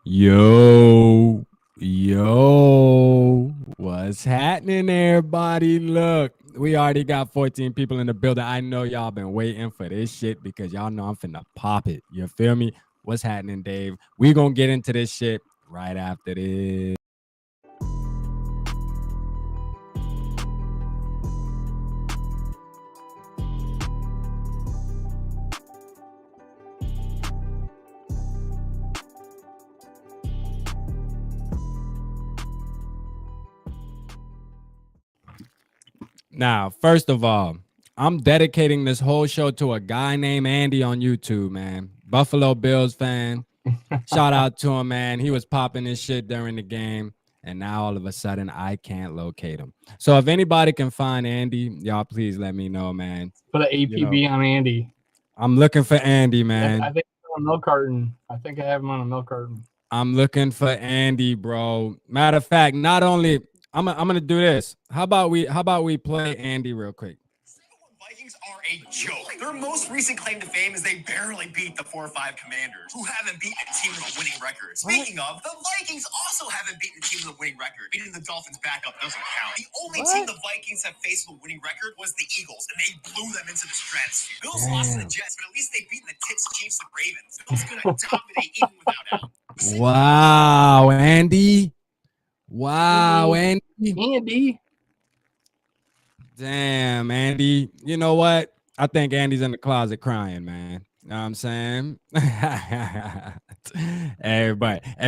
Yo, what's happening, everybody? Look, we already got 14 people in the building. I know y'all been waiting for this shit because y'all know I'm finna pop it. You feel me? What's happening, Dave? We gonna get into this shit right after this. Now, first of all, I'm dedicating this whole show to a guy named Andy on YouTube, man. Buffalo Bills fan. Shout out to him, man. He was popping his shit during the game, and now all of a sudden I can't locate him. So if anybody can find Andy, y'all please let me know, man. Put an You know, APB on Andy. I'm looking for Andy, I man. think he's on a milk carton. I think I have him on a milk carton. I'm looking for Andy, bro. Matter of fact, not only I'm gonna do this. How about we play Andy real quick? Vikings are a joke. Their most recent claim to fame is they barely beat the 4-5 Commanders, who haven't beaten a team with a winning record. Speaking of, the Vikings also haven't beaten a team with a winning record. Beating the Dolphins backup doesn't count. The only team the Vikings have faced with a winning record was the Eagles, and they blew them into the stratosphere. Bills lost to the Jets, but at least they beat the Tits, Chiefs, and Ravens. Bills gonna dominate even without help. Wow, Andy. Wow, Andy. Andy. Damn, Andy. You know what? I think Andy's in the closet crying, man. You know what I'm saying? Hey,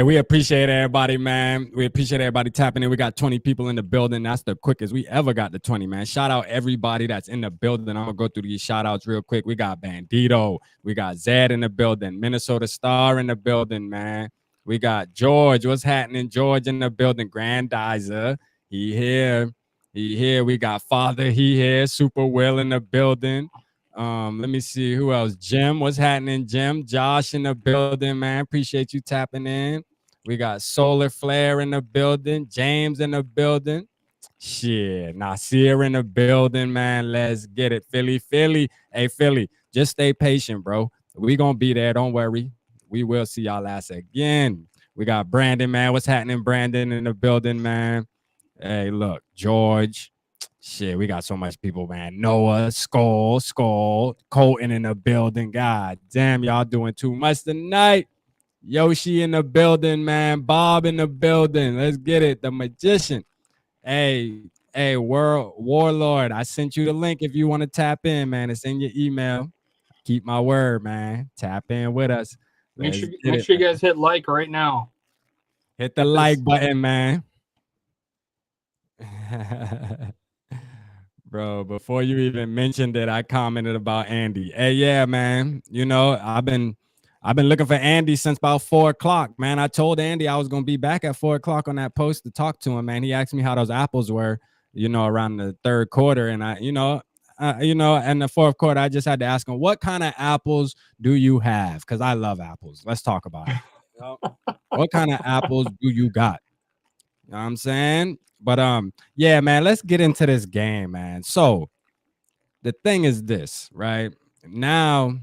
we appreciate everybody, man. We appreciate everybody tapping in. We got 20 people in the building. That's the quickest we ever got to 20, man. Shout out everybody that's in the building. I'm gonna go through these shout outs real quick. We got Bandito, we got Zed in the building, Minnesota Star in the building, man. We got George. What's happening? George in the building, Grandizer. He here. He here. We got Father. He here. Super Will in the building. Let me see who else. Jim, what's happening, Jim? Josh in the building, man. Appreciate you tapping in. We got Solar Flare in the building. James in the building. Shit, Nasir in the building, man. Let's get it. Philly. Hey, Philly, just stay patient, bro. We gonna be there. Don't worry. We will see y'all ass again. We got Brandon, man. What's happening, Brandon, in the building, man? Hey, look, George. Shit, we got so much people, man. Noah, SKOL, Colton in the building. God damn, y'all doing too much tonight. Yoshi in the building, man. Bob in the building. Let's get it. The magician. Hey, world warlord. I sent you the link if you want to tap in, man. It's in your email. Keep my word, man. Tap in with us. Make sure you guys hit like right now. Hit the like button, man. Bro, before you even mentioned it, I commented about Andy. Hey, yeah, man. You know, I've been looking for Andy since about 4:00, man. I told Andy I was gonna be back at 4:00 on that post to talk to him, man. He asked me how those apples were, around the third quarter, and in the fourth quarter, I just had to ask him, what kind of apples do you have? Because I love apples. Let's talk about it. What kind of apples do you got? You know what I'm saying? But yeah, man, let's get into this game, man. So the thing is this, right? Now,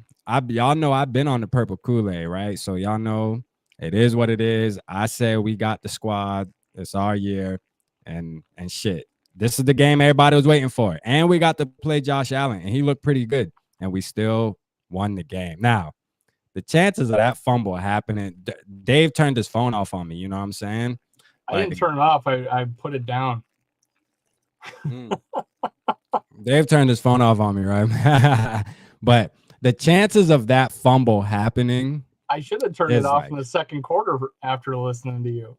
y'all know I've been on the purple Kool-Aid, right? So y'all know it is what it is. I said we got the squad. It's our year, and shit. This is the game everybody was waiting for. And we got to play Josh Allen, and he looked pretty good. And we still won the game. Now, the chances of that fumble happening, Dave turned his phone off on me, you know what I'm saying? I didn't turn it off. I put it down. Dave turned his phone off on me, right? But the chances of that fumble happening, I should have turned it off in the second quarter after listening to you.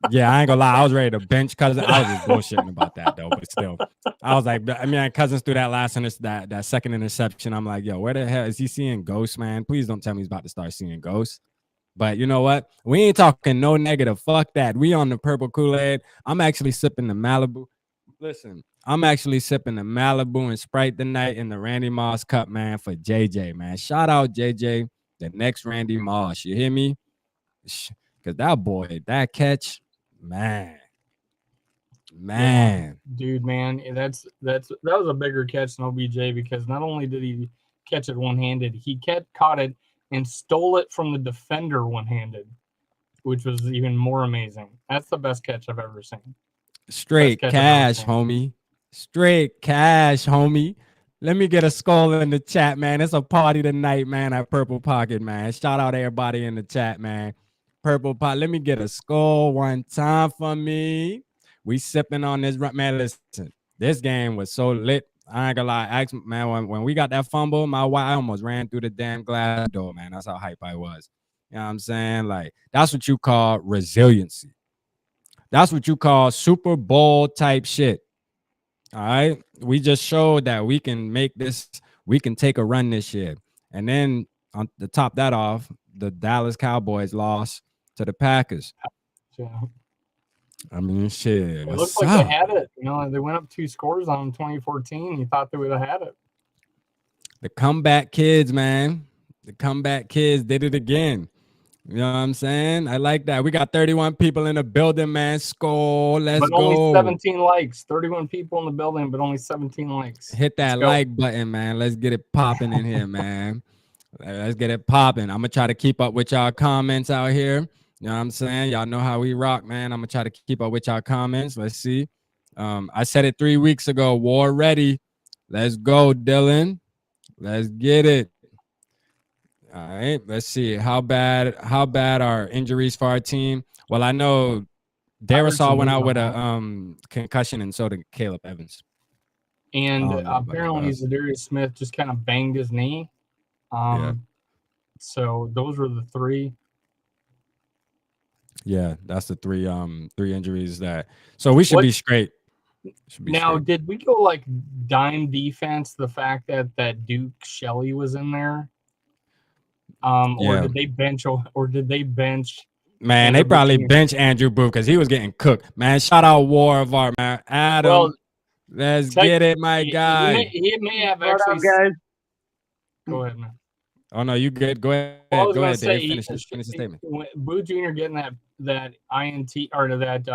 Yeah, I ain't gonna lie. I was ready to bench Cousins. I was just bullshitting about that though, but still, I was like, Cousins threw that that second interception. I'm like, yo, where the hell is he seeing ghosts, man? Please don't tell me he's about to start seeing ghosts. But you know what? We ain't talking no negative. Fuck that. We on the purple Kool-Aid. I'm actually sipping the Malibu. Listen, I'm actually sipping the Malibu and Sprite tonight in the Randy Moss cup, man, for JJ, man. Shout out JJ, the next Randy Moss. You hear me? Because that boy, that catch, man. Yeah, dude, man, that was a bigger catch than OBJ because not only did he catch it one-handed, he caught it and stole it from the defender one-handed. which was even more amazing. That's the best catch I've ever seen. Straight cash, homie. Straight cash, homie. Let me get a skull in the chat, man. It's a party tonight, man, at Purple Pocket, man. Shout out everybody in the chat, man. Purple Pocket. Let me get a skull one time for me. We sipping on this, man. Listen, this game was so lit. I ain't gonna lie, man. When we got that fumble, my wife, I almost ran through the damn glass door, man. That's how hype I was. You know what I'm saying? Like, that's what you call resiliency. That's what you call Super Bowl type shit. All right. We just showed that we can make this, we can take a run this year. And then on the top that off, the Dallas Cowboys lost to the Packers. Yeah. I mean, shit. It looks like they had it. You know, they went up 2 scores on 2014. You thought they would have had it. The comeback kids, man. The comeback kids did it again. You know what I'm saying? I like that. We got 31 people in the building, man. SKOL. Let's go. Only 17 likes. 31 people in the building, but only 17 likes. Hit that like button, man. Let's get it popping in here, man. Let's get it popping. I'm going to try to keep up with y'all comments out here. You know what I'm saying? Y'all know how we rock, man. I'm going to try to keep up with y'all comments. Let's see. I said it 3 weeks ago. War ready. Let's go, Dylan. Let's get it. All right, let's see how bad are injuries for our team. Well, I know Darrisaw went out with a concussion, and so did Caleb Evans. And apparently Zadarius Smith just kind of banged his knee. So those were the 3. Yeah, that's the 3 injuries that. So we should be straight. Now, did we go like dime defense? The fact that Duke Shelley was in there. Or did they bench? Man, they probably bench Andrew Booth because he was getting cooked. Man, shout out War of Art, man. Adam, well, let's get it, my guy. He may have actually. Guys? Go ahead, man. Oh no, you good? Go ahead. Well, I was go ahead. Say, finish the statement. Booth Jr. getting that INT or that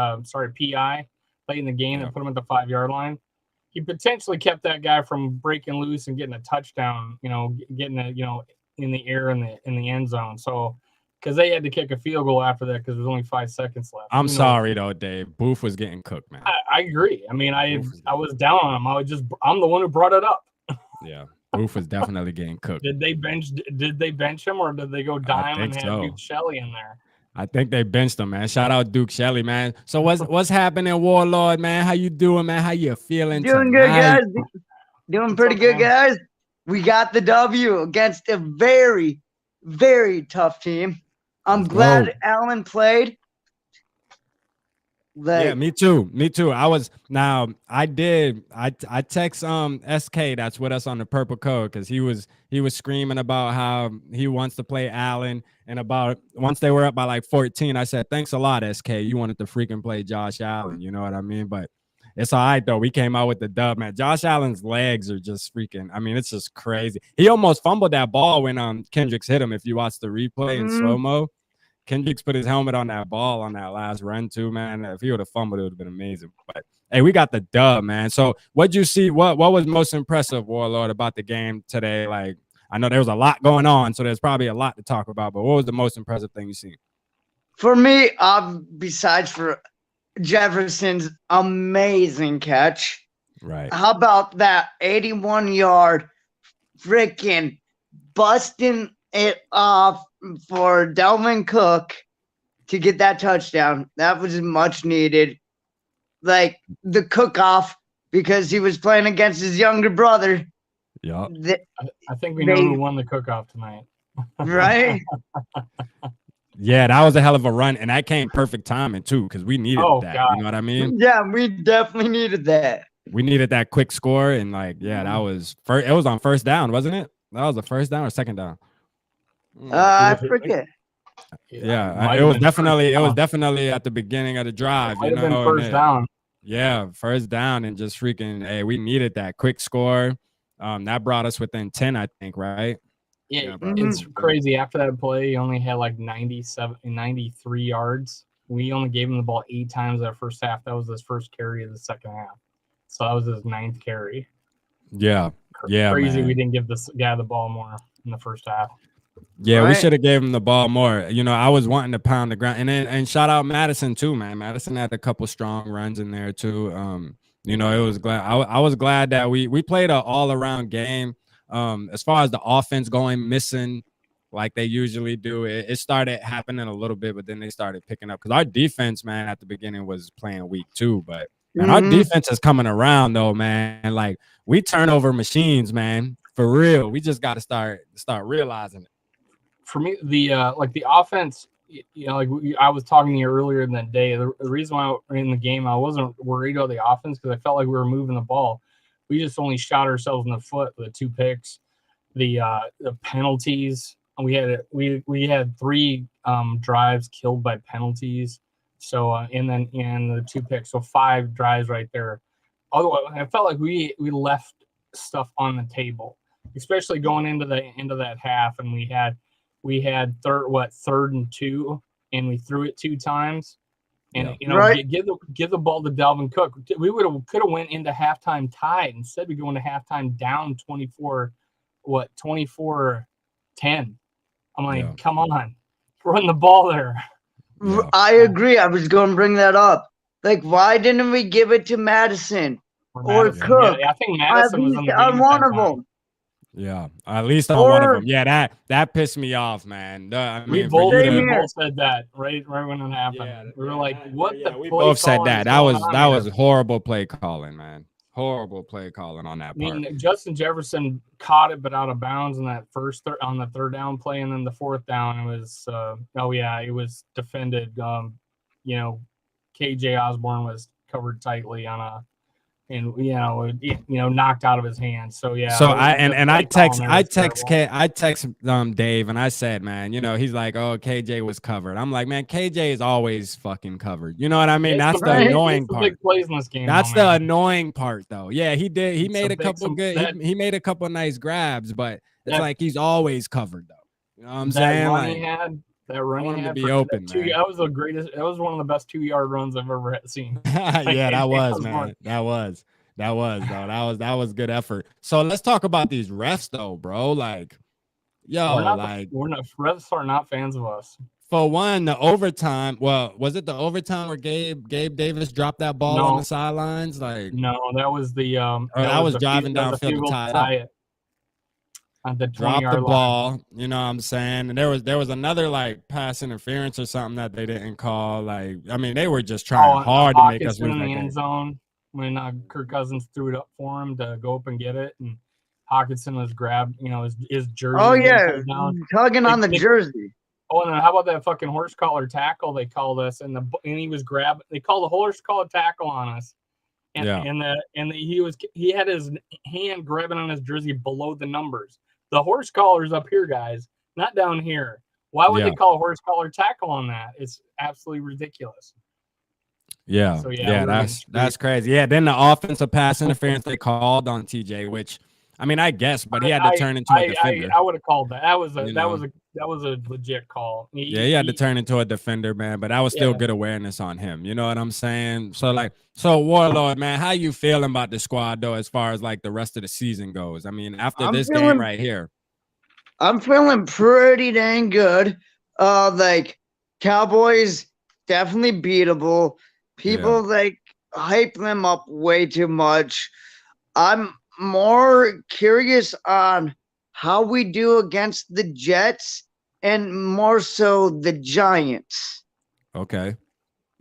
PI late in the game and put him at the 5-yard line. He potentially kept that guy from breaking loose and getting a touchdown. You know, getting a in the air in the end zone. So, because they had to kick a field goal after that because there was only 5 seconds left. I'm sorry though, Dave. Booth was getting cooked, man. I agree. I mean, I was down on him. I'm the one who brought it up. Yeah, Booth was definitely getting cooked. Did they bench him or did they go dime and have Duke Shelley in there? I think they benched him, man. Shout out Duke Shelley, man. So what's happening, Warlord, man? How you doing, man? How you feeling? Doing good, guys. Doing pretty good, guys. We got the W against a very, very tough team. I'm glad Allen played. Yeah, me too. I text SK that's with us on the Purple Code because he was screaming about how he wants to play Allen, and about once they were up by like 14, I said, thanks a lot, SK. You wanted to freaking play Josh Allen, you know what I mean? But it's all right though. We came out with the dub, man. Josh Allen's legs are just freaking. I mean, it's just crazy. He almost fumbled that ball when Kendricks hit him. If you watch the replay in slow mo, Kendricks put his helmet on that ball on that last run too, man. If he would have fumbled, it would have been amazing. But hey, we got the dub, man. So what'd you see? What was most impressive, Warlord, about the game today? Like, I know there was a lot going on, so there's probably a lot to talk about. But what was the most impressive thing you seen? For me, besides for Jefferson's amazing catch. Right. How about that 81-yard freaking busting it off for Delvin Cook to get that touchdown? That was much needed. Like the cook-off because he was playing against his younger brother. Yeah. I think we know who won the cook-off tonight. Right? Yeah, that was a hell of a run, and that came perfect timing too, because we needed that. God. You know what I mean? Yeah, we definitely needed that. We needed that quick score, and like, yeah, that was first. It was on first down, wasn't it? That was the first down or second down? I forget. Yeah, it was definitely at the beginning of the drive. Might have been first down. Yeah, first down, and just freaking. Hey, we needed that quick score. That brought us within 10, I think, right? Yeah, it's crazy. After that play, he only had like 93 yards. We only gave him the ball 8 times that first half. That was his first carry of the second half. So that was his 9th carry. Yeah. Yeah. Crazy man. We didn't give this guy the ball more in the first half. Yeah, we Right. should have gave him the ball more. You know, I was wanting to pound the ground, and shout out Madison too, man. Madison had a couple strong runs in there too. You know, it was glad I was glad that we played an all around game. As far as the offense going missing, like they usually do, it started happening a little bit, but then they started picking up because our defense, man, at the beginning was playing weak too. But man, our Mhm. defense is coming around though, man. Like we turnover machines, man, for real. We just got to start realizing it. For me, the like the offense, you know, like I was talking to you earlier in the day. The reason why in the game I wasn't worried about the offense because I felt like we were moving the ball. We just only shot ourselves in the foot with the 2 picks. The penalties we had 3 drives killed by penalties. So and then the 2 picks, so 5 drives right there. Otherwise, I felt like we left stuff on the table, especially going into the end of that half, and we had third and 2, and we threw it 2 times. And you know, Right. give the ball to Dalvin Cook. We could have went into halftime tied. Instead, we go into halftime down 24-10. I'm like, Yeah. come on, run the ball there. Yeah. I agree. I was going to bring that up. Like, why didn't we give it to Madison or Madison. Cook? Yeah, I think At Madison was least in the on game one at of that time. them. Yeah, at least on one of Or them. Yeah, that pissed me off, man. I We mean, for you Same to, here. both said that right when it happened. yeah, We were yeah, like, what the we play both said calling that. is That going was on that here? was horrible play calling, man. Horrible play calling on that I part. mean, Justin Jefferson caught it, but out of bounds in that on the 3rd down play, and then the 4th down, it was it was defended. You know, KJ Osborne was covered tightly on a, and knocked out of his hands. So yeah. So I the and I play calling text there I was text terrible. I text Dave and I said, man, you know, he's like, oh, KJ was covered. I'm like, man, KJ is always fucking covered. You know what I mean? That's the Right. annoying The big part. plays in this game. That's though, the man. annoying part, though. Yeah, he did. He It's made a a big- couple some- good. that- He made a couple nice grabs, but it's That- like he's always covered, though. You know what I'm that saying? run Like, he had, that run I want he him to had be for open, that 2 man. That was the greatest. That was one of the best 2-yard runs I've ever seen. Yeah, that was, Osborne. man. That was though. That was good effort. So let's talk about these refs, though, bro. Like, yo, we're not refs are not fans of us. for one, the overtime. Well, was it the overtime where Gabe Davis dropped that ball on No. the sidelines? Like, No, that was the or that was driving that was the downfield to field goal tie it up. it on the Drop the 20-yard line. ball, you know what I'm saying? And there was another like pass interference or something that they didn't call. Like, I mean, they were just trying hard to make us Hawkinson lose in that the game. end zone when Kirk Cousins threw it up for him to go up and get it, and Hawkinson was grabbed. You know, his jersey. Oh was getting yeah, pulled down. tugging on the They- jersey. Oh, and then how about that fucking horse collar tackle they called us, and he was grabbed. They called the horse collar tackle on us, and Yeah. he had his hand grabbing on his jersey below the numbers. The horse collar's up here, guys, not down here. Why would Yeah. they call a horse collar tackle on that? It's absolutely ridiculous. Yeah, So, yeah, yeah, we're that's crazy. Yeah, then the offensive pass interference they called on TJ, which I mean, I guess, but he had to turn into a defender. I would have called that. That was You know? that was a legit call. Yeah, he had to turn into a defender, man, but that was still good awareness on him. You know what I'm saying? So Warlord, man, how you feeling about the squad though, as far as like the rest of the season goes? I mean, after this game right here. I'm feeling pretty dang good. Like Cowboys definitely beatable. People like hype them up way too much. I'm more curious on how we do against the Jets and more so the Giants. Okay.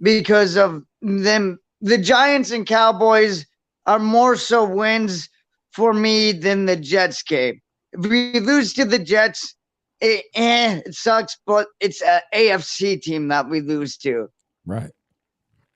Because of them, the Giants and Cowboys are more so wins for me than the Jets game. If we lose to the Jets, it sucks, but it's an AFC team that we lose to. Right.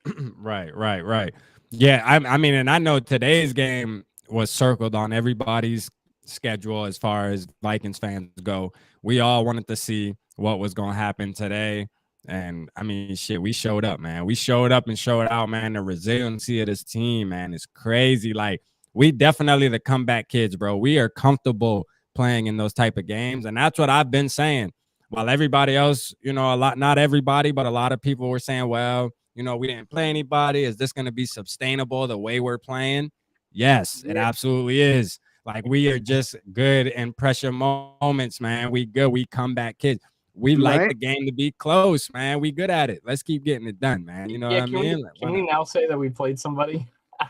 Right. Yeah, I mean, and I know today's game was circled on everybody's schedule as far as Vikings fans go. We all wanted to see what was going to happen today. And I mean, shit, we showed up, man. We showed up and showed out, man. The resiliency of this team, man, is crazy. Like, we definitely the comeback kids, bro. We are comfortable playing in those type of games. And that's what I've been saying. While everybody else, you know, not everybody, but a lot of people were saying, well, you know, we didn't play anybody. Is this going to be sustainable the way we're playing? Yes, it absolutely is. Like we are just good in pressure moments, man. We good. We comeback kids. We like Right. the game to be close, man. We good at it. Let's keep getting it done, man. You know what I mean? Like, Can we now say that we played somebody?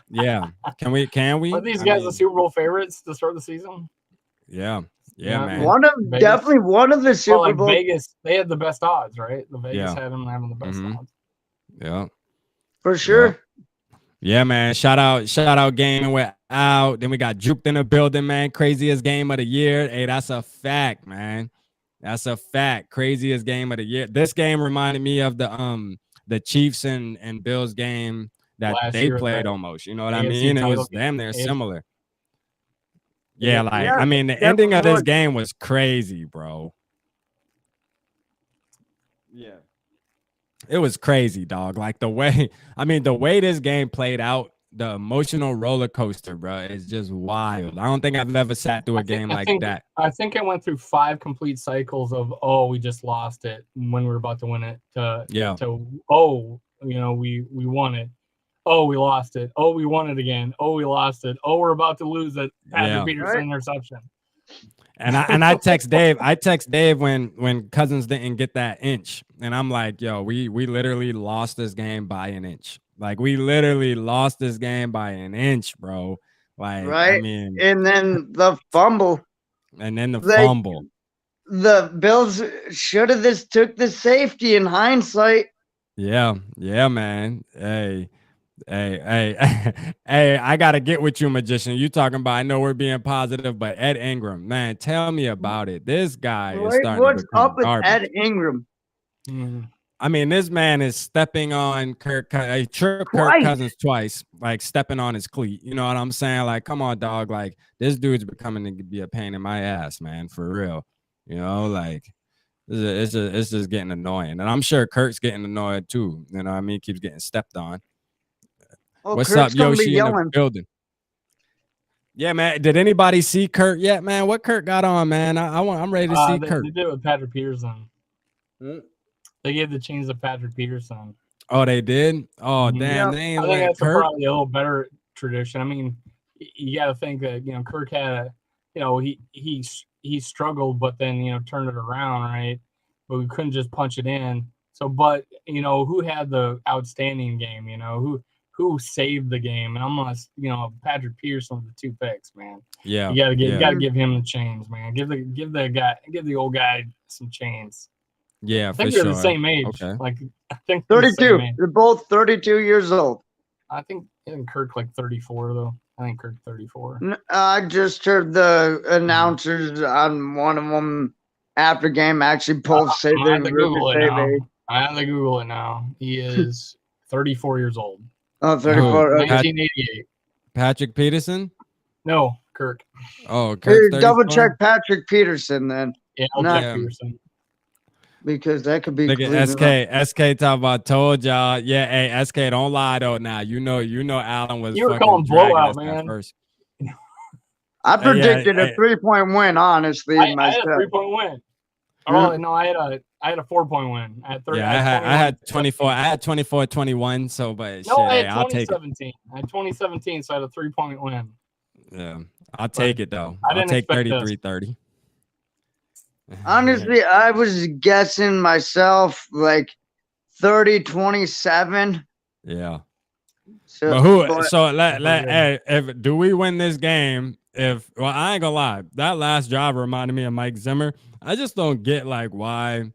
yeah. Can we? Can we? Are these I guys mean, the Super Bowl favorites to start the season? yeah. Yeah, Yeah, man. One of Vegas. definitely one of the Well, Super like Bowl. Vegas, they had the best odds, right? The Vegas Yeah. had them having the best Mhm. odds. Yeah. For sure. Yeah, man. Shout out gaming with out. Then we got Juked in the building, man. Craziest game of the year. Hey, that's a fact, man. That's a fact. Craziest game of the year. This game reminded me of the Chiefs and Bills game that Last they year, played that almost. You know what I AFC mean? It title was game. damn near AFC. similar. Yeah, like Yeah, I mean, the ending of this game was crazy, bro. Yeah. It was crazy, dog. Like the way this game played out, the emotional roller coaster, bro, is just wild. I don't think I've ever sat through a game like that. I think I went through 5 complete cycles of we just lost it when we were about to win it to we won it. Oh, we lost it. Oh, we won it again. Oh, we lost it. Oh, we're about to lose it. Patrick Peterson interception. And I text Dave. I text Dave when Cousins didn't get that inch, and I'm like, yo, we literally lost this game by an inch. Like we literally lost this game by an inch, bro. Like I mean, and then the fumble. And then the fumble. The Bills should have just took the safety in hindsight. Yeah, man. Hey, I gotta get with you, magician. You talking about? I know we're being positive, but Ed Ingram, man, tell me about it. This guy is starting What's to become up with garbage. Ed Ingram? I mean, this man is stepping on Kirk Cousins twice, like stepping on his cleat. You know what I'm saying? Like, come on, dog. Like, this dude's becoming to be a pain in my ass, man, for real. You know, like, it's just getting annoying. And I'm sure Kirk's getting annoyed too. You know what I mean? Keeps getting stepped on. Oh, What's Kirk's up, Yoshi, in the yelling. building? Yeah, man. Did anybody see Kirk yet, man? What Kirk got on, man? I'm ready to see Kirk. They did it with Patrick Peterson. They gave the chains to Patrick Peterson. Oh, they did? Oh, damn. They ain't I think that's Kirk. probably a little better tradition. I mean, you got to think that, Kirk had he struggled, but then, turned it around, right? But we couldn't just punch it in. So, but, who had the outstanding game, who saved the game? And I'm going to, Patrick Peterson with the 2 picks, man. Yeah. You got to give him the chains, man. Give the old guy some chains. Yeah, I think for they're sure. the same age. Okay. Like, I think 32. They're both 32 years old. I think Kirk like 34 though. I think Kirk 34. I just heard the announcers on one of them after game actually both say I have to Google it now. He is 34 years old. Oh, 34. 1988. Patrick Peterson? No, Kirk. Oh, Kirk's Hey, double 34? check Patrick Peterson then. Yeah, I'll check Peterson. Because that could be. Look at SK talk about told y'all. Yeah, hey, SK, don't lie though. Now you know Allen was. You were calling blowout, man. First. I predicted a 3-point win. Honestly, I had myself. a 3-point win. Oh no, I had a 4-point win. I had 30. Yeah, I had 24. I had 24-21. So, but no, shit, I had I'll take it. 2017. I had 2017, so I had a 3-point win. Yeah, I'll take it though. I'll take 33-30. Honestly, I was guessing myself like 30-27. Yeah. So, if do we win this game? I ain't gonna lie, that last drive reminded me of Mike Zimmer. I just don't get like why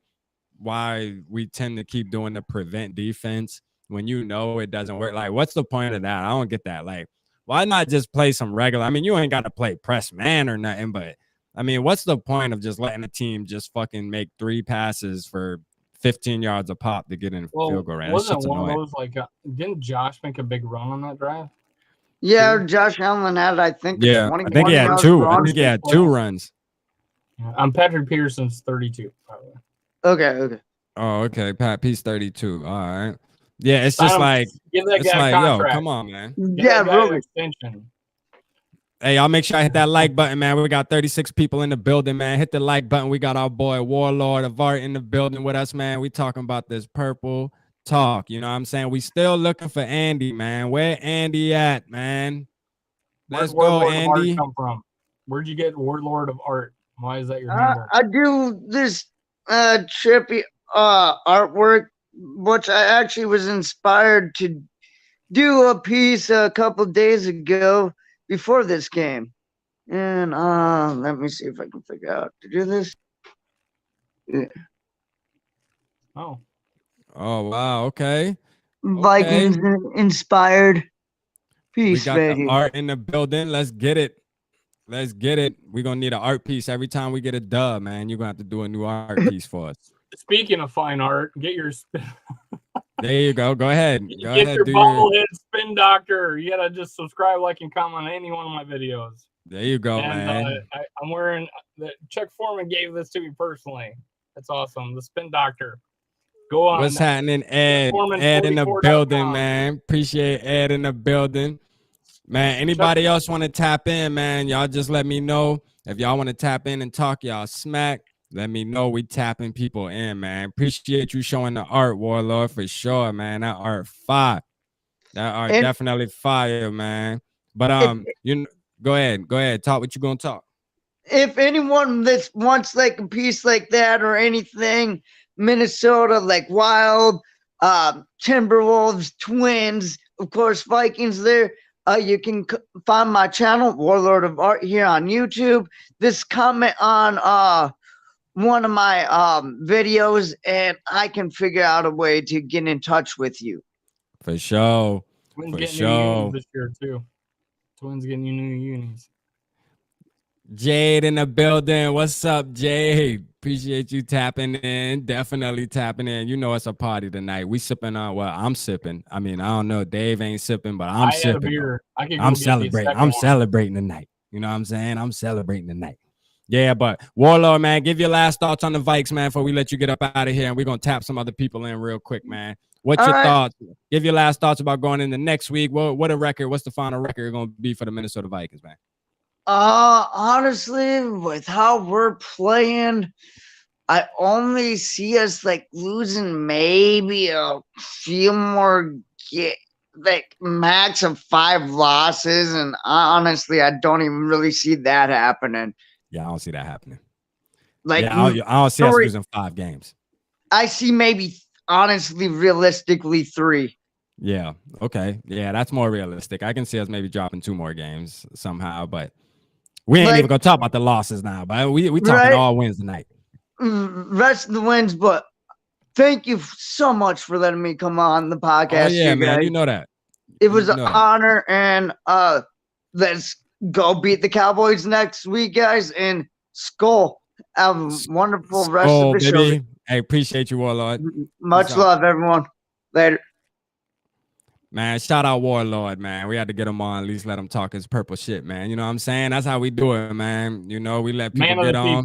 we tend to keep doing the prevent defense when it doesn't work. Like, what's the point of that? I don't get that. Like, why not just play some regular? I mean, you ain't got to play press man or nothing, but I mean, what's the point of just letting a team just fucking make 3 passes for 15 yards a pop to get in field goal range? Wasn't one of those like didn't Josh make a big run on that drive? Yeah, Josh Allen had, I think, I think he had 2. I think he had 2 runs. Yeah, Patrick Peterson's 32. Probably. Okay. Oh, okay. Pat P's 32. All right. Yeah, it's just like give that guy a contract. Yo, come on, man. Yeah, really. Extension. Hey, y'all make sure I hit that like button, man. We got 36 people in the building, man. Hit the like button. We got our boy Warlord of Art in the building with us, man. We talking about this purple talk. You know what I'm saying? We still looking for Andy, man. Where Andy at, man? Let's go, Andy. Come from? Where'd you get Warlord of Art? Why is that your handle? I do this trippy artwork, which I actually was inspired to do a piece a couple days ago before this game. And let me see if I can figure out to do this. Yeah. Oh, wow, okay. Vikings inspired We piece got right the here. art in the building. Let's get it. Let's get it. We're gonna need an art piece every time we get a dub, man. You're gonna have to do a new art piece for us. speaking of fine art, get your There you go. Go ahead. Go get ahead. your Do your. bobblehead spin doctor. You gotta just subscribe, like, and comment on any one of my videos. There you go, And man. I'm wearing Chuck Foreman gave this to me personally. That's awesome. The spin doctor. Go on. What's happening, Ed? Ed in the building, man. Appreciate Ed in the building. Man, anybody else want to tap in, man? Y'all just let me know. If y'all want to tap in and talk y'all smack, let me know. We tapping people in, man. Appreciate you showing the art, Warlord, for sure, man. That art fire. That art definitely fire, man. But go ahead. Talk what you gonna talk. If anyone that wants like a piece like that or anything, Minnesota, like Wild, Timberwolves, Twins, of course, Vikings there. You can find my channel, Warlord of Art, here on YouTube. This comment on one of my videos, and I can figure out a way to get in touch with you. For sure. Twins getting new unis this year too. Twins getting new unis. Jade in the building. What's up, Jade? Appreciate you tapping in. Definitely tapping in. You know it's a party tonight. We sipping on, well, I'm sipping. I mean, I don't know. Dave ain't sipping, but I'm sipping. Had a beer. I'm celebrating. I'm celebrating tonight. You know what I'm saying? I'm celebrating tonight. Yeah, but Warlord, man, give your last thoughts on the Vikes, man, before we let you get up out of here. And we're going to tap some other people in real quick, man. What's your thoughts? Give your last thoughts about going into next week. What a record. What's the final record going to be for the Minnesota Vikings, man? Honestly, with how we're playing, I only see us like losing maybe a few more, like max of 5 losses, and honestly, I don't even really see that happening. Yeah, I don't see that happening. Like, yeah, I don't see us losing 5 games. I see maybe, honestly, realistically 3. Yeah. Okay. Yeah, that's more realistic. I can see us maybe dropping 2 more games somehow, but we ain't even gonna talk about the losses now. But we talking all wins tonight. Rest of the wins, but thank you so much for letting me come on the podcast. Oh yeah, man. Guys. You know that. It was an honor, and let's go beat the Cowboys next week, guys. And SKOL. Have a wonderful rest of the show. Hey, appreciate you, Warlord. Much love, everyone. Later. Man, shout out Warlord, man. We had to get him on, at least let him talk his purple shit, man. You know what I'm saying? That's how we do it, man. You know, we let people get on.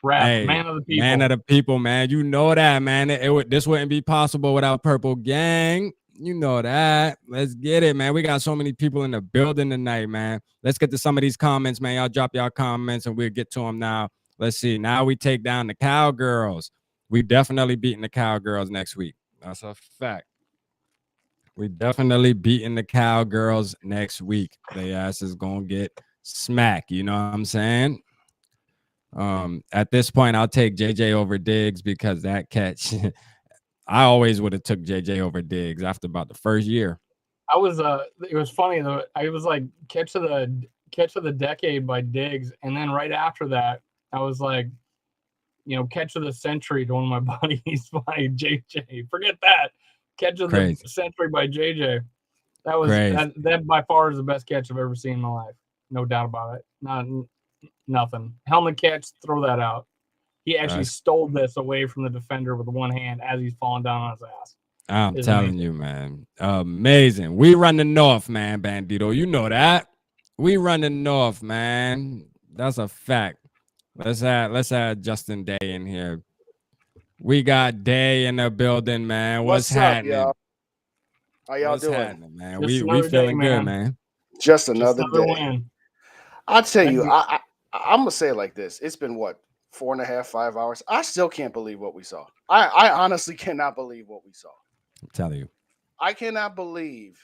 Hey, man of the people. Man of the people, man. You know that, man. This wouldn't be possible without Purple Gang. You know that. Let's get it, man. We got so many people in the building tonight, man. Let's get to some of these comments, man. Y'all drop y'all comments and we'll get to them now. Let's see. Now we take down the Cowgirls. We definitely beating the Cowgirls next week. That's a fact. We definitely beating the Cowgirls next week. The ass is gonna get smacked. You know what I'm saying? At this point, I'll take JJ over Diggs because that catch. I always would have took JJ over Diggs after about the first year. It was funny though. I was like catch of the decade by Diggs, and then right after that, I was like, catch of the century to one of my buddies by JJ. Forget that. Catch of the century by JJ. That was that by far is the best catch I've ever seen in my life. No doubt about it. Nothing. Helmet catch, throw that out. He actually stole this away from the defender with one hand as he's falling down on his ass. I'm telling you, man. Amazing. We run the North, man, Bandito. You know that. We run the North, man. That's a fact. Let's add Justin Day in here. We got Day in the building, man. What's happening? Up, y'all? How y'all doing? Man? We feeling good, man. Just another day. Win. I'll tell you, I'm gonna say it like this. It's been what, 4.5, 5 hours? I still can't believe what we saw. I honestly cannot believe what we saw. I'm telling you. I cannot believe.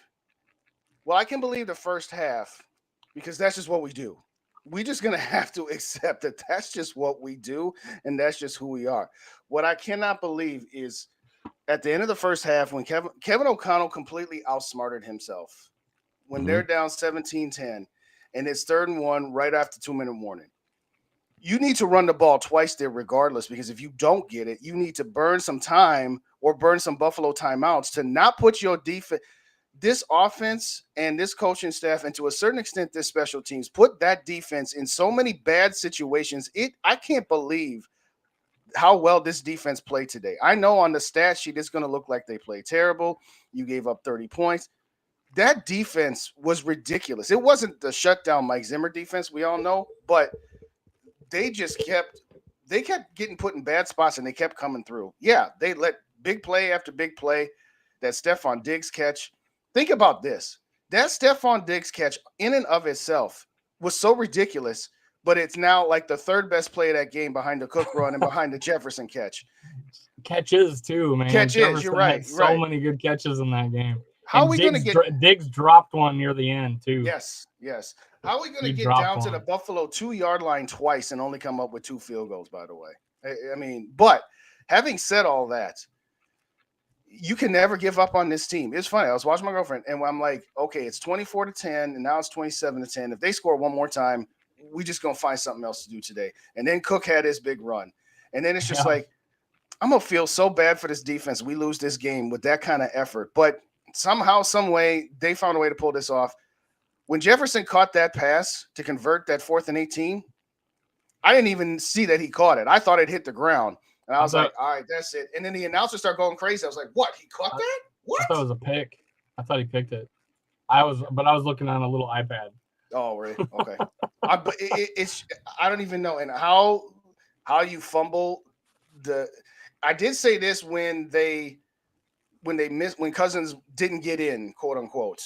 Well, I can believe the first half because that's just what we do. we're just going to have to accept that that's just what we do, and that's just who we are. What I cannot believe is at the end of the first half, when Kevin O'Connell completely outsmarted himself, when they're down 17-10, and it's 3rd and 1 right after 2-minute warning. You need to run the ball twice there regardless, because if you don't get it, you need to burn some time or burn some Buffalo timeouts to not put your defense, this offense and this coaching staff, and to a certain extent this special teams, put that defense in so many bad situations. I can't believe how well this defense played today. I know on the stat sheet it's going to look like they played terrible. You gave up 30 points. That defense was ridiculous. It wasn't the shutdown Mike Zimmer defense, we all know, but they kept getting put in bad spots, and they kept coming through. Yeah, they let big play after big play. That Stephon Diggs catch. Think about this. That Stephon Diggs catch in and of itself was so ridiculous, but it's now like the 3rd best play of that game behind the Cook run and behind the Jefferson catch. Catches too, man. Catches, you're right. So many good catches in that game. How are we going to get Diggs dropped one near the end too? Yes. How are we going to get down to the Buffalo 2-yard line twice and only come up with 2 field goals, by the way? I mean, but having said all that, you can never give up on this team. It's funny. I was watching my girlfriend, and I'm like, okay, it's 24-10, and now it's 27-10. If they score one more time, we just going to find something else to do today. And then Cook had his big run. And then it's just like, I'm going to feel so bad for this defense. We lose this game with that kind of effort. But somehow, some way, they found a way to pull this off. When Jefferson caught that pass to convert that 4th and 18, I didn't even see that he caught it. I thought it hit the ground. And I was like, all right, that's it. And then the announcer started going crazy. I was like, what? He caught that? What? I thought it was a pick. I thought he picked it. I was looking on a little iPad. Oh, really? Okay. But it's I don't even know. And how you fumble I did say this when Cousins didn't get in, quote unquote.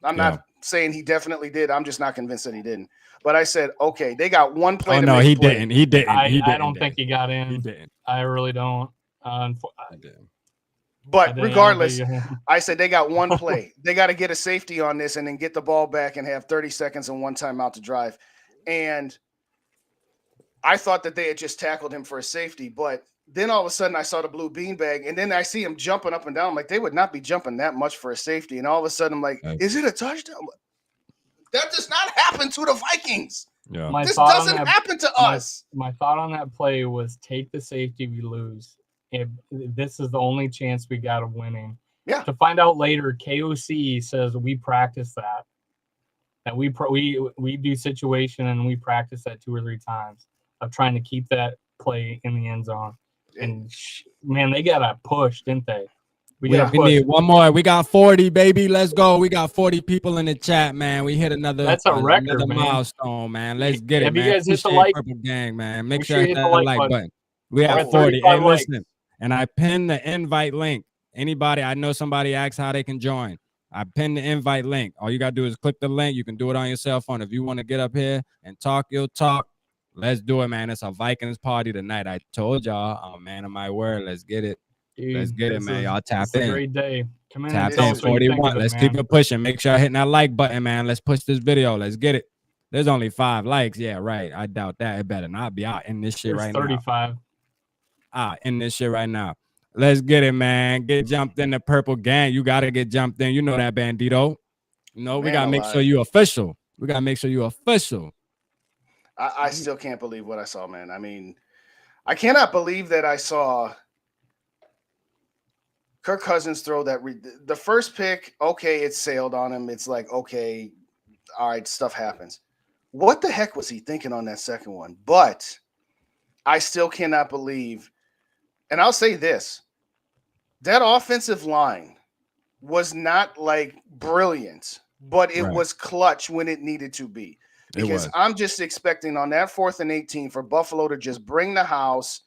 I'm not saying he definitely did. I'm just not convinced that he didn't. But I said, okay, they got one play. Oh, no, he didn't. He didn't. I don't think he got in. He didn't. I really don't. But regardless, I said they got one play. They got to get a safety on this and then get the ball back and have 30 seconds and one timeout to drive. And I thought that they had just tackled him for a safety, but then all of a sudden I saw the blue beanbag, and then I see him jumping up and down. I'm like, they would not be jumping that much for a safety. And all of a sudden I'm like, is it a touchdown? That does not happen to the Vikings. Yeah. This doesn't happen to us. My thought on that play was take the safety, we lose. This is the only chance we got of winning. Yeah. To find out later, KOC says we practice that we do situation and we practice that 2 or 3 times of trying to keep that play in the end zone. And man, they got a push, didn't they? We need one more. We got 40, baby. Let's go. We got 40 people in the chat, man. We hit another. That's a record, another man. Milestone, man. Let's get it, man. You guys hit the like Purple Gang, man. Make sure you hit that like button. We have 40. Hey, listen. And I pinned the invite link. Anybody, I know somebody asked how they can join. I pinned the invite link. All you got to do is click the link. You can do it on your cell phone. If you want to get up here and talk, you'll talk. Let's do it, man. It's a Vikings party tonight. I told y'all, man of my word. Let's get it. Dude, let's get it, man. Y'all tap in. It's a great day. Come in. Tap in 41. Let's keep it pushing. Make sure I hit that like button, man. Let's push this video. Let's get it. There's only 5 likes. Yeah, right. I doubt that. It better not be out in this shit right 35. now. In this shit right now. Let's get it, man. Get jumped in the Purple Gang. You got to get jumped in. You know that, Bandito. You know, we got to make sure you official. We got to make sure you official. I still can't believe what I saw, man. I mean, I cannot believe that I saw Kirk Cousins throw that. The first pick, okay, it sailed on him. It's like, okay, all right, stuff happens. What the heck was he thinking on that second one? But I still cannot believe, and I'll say this, that offensive line was not like brilliant, but it was clutch when it needed to be. Because I'm just expecting on that 4th and 18 for Buffalo to just bring the house.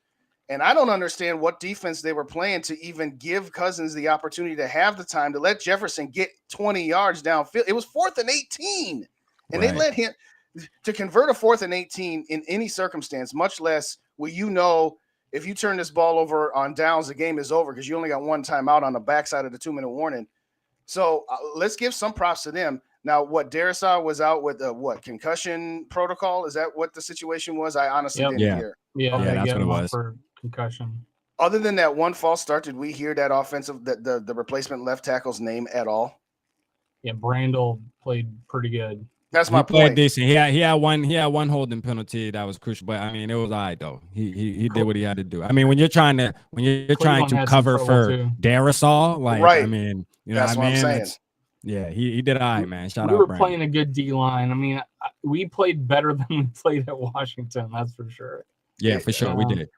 And I don't understand what defense they were playing to even give Cousins the opportunity to have the time to let Jefferson get 20 yards downfield. It was 4th and 18. And they let him to convert a 4th and 18 in any circumstance, much less will you know if you turn this ball over on downs, the game is over because you only got one timeout on the backside of the 2-minute warning. So let's give some props to them. Now, what Darrisaw was out with what concussion protocol? Is that what the situation was? I honestly Yep. didn't Yeah. hear. Yeah, Okay. they That's get what it him up was. for concussion. Other than that one false start, did we hear that offensive the replacement left tackle's name at all? Yeah, Brandel played pretty good. That's He my played point. decent. He had one holding penalty that was crucial, but I mean it was all right though. He did what he had to do. I mean when you're trying to Cleveland had some cover trouble, for too. Darrisaw, like I Right. mean you know That's what I what I'm mean. saying. That's, yeah, he did all right, man. Shout We out were Brandon. playing a good D line. I mean, we played better than we played at Washington. That's for sure. Yeah, for sure. We Um, did.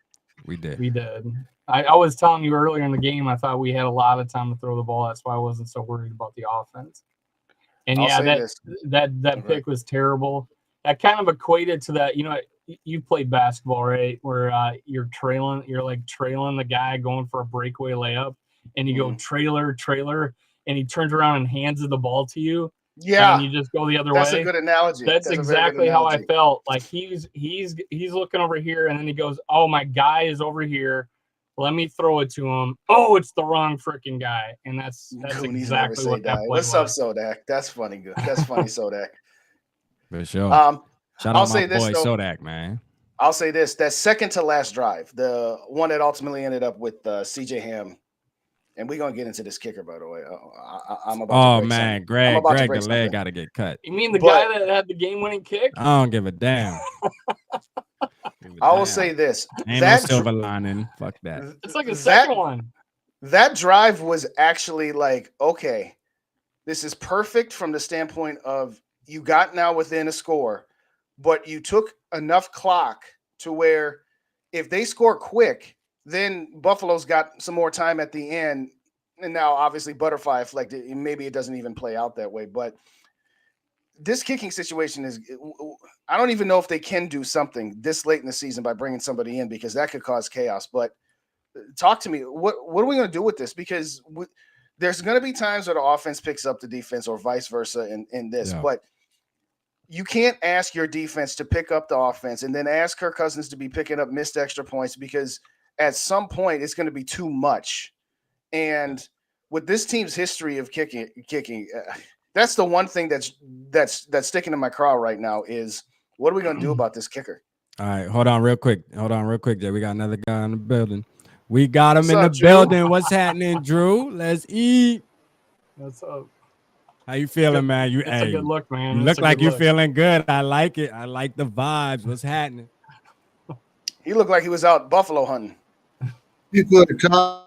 We did. We did. I was telling you earlier in the game, I thought we had a lot of time to throw the ball. That's why I wasn't so worried about the offense. And I'll yeah, say this. that Okay. pick was terrible. That kind of equated to that. You know, you played basketball, right? Where you're like trailing the guy going for a breakaway layup, and you go trailer, and he turns around and hands the ball to you. Yeah, and you just go the other that's way. a good analogy. That's a very good exactly how I analogy. felt. Like he's looking over here, and then he goes, "Oh, my guy is over here. Let me throw it to him. Oh, it's the wrong freaking guy." And that's Goonies never exactly say what that die. play What's up, was. Sodak? That's funny. Good. That's funny, Sodak. For sure. Shout I'll out say my this, boy though. Sodak, man. I'll say this: that second to last drive, the one that ultimately ended up with CJ Ham, and we're gonna get into this kicker, by the way. I'm about to Oh break man, something. Greg, I'm about to Greg, break the leg something. got to get cut. You mean the But- guy that had the game-winning kick? I don't give a damn. I will say this: Ain't that no silver lining. Fuck that. It's like a that- second one. That drive was actually like, okay, this is perfect from the standpoint of you got now within a score, but you took enough clock to where if they score quick, then Buffalo's got some more time at the end. And now, obviously, Butterfly Effect, maybe it doesn't even play out that way. But this kicking situation is, I don't even know if they can do something this late in the season by bringing somebody in because that could cause chaos. But talk to me. What are we going to do with this? Because there's going to be times where the offense picks up the defense or vice versa in this. Yeah. But you can't ask your defense to pick up the offense and then ask Kirk Cousins to be picking up missed extra points because at some point it's going to be too much. And with this team's history of kicking, that's the one thing that's sticking in my craw right now is what are we going to do about this kicker? All right, hold on real quick, Jay. We got another guy in the building. We got him What's in up, the Drew? building. What's happening, Drew? Let's eat. That's a How you feeling, man? You that's a good look, man. You That's look a like good you look. feeling good. I like it. I like the vibes. What's happening? He looked like he was out buffalo hunting. People are talking.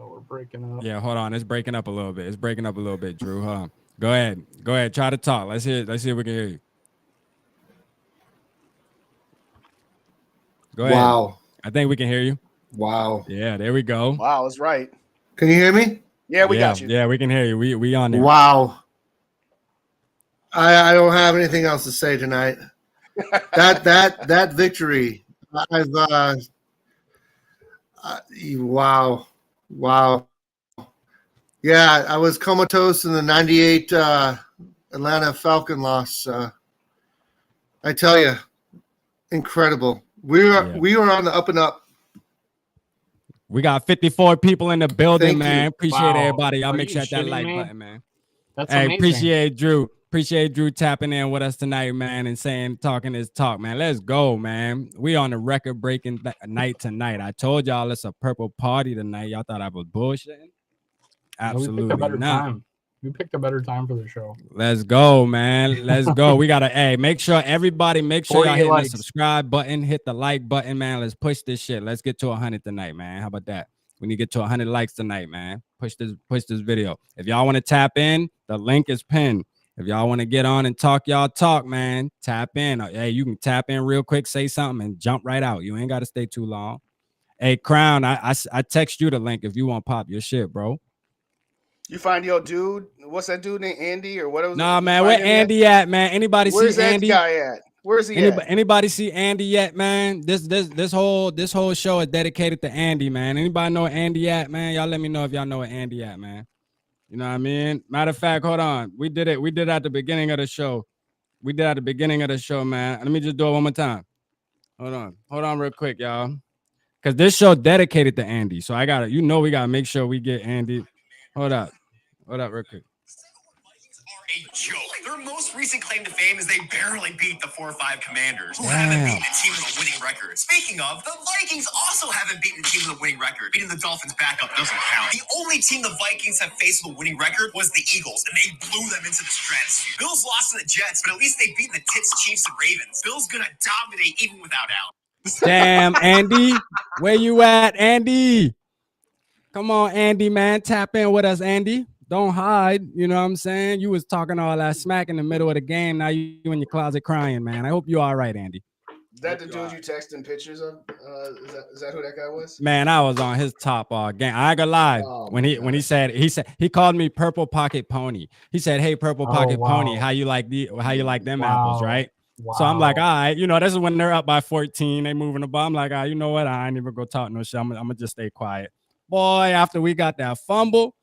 We're breaking up. Yeah, hold on. It's breaking up a little bit. It's breaking up a little bit, Drew. Hold on. Go ahead. Try to talk. Let's hear if we can hear you. Go ahead. Wow. I think we can hear you. Wow. Yeah, there we go. Wow, that's right. Can you hear me? Yeah, we got you. Yeah, we can hear you. We on there. Wow. I don't have anything else to say tonight. That victory. Wow. Yeah, I was comatose in the 98 Atlanta Falcon loss. I tell you, incredible. We were on the up and up. We got 54 people in the building, Thank man. you. Appreciate Wow. everybody. Y'all Are make you sure that shitting like me? button, man. That's Hey, amazing. appreciate Drew tapping in with us tonight, man, and talking his talk, man. Let's go, man. We on the record-breaking night tonight. I told y'all it's a purple party tonight. Y'all thought I was bullshitting? No, we picked a Absolutely better not. time. We picked a better time for the show. Let's go, man. Let's go. We gotta make sure y'all hit 48 the likes. subscribe button, hit the like button, man. Let's push this shit. Let's get to 100 tonight, man. How about that? We need to get to 100 likes tonight, man. Push this video. If y'all want to tap in, the link is pinned. If y'all want to get on and talk, man. Tap in. Hey, you can tap in real quick, say something, and jump right out. You ain't got to stay too long. Hey, Crown, I text you the link if you want to pop your shit, bro. You find your dude. What's that dude named Andy or what was? Nah, you man, find where him yet? Andy at, man? Anybody Where's see that Andy? guy at? Where's he at? Anybody see Andy yet, man? This whole show is dedicated to Andy, man. Anybody know where Andy at, man? Y'all let me know if y'all know where Andy at, man. You know what I mean? Matter of fact, hold on. We did it at the beginning of the show. Man. Let me just do it one more time. Hold on real quick, y'all. Because this show dedicated to Andy. So we gotta make sure we get Andy. Hold up, real quick. A joke. Their most recent claim to fame is they barely beat the 4-5 Commanders, who haven't beaten a team with a winning record. Speaking of, the Vikings also haven't beaten a team with a winning record. Beating the Dolphins backup doesn't count. The only team the Vikings have faced with a winning record was the Eagles, and they blew them into the stratosphere. Bills lost to the Jets, but at least they beat the Tits, Chiefs, and Ravens. Bills gonna dominate even without Allen. Damn, Andy, where you at, Andy? Come on, Andy, man, tap in with us, Andy. Don't hide. You know what I'm saying? You was talking all that smack in the middle of the game. Now you in your closet crying, man. I hope you all right, Andy. Is that the dude you texting pictures of? Is that who that guy was? Man, I was on his top game. I ain't gonna lie. When he said he called me Purple Pocket Pony. He said, "Hey, Purple Pocket Pony, how you like them apples, right?" Wow. So I'm like, all right, you know, this is when they're up by 14, they moving the ball. I'm like, you know what? I ain't even gonna talk no shit. I'm gonna just stay quiet. Boy, after we got that fumble.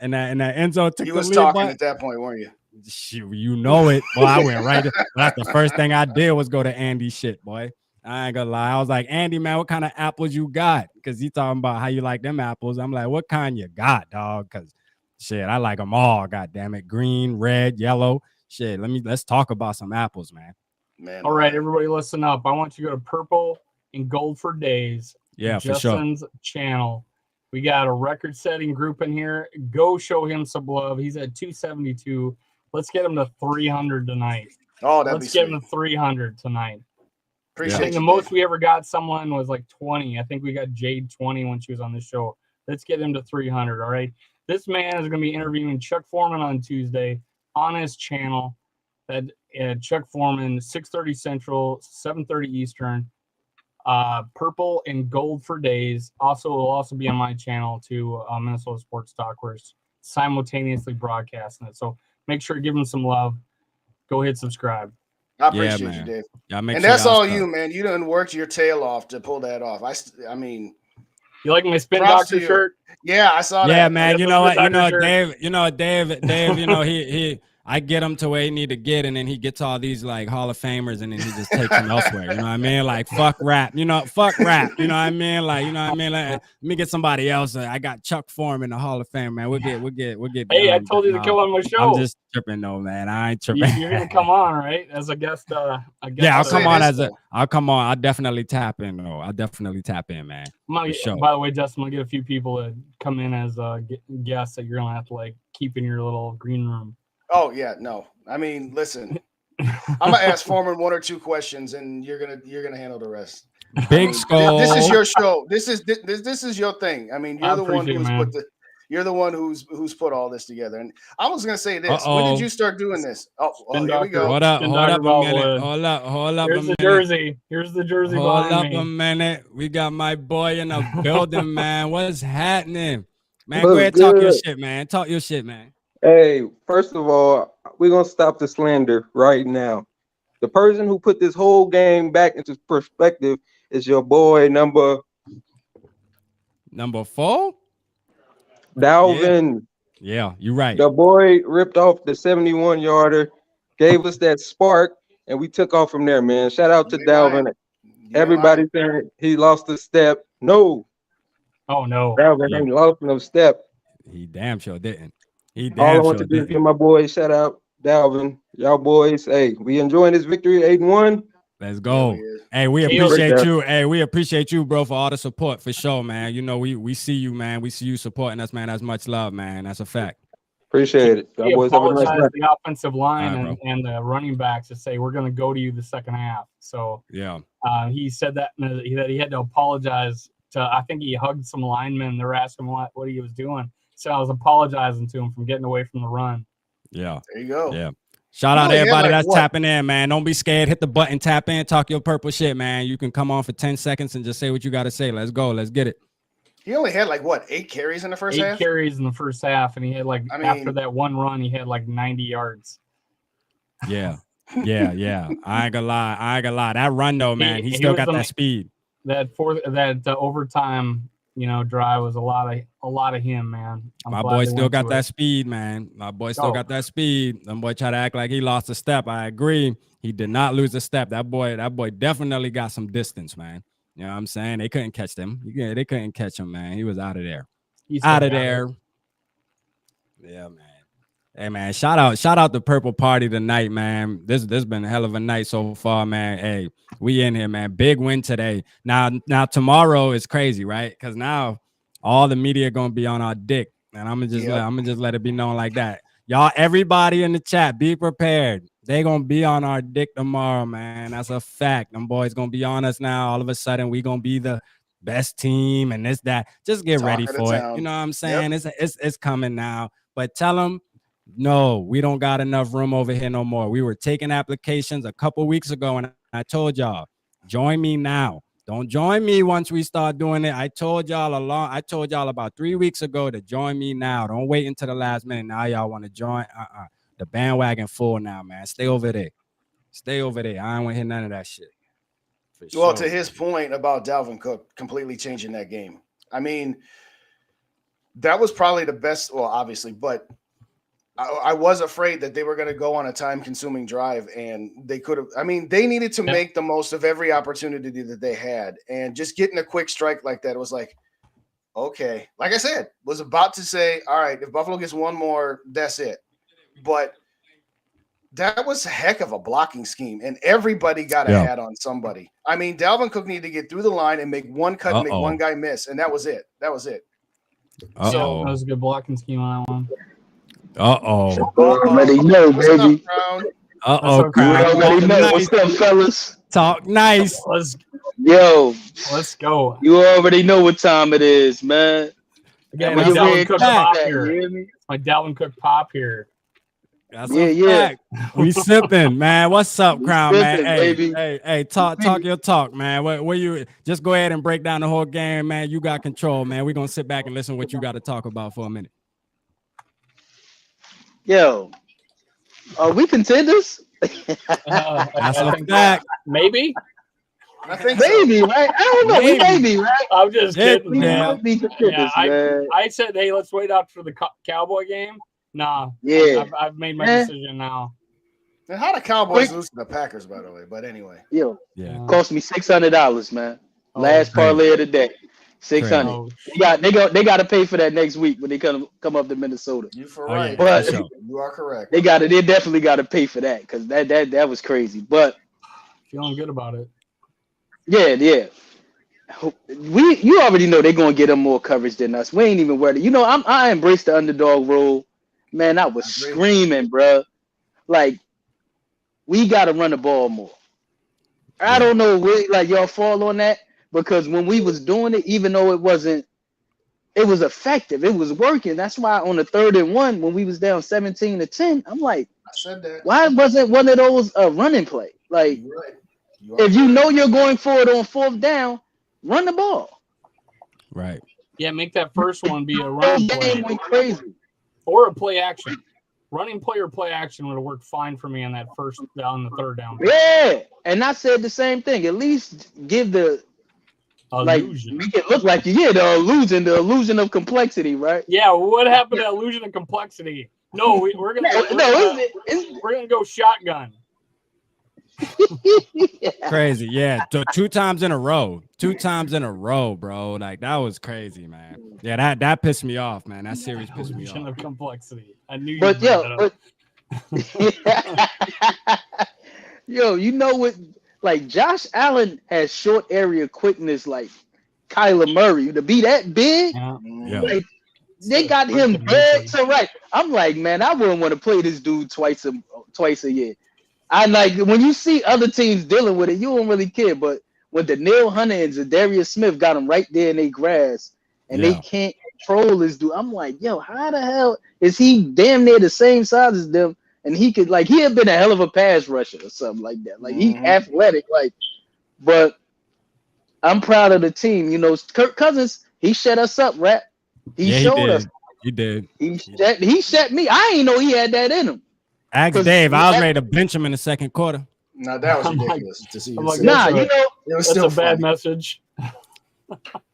And that Enzo took you the was lead, talking but, at that point, weren't you? Shoot, you know it. Boy, I went right. That's the first thing I did was go to Andy shit, boy. I ain't gonna lie. I was like, Andy, man, what kind of apples you got? Because he talking about how you like them apples. I'm like, what kind you got, dog? Because shit, I like them all. God damn it, green, red, yellow. Shit, let's talk about some apples, man. All right, everybody, listen up. I want you to go to Purple and Gold for Days. Yeah, Justin's for sure. channel. We got a record-setting group in here. Go show him some love. He's at 272. Let's get him to 300 tonight. Oh, that'd Let's be get sweet. him to 300 tonight. Appreciate I think the most we ever got someone was like 20. I think we got Jade 20 when she was on the show. Let's get him to 300. All right. This man is going to be interviewing Chuck Foreman on Tuesday on his channel. That Chuck Foreman, 6:30 Central, 7:30 Eastern. Purple and Gold for Days. Also, will also be on my channel too, Minnesota Sports Talk, where it's simultaneously broadcasting it. So make sure to give him some love. Go hit subscribe. I appreciate you, Dave. Yeah, and that's all you, man. You done worked your tail off to pull that off. I mean, you like my Spin Doctor shirt? Yeah, I saw that. Yeah, man. You know what? Dave. Dave. You know he. I get him to where he need to get, and then he gets all these like Hall of Famers, and then he just takes them elsewhere. You know what I mean? Like fuck rap. Fuck rap. You know what I mean? Like let me get somebody else. I got Chuck Foreman, the Hall of Fame, man. We'll get. Hey, I told you to come on my show. I'm just tripping, though, man. I ain't tripping. You're gonna come on, right? As a guest. Yeah, I'll come on I'll come on. I'll definitely tap in, though. I'll definitely tap in, man. By the way, Justin, I'm gonna get a few people to come in as guests that you're gonna have to like keep in your little green room. Oh yeah, no. I mean, listen, I'm gonna ask Foreman one or two questions, and you're gonna handle the rest. Big SKOL. This is your show. This is your thing. I mean, you're the one who's put all this together. And I was gonna say this. When did you start doing this? Oh, here we go. Hold up a minute. Hold up. Here's the jersey. Here's the jersey. Hold up a minute. We got my boy in the building, man. What's happening, man? Go ahead, talk your shit, man. Talk your shit, man. Hey, first of all, we're going to stop the slander right now. The person who put this whole game back into perspective is your boy number 4? Dalvin. Yeah, you're right. The boy ripped off the 71-yarder, gave us that spark, and we took off from there, man. Shout out to Dalvin. Everybody saying he lost a step. No. Oh, no. Dalvin ain't lost no step. He damn sure didn't. All I want to do is give my boys shout out, Dalvin. Y'all boys, hey, we enjoying this victory 8-1. Let's go. Hey, we appreciate you. Hey, we appreciate you, bro, for all the support for sure, man. You know, we see you, man. We see you supporting us, man. That's much love, man. That's a fact. Appreciate it. He apologized to the offensive line and the running backs to say we're going to go to you the second half. So yeah, he said that he had to apologize to. I think he hugged some linemen. They were asking him what he was doing. So I was apologizing to him from getting away from the run. Yeah. There you go. Yeah. Shout out to everybody that's tapping in, man. Don't be scared. Hit the button, tap in, talk your purple shit, man. You can come on for 10 seconds and just say what you got to say. Let's go. Let's get it. He only had 8 carries in the first half? 8 carries in the first half, and he had after that one run, he had 90 yards. Yeah. Yeah. I ain't gonna lie. That run though, man, he still got that speed. That overtime, drive was a lot of him, man. My boy still got that speed, man. My boy still got that speed. Them boy try to act like he lost a step. I agree. He did not lose a step. That boy definitely got some distance, man. You know what I'm saying? They couldn't catch him. Yeah, they couldn't catch him, man. He was out of there. He's out of there. Yeah, man. Hey man, shout out the Purple Party tonight, man. This been a hell of a night so far, man. Hey, we in here, man. Big win today. Now tomorrow is crazy, right? Because now all the media gonna be on our dick, and I'm gonna just let it be known like that. Y'all, everybody in the chat, be prepared. They gonna be on our dick tomorrow, man. That's a fact. Them boys gonna be on us now. All of a sudden, we gonna be the best team and this that. Just get ready for it. You know what I'm saying? Yep. It's coming now. But tell them. No, we don't got enough room over here no more. We were taking applications a couple weeks ago, and I told y'all, join me now. Don't join me once we start doing it. I told y'all about 3 weeks ago to join me now. Don't wait until the last minute. Now y'all want to join. The bandwagon full now, man. Stay over there. Stay over there. I don't want to hear none of that shit. Well, to his point about Dalvin Cook completely changing that game. I mean, that was probably the best. Well, obviously, but I was afraid that they were going to go on a time-consuming drive, and they could have. I mean, they needed to make the most of every opportunity that they had, and just getting a quick strike like that was like, okay. Like I said, was about to say, all right, if Buffalo gets one more, that's it. But that was a heck of a blocking scheme, and everybody got a hat on somebody. I mean, Dalvin Cook needed to get through the line and make one cut and make one guy miss, and that was it. That was it. So that was a good blocking scheme on that one. Already know, baby. Crown. You already know. What's up, fellas? Talk nice. Let's go. You already know what time it is, man. Again, my Dalvin Cook pop here. My Dalvin Cook pop here. That's a fact. We sipping, man. What's up, Crown, man? Hey, talk your talk, man. Where you just go ahead and break down the whole game, man. You got control, man. We're gonna sit back and listen to what you got to talk about for a minute. Yo, are we contenders? That's a fact. Maybe. I think maybe, right? I don't know. Maybe, right? I'm just kidding, man. I said, hey, let's wait out for the Cowboy game. Nah. Yeah. I've made my decision now. And how the Cowboys lose to the Packers, by the way? But anyway. Cost me $600, man. Last parlay of the day. $600. They got to pay for that next week when they come up to Minnesota. But you are correct. They definitely got to pay for that because that was crazy. But feeling good about it. Yeah. You already know they're gonna get them more coverage than us. We ain't even worried. You know, I embrace the underdog role. Man, I was screaming, bro. Like, we gotta run the ball more. I don't know where y'all fall on that. Because when we was doing it, even though it was effective. It was working. That's why on the 3rd and 1, when we was down 17-10, I'm like, I said that. Why wasn't one of those a running play? Like, if you know you're going for it on 4th down, run the ball. Right. Yeah, make that first one be a running play. Went crazy. Or a play action. Running play or play action would have worked fine for me on that first down, the 3rd down. Yeah, and I said the same thing. At least give the illusion. Make it look like the illusion of complexity, right? Yeah, what happened to illusion of complexity? No, we're gonna go shotgun. Crazy, yeah. 2 times in a row. 2 times in a row, bro. Like, that was crazy, man. Yeah, that pissed me off, man. That series pissed me off. Illusion of complexity. I knew you. But yo, you know what? Like, Josh Allen has short area quickness like Kyler Murray. To be that big, like, they got him dead to right. I'm like, man, I wouldn't want to play this dude twice a year. I like when you see other teams dealing with it, you don't really care. But when Danielle Hunter and Zadarius Smith got him right there in their grass, and they can't control this dude, I'm like, yo, how the hell is he damn near the same size as them? And he could, like, he had been a hell of a pass rusher or something like that. Like, he athletic, like, but I'm proud of the team. You know, Kirk Cousins, he shut us up, Rat. He showed us. He did. He shut me. I ain't know he had that in him. Ask Dave. I was ready to bench him in the 2nd quarter. No, that was ridiculous to see. You know, it was still a bad message.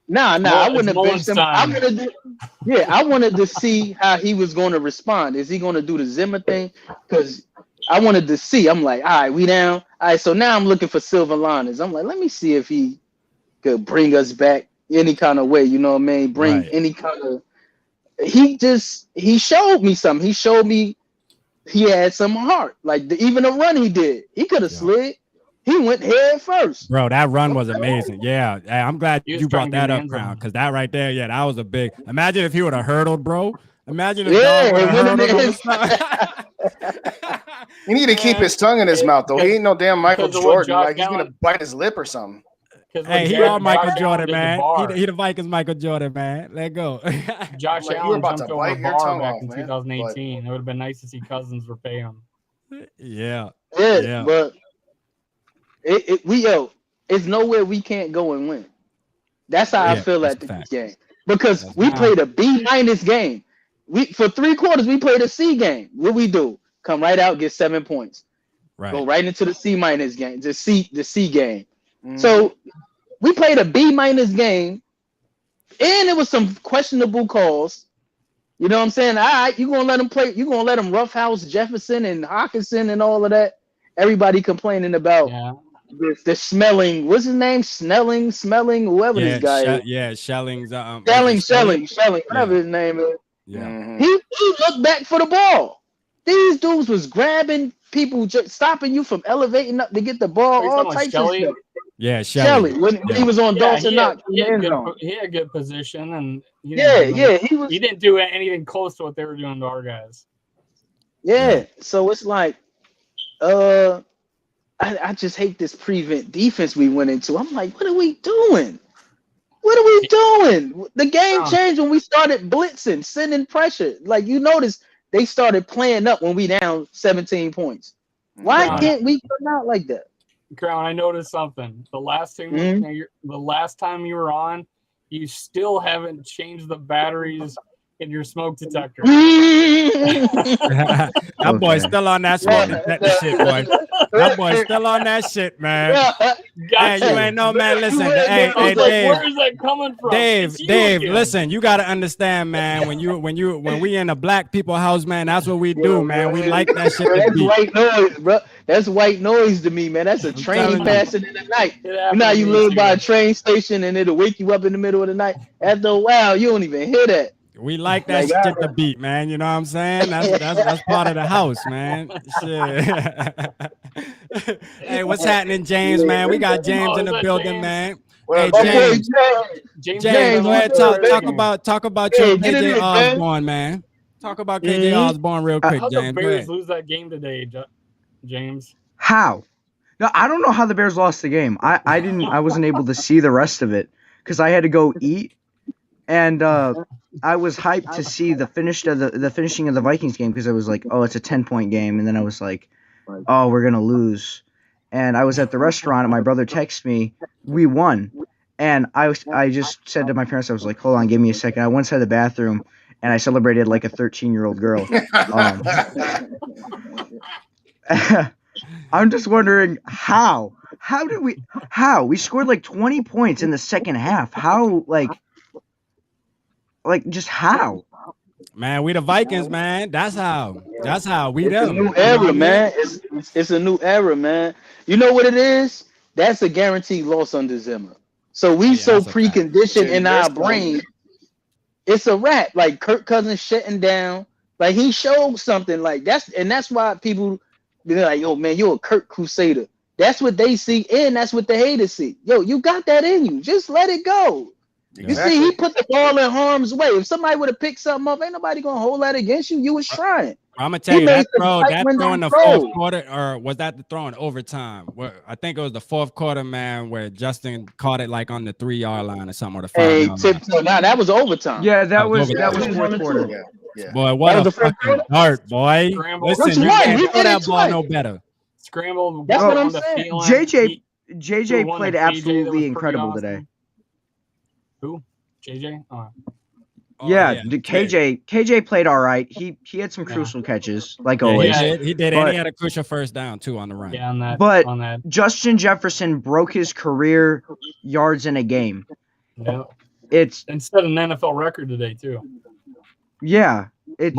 Nah, I wouldn't have benched him. I wanted to see how he was going to respond. Is he going to do the Zimmer thing? Because I wanted to see. I'm like, all right, we down. All right, so now I'm looking for silver linings. I'm like, let me see if he could bring us back any kind of way. You know what I mean? Bring any kind of he showed me something. He showed me he had some heart. Like even the run he did, he could have slid. He went head first. Bro, that run was amazing. Yeah, I'm glad He was you brought trying to get that in the up, end Crown, zone. because that right there, yeah, that was a big. Imagine if he would have hurdled, bro. Imagine if Yeah, dog would have and went in hurdled on the the side. He need to keep his tongue in his mouth, though. He ain't no damn Michael because of what Jordan. Josh Like he's gonna Allen- bite his lip or something. Hey, he all Michael Jordan, man. He the Vikings Michael Jordan, man. Let go. Josh Like, you were Allen about jumped to over a bite your bar tongue back off, in man, 2018. It would have been nice to see Cousins repay him. Yeah. Yeah, but it's nowhere we can't go and win. That's how I feel at this game because we played a B- game. We for 3 quarters we played a C game. What we do? Come right out, get 7 points. Right. Go right into the C- game, the C game. So we played a B- game, and it was some questionable calls. You know what I'm saying? All right, you gonna let them play? You gonna let them roughhouse Jefferson and Hawkinson and all of that? Everybody complaining about the smelling. What's his name? Smelling, whoever this guy is. Shellings. Shelling, whatever his name is. Yeah. He looked back for the ball. These dudes was grabbing people, just stopping you from elevating up to get the ball. All types of stuff. Yeah, Shelly when he was on Dawson Knox. He had good position, and he he didn't do anything close to what they were doing to our guys. Yeah, so it's like, I just hate this prevent defense we went into. I'm like, what are we doing? What are we doing? The game changed when we started blitzing, sending pressure. Like you notice, they started playing up when we down 17 points. Why can't we come out like that? Crown, I noticed something. The last time you were on, you still haven't changed the batteries in your smoke detector. That boy's still on that smoke detector shit, boy. That boy's still on that shit, man. Hey, you ain't know, man. Listen, hey, Dave. Where is that coming from? Dave, listen. You gotta understand, man. When we in a black people house, man, that's what we do, man. We like that shit. That's white noise, bro. That's white noise to me, man. That's a train passing in the night. You know how you live by a train station and it'll wake you up in the middle of the night. After a while, you don't even hear that. We like that shit to beat, man. You know what I'm saying? That's part of the house, man. Shit. Hey, what's happening, James, man? We got James in the building, man. Hey, James, go ahead, talk about your KJ Osborne, man. Talk about KJ Osborne real quick, How'd James. the Bears lose that game today, James? How? No, I don't know how the Bears lost the game. I wasn't able to see the rest of it because I had to go eat, and I was hyped to see the finishing of the Vikings game because I was like, oh, it's a 10-point game, and then I was like, oh, we're gonna lose. And I was at the restaurant, and my brother texted me, we won. And I just said to my parents, I was like, hold on, give me a second. I went inside the bathroom, and I celebrated like a 13-year-old girl. I'm just wondering how we scored like 20 points in the second half. How, just how? Man, we the Vikings, man. That's how we them. It's a new era, man. It's a new era, man. You know what it is? That's a guaranteed loss under Zimmer. So we so preconditioned in our brain. It's a wrap. Like Kirk Cousins shutting down. Like he showed something like that's why people be like, yo, man, you're a Kirk Crusader. That's what they see, and that's what the haters see. Yo, you got that in you. Just let it go. Exactly. You see, he put the ball in harm's way. If somebody would have picked something up, ain't nobody gonna hold that against you. You was trying. I'm gonna tell you that throw in the fourth quarter, or was that the throw in overtime? I think it was the fourth quarter, man, where Justin caught it like on the 3-yard line or something, or the 5-yard line. Now that was overtime. Yeah, that was fourth quarter. Yeah. Boy, what a fucking dart, boy! Listen, you can't throw that ball no better. Scrambled. That's what I'm saying. JJ played absolutely incredible today. Who? JJ? KJ played all right. He had some crucial catches, like always. He did, and he had a crucial first down too on the run. Yeah, on that. Justin Jefferson broke his career yards in a game. Yeah. It's instead of an NFL record today too. Yeah, it's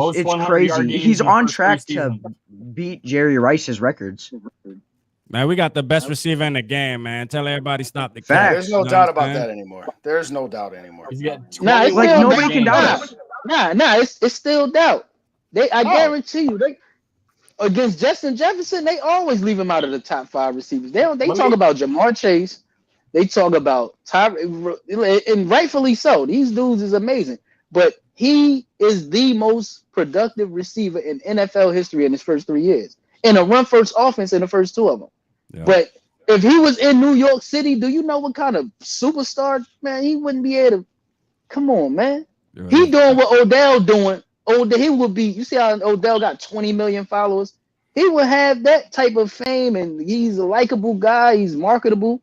crazy. He's on track to beat Jerry Rice's records. Man, we got the best receiver in the game, man. Tell everybody stop the catch. There's no doubt about that anymore. There's no doubt anymore. He's got nobody can doubt us. It's still doubt. I guarantee you, they against Justin Jefferson, they always leave him out of the top 5 receivers. They talk about Jamar Chase, they talk about Ty, and rightfully so. These dudes is amazing, but he is the most productive receiver in NFL history in his first 3 years, in a run-first offense in the first 2 of them. Yeah. But if he was in New York City, do you know what kind of superstar, man? He wouldn't be able to. Come on, man. Yeah. He doing what Odell doing. He would be. You see how Odell got 20 million followers? He would have that type of fame, and he's a likable guy. He's marketable.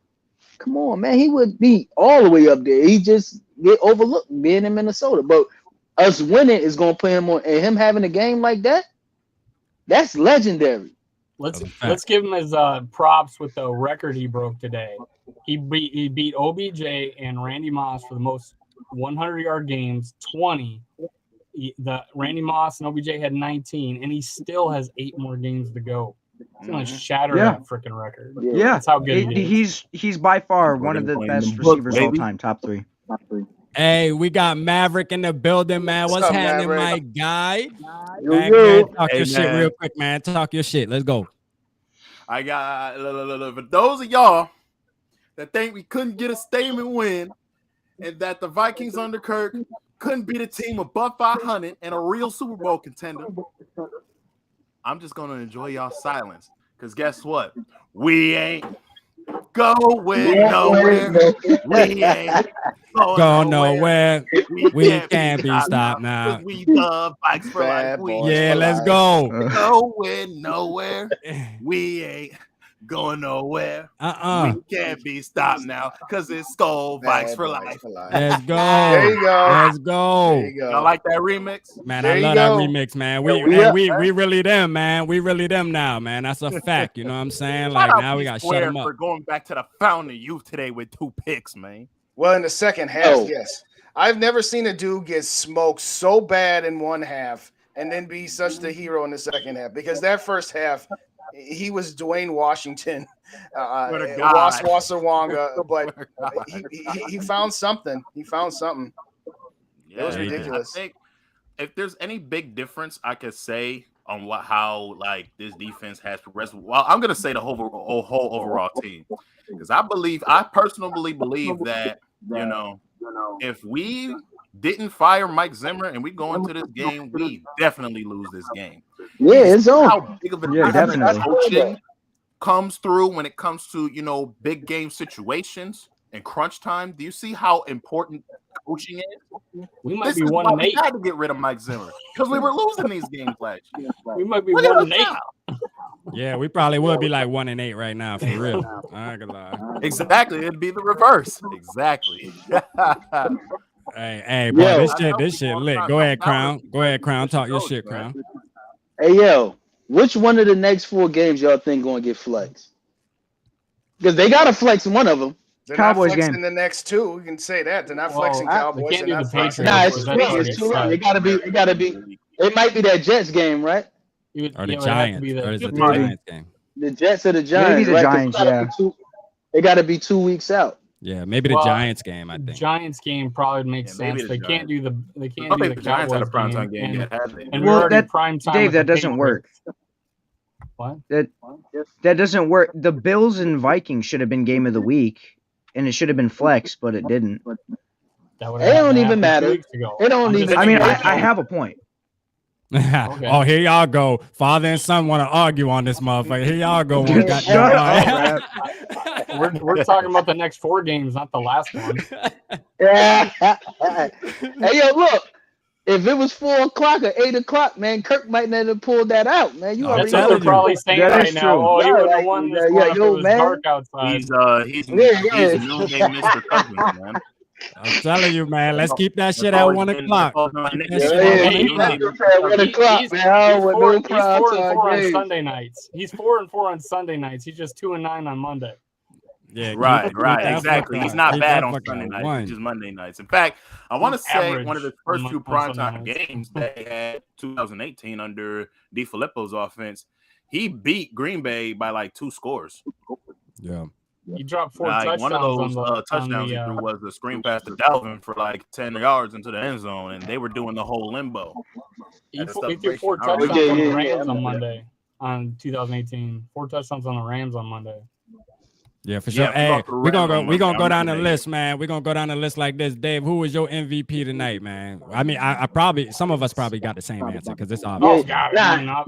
Come on, man. He would be all the way up there. He just get overlooked being in Minnesota. But us winning is gonna put him on, and him having a game like that, that's legendary. Let's give him his props with the record he broke today. He beat OBJ and Randy Moss for the most 100-yard games, 20. The Randy Moss and OBJ had 19, and he still has 8 more games to go. He's gonna shatter that freaking record. Yeah, that's how good he is. He's by far one of the best receivers all time, top 3. Hey, we got Maverick in the building, man. What's happening, my guy? Man, talk your shit real quick, man. Talk your shit. Let's go. I got for those of y'all that think we couldn't get a statement win, and that the Vikings under Kirk couldn't beat a team above 500 and a real Super Bowl contender, I'm just gonna enjoy y'all silence, because guess what? We ain't going nowhere. We ain't going nowhere. We can't be stopped now. We the Vikes for life. Yeah, let's go. Going nowhere. We ain't going nowhere. We can't be stopped now, because it's SKOL Vikes for life. Let's go. There you go. Let's go. There you go. Y'all like that remix? Man, I love that remix, man. We really them, man. We really them now, man. That's a fact. You know what I'm saying? Like, now we got to shut them up. For going back to the fountain of youth today with 2 picks, man. Well, in the second half, yes. I've never seen a dude get smoked so bad in one half and then be such the hero in the second half, because that first half, he was Dwayne Washington, Wasawanga, but he found something. He found something. Yeah, it was ridiculous. I think if there's any big difference I could say on how like this defense has progressed, well, I'm gonna say the whole overall team, because I personally believe that if we didn't fire Mike Zimmer and we go into this game, we definitely lose this game. Yeah, it's on. How big of a difference coaching comes through when it comes to big game situations and crunch time. Do you see how important coaching is? We might be 1-8. We had to get rid of Mike Zimmer because we were losing these games last year. We might be 1-8. Yeah, we probably would be like 1-8 right now, for real. I ain't gonna lie. Exactly, it'd be the reverse. Exactly. Hey, bro, this shit lit. Go ahead, Crown. Talk your shit, Crown. Hey, yo, which one of the next 4 games y'all think going to get flexed? Because they got to flex one of them. They're Cowboys not flexing game. the next 2. We can say that. They're not flexing Cowboys. They can't do the Patriots. Nah, it's too early. It gotta be. It might be that Jets game, right? Or the Giants. Or the Giants game. The Jets or the Giants. Maybe the Giants, yeah. They got to be 2 weeks out. Yeah, maybe the Giants game. I think Giants game probably makes sense. They can't do the Giants had a Cowboys primetime game. game yet, have they? And we're already prime time. Dave, that doesn't work. What? That doesn't work. The Bills and Vikings should have been game of the week, and it should have been flex, but it didn't. It don't even matter. It don't even. I mean, I have a point. Okay. Oh, here y'all go. Father and son want to argue on this motherfucker. Here y'all go. We're talking about the next 4 games, not the last one. Hey, yo, look. If it was 4 o'clock or 8 o'clock, man, Kirk might not have pulled that out, man. You already know. Probably saying right now. Oh, he would have won this one if it was dark outside. He's noonday Mr. Cousins, man. I'm telling you, man. Let's keep that shit at 1 o'clock. He's 4-4 on Sunday nights. He's 4-4 on Sunday nights. He's just 2-9 on Monday. Yeah, right, exactly. He's not bad on Sunday nights. It's just Monday nights. In fact, I want to say one of the first 2 primetime games they had 2018 under DeFilippo's offense, he beat Green Bay by like 2 scores. Yeah. He dropped 4 Like touchdowns one of those on the touchdowns he threw was a screen pass to Dalvin for like 10 yards into the end zone, and they were doing the whole limbo. He threw 4 touchdowns on the Rams on Monday on 2018. 4 touchdowns on the Rams on Monday. Yeah, for sure. Hey, we're gonna go down the list, man. We're gonna go down the list like this. Dave, who was your MVP tonight, man? I mean, I probably some of us probably got the same answer because it's obvious. Nah.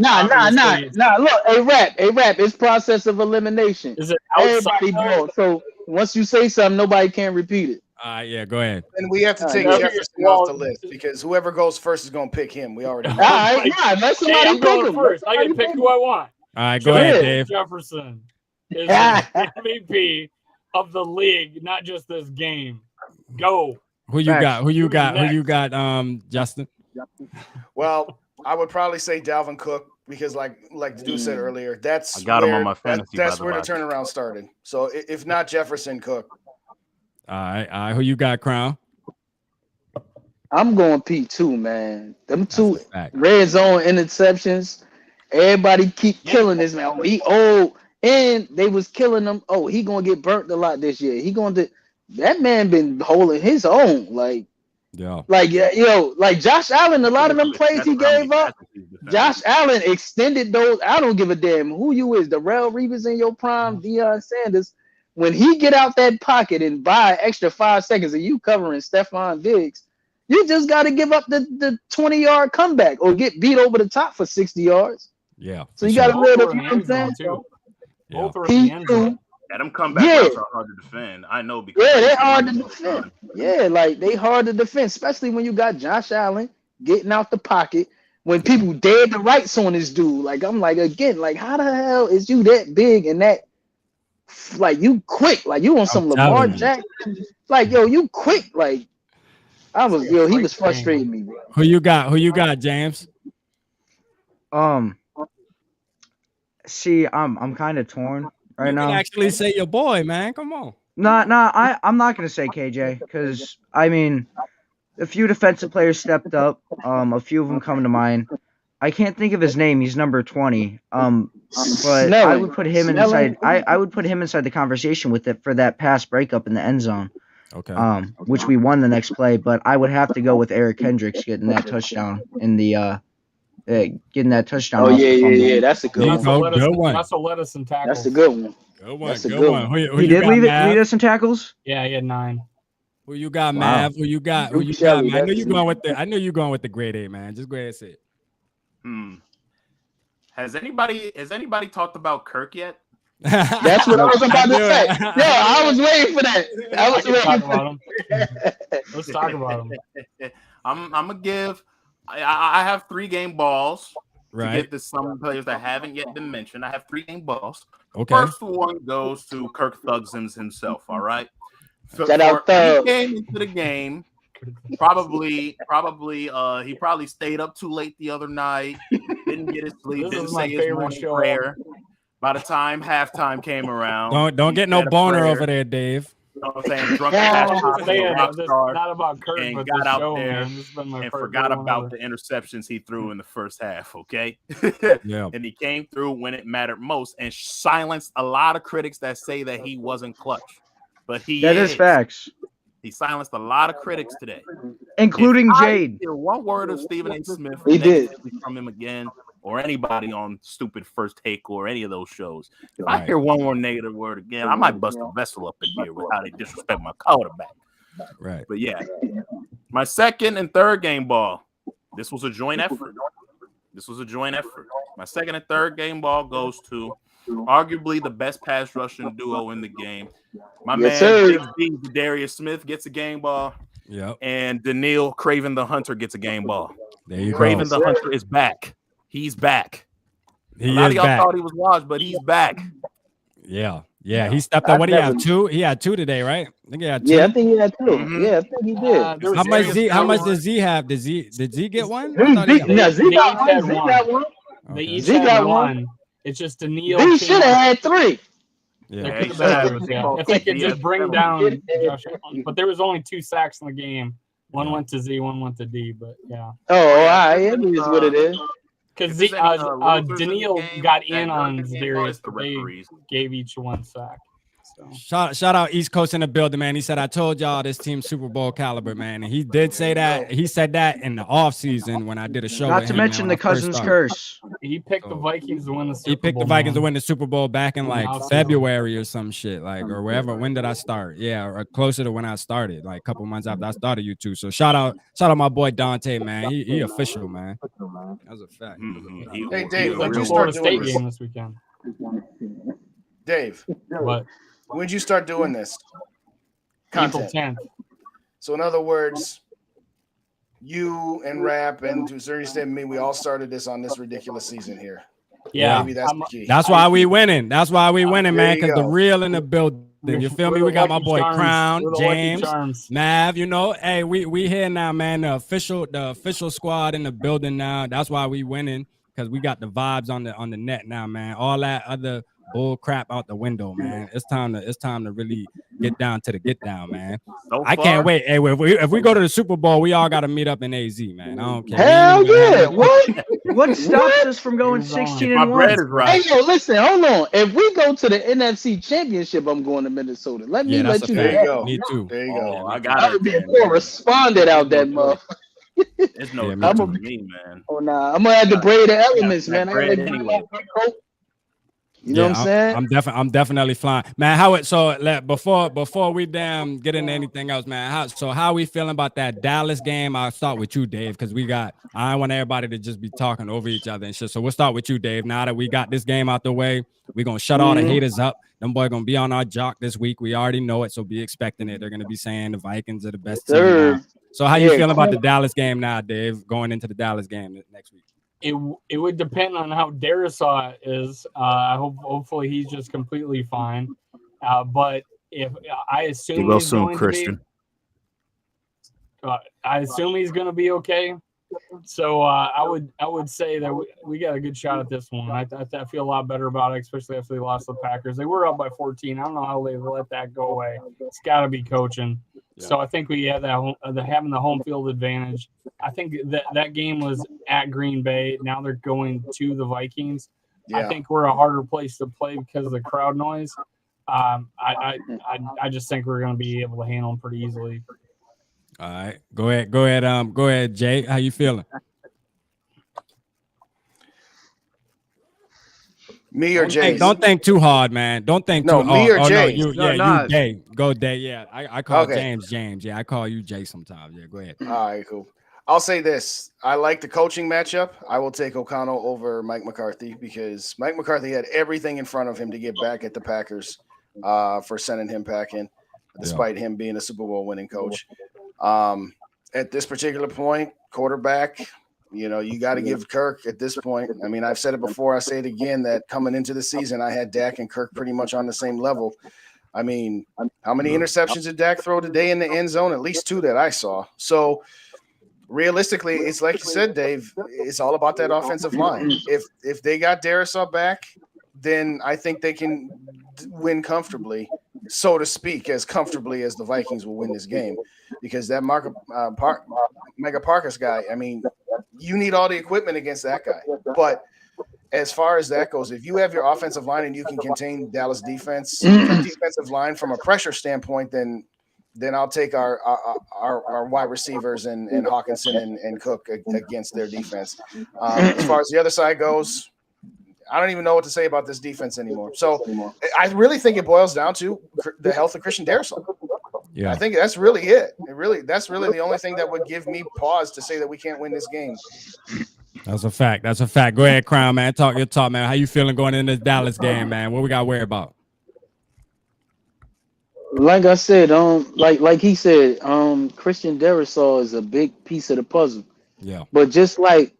Look, a rap. It's process of elimination. Is it everybody ball? So once you say something, nobody can repeat it. Yeah, go ahead. And we have to take Jefferson off the list because whoever goes first is going to pick him. We already know. All right, let somebody I'm going first. I can pick who I want. All right, go ahead, Dave. Jefferson is the MVP of the league, not just this game. Go. Who you got? Who you got? Justin. Well, I would probably say Dalvin Cook because, like the dude said earlier, that's I got him on my fantasy. That's where the turnaround started. So if not Jefferson, Cook. All right. Who you got, Crown? I'm going P2, man. Them 2 red zone interceptions. Everybody keep killing this man. He old, and they was killing him. Oh, he gonna get burnt a lot this year. That man been holding his own. Like Josh Allen. A lot of them plays he gave up. Josh Allen extended those. I don't give a damn who you is. Darrell Reeves in your prime, Deion Sanders. When he get out that pocket and buy an extra 5 seconds of you covering Stephon Diggs, you just got to give up the 20-yard comeback or get beat over the top for 60 yards. Yeah. So you got to live P2. Yeah, them comebacks are hard to defend. I know because they're hard to defend. Yeah, like they hard to defend, especially when you got Josh Allen getting out the pocket when people dead to rights on this dude. Like I'm like again, like how the hell is you that big and that? Like you quick, like you on some Lamar Jackson, like you quick, like he was frustrating me, bro. Who you got, James? See, I'm kind of torn right now. You can actually say your boy, man. Come on. I'm not gonna say KJ because I mean, a few defensive players stepped up. A few of them come to mind. I can't think of his name. He's number 20. But I would put him inside. I would put him inside the conversation with it for that pass breakup in the end zone. Okay. Which we won the next play, but I would have to go with Eric Hendricks getting that touchdown in the getting that touchdown. Oh yeah. That's a good one. That's a lettuce and tackles. That's a good one. Good one. Who he did lead us in tackles. Yeah, he had 9. Who you got, Mav? Who you got? Man? I know you're going with the grade A, man. Just go ahead and say it. Has anybody talked about Kirk yet? That's what I was about to say. Yeah, I was waiting for that. Let's talk about him. I'm gonna give. I have 3 game balls right. to get to some players that haven't yet been mentioned. I have 3 game balls. Okay. First one goes to Kirk Thugsons himself. All right. Shout out Thug. He came into the game. Probably he probably stayed up too late the other night, didn't get his sleep, didn't say his morning prayer. By the time halftime came around, don't get no boner over there, Dave. You know what I'm saying? Drunk not about Kirk, and but got the out show, there and forgot about the interceptions he threw in the first half. Okay, yeah, and he came through when it mattered most and silenced a lot of critics that say that he wasn't clutch, but that is facts. He silenced a lot of critics today, including Jade. Hear one word of Stephen A. Smith, he did from him again, or anybody on Stupid First Take or any of those shows. If I hear one more negative word again, I might bust a vessel up in here with how they disrespect my quarterback. Right. But yeah, my second and third game ball. This was a joint effort. My second and third game ball goes to arguably the best pass rushing duo in the game. My man, Big D, Darius Smith gets a game ball. Yep. And Daniil Craven the Hunter gets a game ball. There you Craven go. the Hunter is back. He's back. A lot of y'all thought he was washed, but he's back. Yeah. He stepped up. What do you have? 2? He had 2 today, right? I think he had 2. Yeah, I think he had 2. Mm-hmm. Yeah, I think he did. How much does Z have? Did Z get one? Z got one. They each had one. It's just Daniil. He should have had 3. Yeah. If they could just bring down Josh Allen. But there was only 2 sacks in the game. One went to Z, one went to D. But yeah. Oh, all right. It is what it is. Because Daniil got in on Darius. They gave each 1 sack. Shout out East Coast in the building, man. He said, I told y'all this team's Super Bowl caliber, man. And he did say that. He said that in the offseason when I did a show. Not with to him, mention man, the Cousins curse. He picked the Vikings to win the Super Bowl. He picked the Vikings to win the Super Bowl back in like Offseason. February or some shit, like, or wherever. When did I start? Yeah, or closer to when I started, like a couple months after I started YouTube. So shout out my boy Dante, man. He official, man. That's a fact. Hey, Dave, when'd you Florida start State doing this? game this weekend. Dave, What? when'd you start doing this? April Content. 10th. So in other words, you and Rap and to a certain extent me, we all started this on this ridiculous season here. Yeah, maybe that's the key. That's why we winning. That's why we winning, man. Because the go. real in the building. You feel me? We got my boy Crown, James, Mav. You know, hey, we here now, man. The official squad in the building now. That's why we winning, because we got the vibes on the net now, man. All that other bull crap out the window, man. It's time to really get down to the get down, man. I can't wait. Hey, if we go to the Super Bowl, we all got to meet up in AZ, man. I don't care. Hell yeah! What stops us from going 16-1? Hey, yo, listen, hold on. If we go to the NFC Championship, I'm going to Minnesota. Let me let you know. There you go. Me too. There you go. I got I would be a correspondent out that motherfucker. There's no to me, man. Oh nah, I'm gonna have to braid the elements, man. Anyway. You know what I'm saying? I'm definitely flying, man. Before we get into anything else, man. How we feeling about that Dallas game? I'll start with you, Dave, because I don't want everybody to just be talking over each other and shit. So we'll start with you, Dave. Now that we got this game out the way, we're gonna shut all the haters up. Them boys gonna be on our jock this week. We already know it, so be expecting it. They're gonna be saying the Vikings are the best team now. So how you feeling about the Dallas game now, Dave? Going into the Dallas game next week. It would depend on how Darisaw is. Hopefully he's just completely fine. But if I assume he's going to be, I assume he's going to be okay. So I would say that we got a good shot at this one. I feel a lot better about it, especially after they lost the Packers. They were up by 14. I don't know how they let that go away. It's got to be coaching. Yeah. So I think we have having the home field advantage. I think that game was at Green Bay. Now they're going to the Vikings. Yeah. I think we're a harder place to play because of the crowd noise. I just think we're going to be able to handle them pretty easily. All right, go ahead, Jay. How you feeling? Me or Jay? Don't think too hard, man. Don't think too hard. Me or Jay? You Jay. Go Jay. Yeah, I call James. Yeah, I call you Jay sometimes. Yeah, go ahead. All right, cool. I'll say this. I like the coaching matchup. I will take O'Connell over Mike McCarthy because Mike McCarthy had everything in front of him to get back at the Packers for sending him packing, despite him being a Super Bowl winning coach. At this particular point, quarterback, you got to give Kirk at this point. I mean, I've said it before. I say it again that coming into the season, I had Dak and Kirk pretty much on the same level. I mean, how many interceptions did Dak throw today in the end zone? At least 2 that I saw. So realistically, it's like you said, Dave, it's all about that offensive line. If they got Darisaw back, then I think they can win comfortably, so to speak, as comfortably as the Vikings will win this game, because that Mega Parkers guy, I mean, you need all the equipment against that guy. But as far as that goes, if you have your offensive line and you can contain Dallas defensive line from a pressure standpoint, then I'll take our wide receivers and Hawkinson and Cook against their defense. As far as the other side goes, I don't even know what to say about this defense anymore. So I really think it boils down to the health of Christian Darisaw. Yeah, I think that's really it. That's really the only thing that would give me pause to say that we can't win this game. That's a fact. Go ahead, Crown, man. Talk your talk, man. How you feeling going into this Dallas game, man? What we got to worry about? Like I said, like he said, Christian Darisaw is a big piece of the puzzle. Yeah. But just like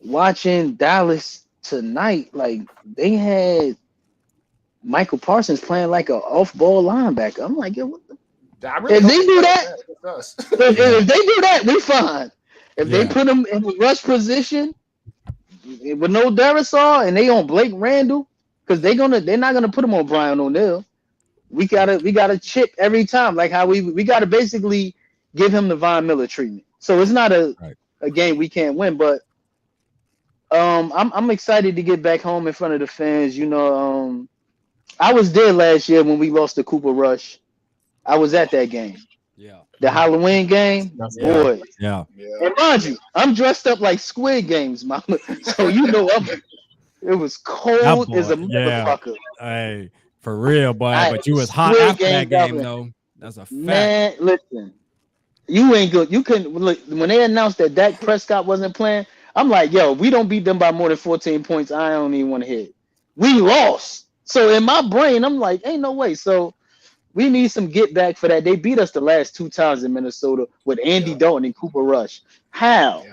watching Dallas tonight, like they had Michael Parsons playing like an off-ball linebacker. I'm like, yo, if they do that, if they do that, we fine. If they put him in the rush position with no Darisaw and they on Blake Randall, because they're not gonna put him on Brian O'Neill. We gotta chip every time, like how we gotta basically give him the Von Miller treatment. So it's not a game we can't win, but I'm excited to get back home in front of the fans. I was there last year when we lost to Cooper Rush. I was at that game. Yeah. The Halloween game, boy. Yeah. And mind you, I'm dressed up like Squid Games, mama. So you know it was cold as a motherfucker. Hey, for real, boy. But you was hot Squid after that Game game, though. That's a fact. Man, listen. You ain't good. You couldn't look when they announced that Dak Prescott wasn't playing. I'm like, yo, we don't beat them by more than 14 points. I don't even want to hit. We lost. So in my brain, I'm like, ain't no way. So we need some get back for that. They beat us the last 2 times in Minnesota with Andy Dalton and Cooper Rush. How?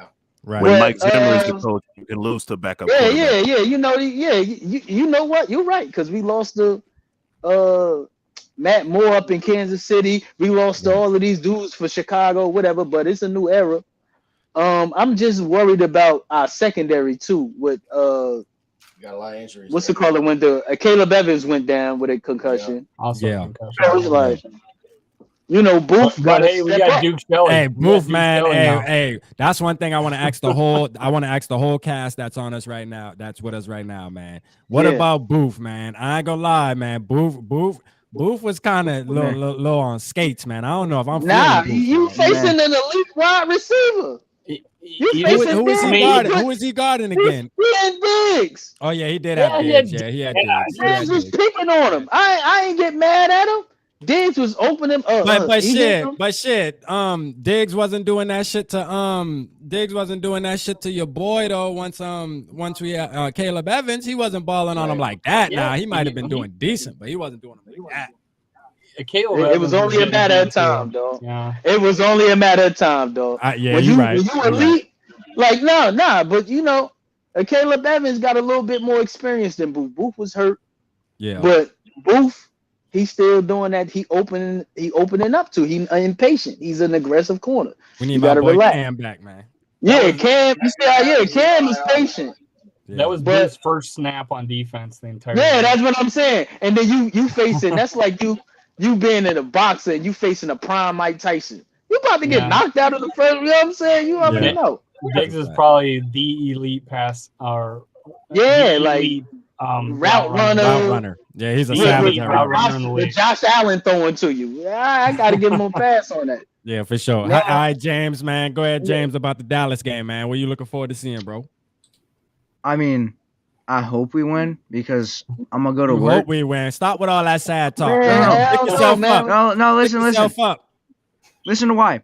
Right. When Mike Zimmer is the coach, you can lose to backup. Yeah. You know, you know what? You're right because we lost to Matt Moore up in Kansas City. We lost to all of these dudes for Chicago, whatever. But it's a new era. I'm just worried about our secondary too. With got a lot of injuries. What's it called? When Caleb Evans went down with a concussion. Concussion. I was like, you know, Booth. But hey, we got Duke Shelley. Hey, Booth, man. Hey, that's one thing I want to ask the whole. I want to ask the whole cast that's on us right now. That's with us right now, man. What about Booth, man? I ain't gonna lie, man. Booth was kind of low on skates, man. I don't know if I'm. You facing an elite wide receiver. Who is he guarding again? He had Diggs. Oh yeah, he did have Diggs. Yeah, he had Diggs. Diggs was picking on him. I ain't get mad at him. Diggs was opening up. But shit. Diggs wasn't doing that shit to your boy though. Once we had Caleb Evans, he wasn't balling on him like that. Nah, he might have been doing decent, but he wasn't doing him like that. It was only a matter of time, though. Yeah. It was only a matter of time, though. Yeah, you're right. When you elite, like nah, but you know, Caleb Evans got a little bit more experience than Booth. Booth was hurt. Yeah. But Booth, he's still doing that. He opening up to. He impatient. He's an aggressive corner. We need my boy relax. Cam back, man. Yeah, Cam. You see, Cam is patient. Yeah. That was Booth's first snap on defense the entire game. That's what I'm saying. And then you facing. That's like you being in a boxer and you facing a prime Mike Tyson. You about to get knocked out of the first. You know what I'm saying? You already know. Diggs is probably the elite pass or route runner. Yeah, he's a savage. The Josh Allen throwing to you. Yeah, I got to give him a pass on that. Yeah, for sure. All right, James, man. Go ahead, James, about the Dallas game, man. What are you looking forward to seeing, bro? I mean, I hope we win because I'm gonna go to work. Hope we win. Stop with all that sad talk. Pick yourself up. No, listen. Listen to why.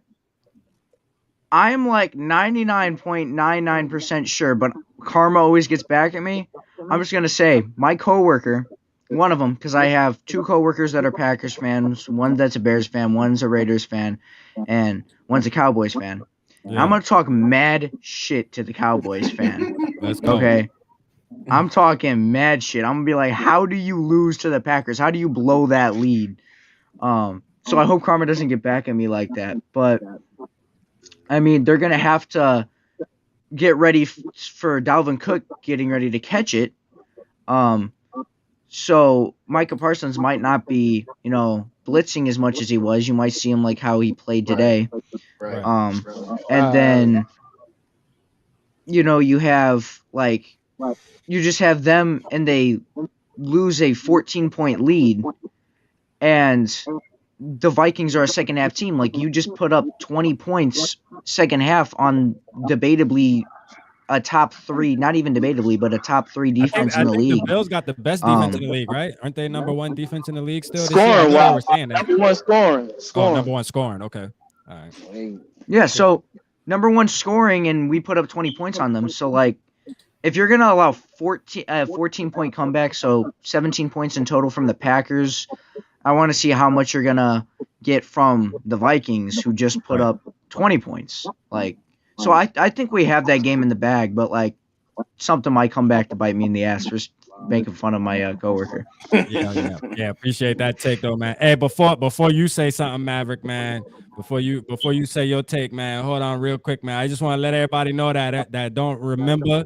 I'm like 99.99% sure, but karma always gets back at me. I'm just gonna say my coworker, one of them, because I have 2 coworkers that are Packers fans, one that's a Bears fan, one's a Raiders fan, and one's a Cowboys fan. Yeah. I'm gonna talk mad shit to the Cowboys fan. Let's go. Okay. I'm talking mad shit. I'm gonna be like, how do you lose to the Packers? How do you blow that lead? So I hope karma doesn't get back at me like that. But I mean, they're gonna have to get ready for Dalvin Cook getting ready to catch it. So Micah Parsons might not be, blitzing as much as he was. You might see him like how he played today. Right. And then, you have like. You just have them and they lose a 14-point lead, and the Vikings are a second half team. Like, you just put up 20 points second half on debatably a top 3, not even debatably, but a top 3 defense in the league. The Bills got the best defense in the league, right? Aren't they number 1 defense in the league still? Scoring, number 1 scoring. Oh, number 1 scoring. Okay. All right. Yeah, so number 1 scoring, and we put up 20 points on them. So, like, if you're going to allow 14-point comeback, so 17 points in total from the Packers, I want to see how much you're going to get from the Vikings, who just put up 20 points. Like, so I think we have that game in the bag, but, like, something might come back to bite me in the ass for making fun of my coworker. Yeah, appreciate that take, though, man. Hey, before you say something, Maverick, man, before you say your take, man, hold on real quick, man. I just want to let everybody know that don't remember.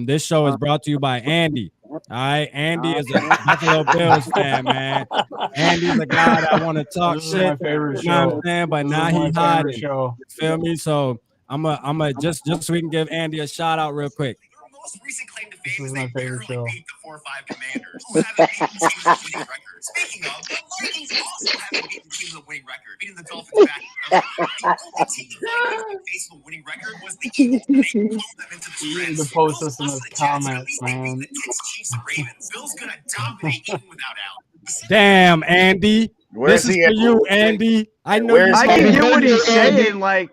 This show is brought to you by Andy. All right, Andy is a Buffalo Bills fan, man. Andy's a guy that want to talk shit. My favorite you know show. what I'm saying? But now he's hiding. You feel me? So I'm a just so we can give Andy a shout out real quick. most recent claim to This fame is is my they favorite barely show. beat the 4-5 Commanders, who haven't beaten teams with winning records. Speaking of, the Vikings also haven't beaten teams with a winning record, beating the Dolphins back in early. The only team the Vikings could face with a winning record was the Eagles, and they pulled them into the You need shreds. to post Bills this in lost the to the Jets, but at comments, least they beat man. the Jets, Chiefs, and Ravens. Bills gonna dominate even without Allen. Damn, Andy. Where's This is he for at? you, Andy. I know Where's you. I can Andy? get what he's Andy. saying, like,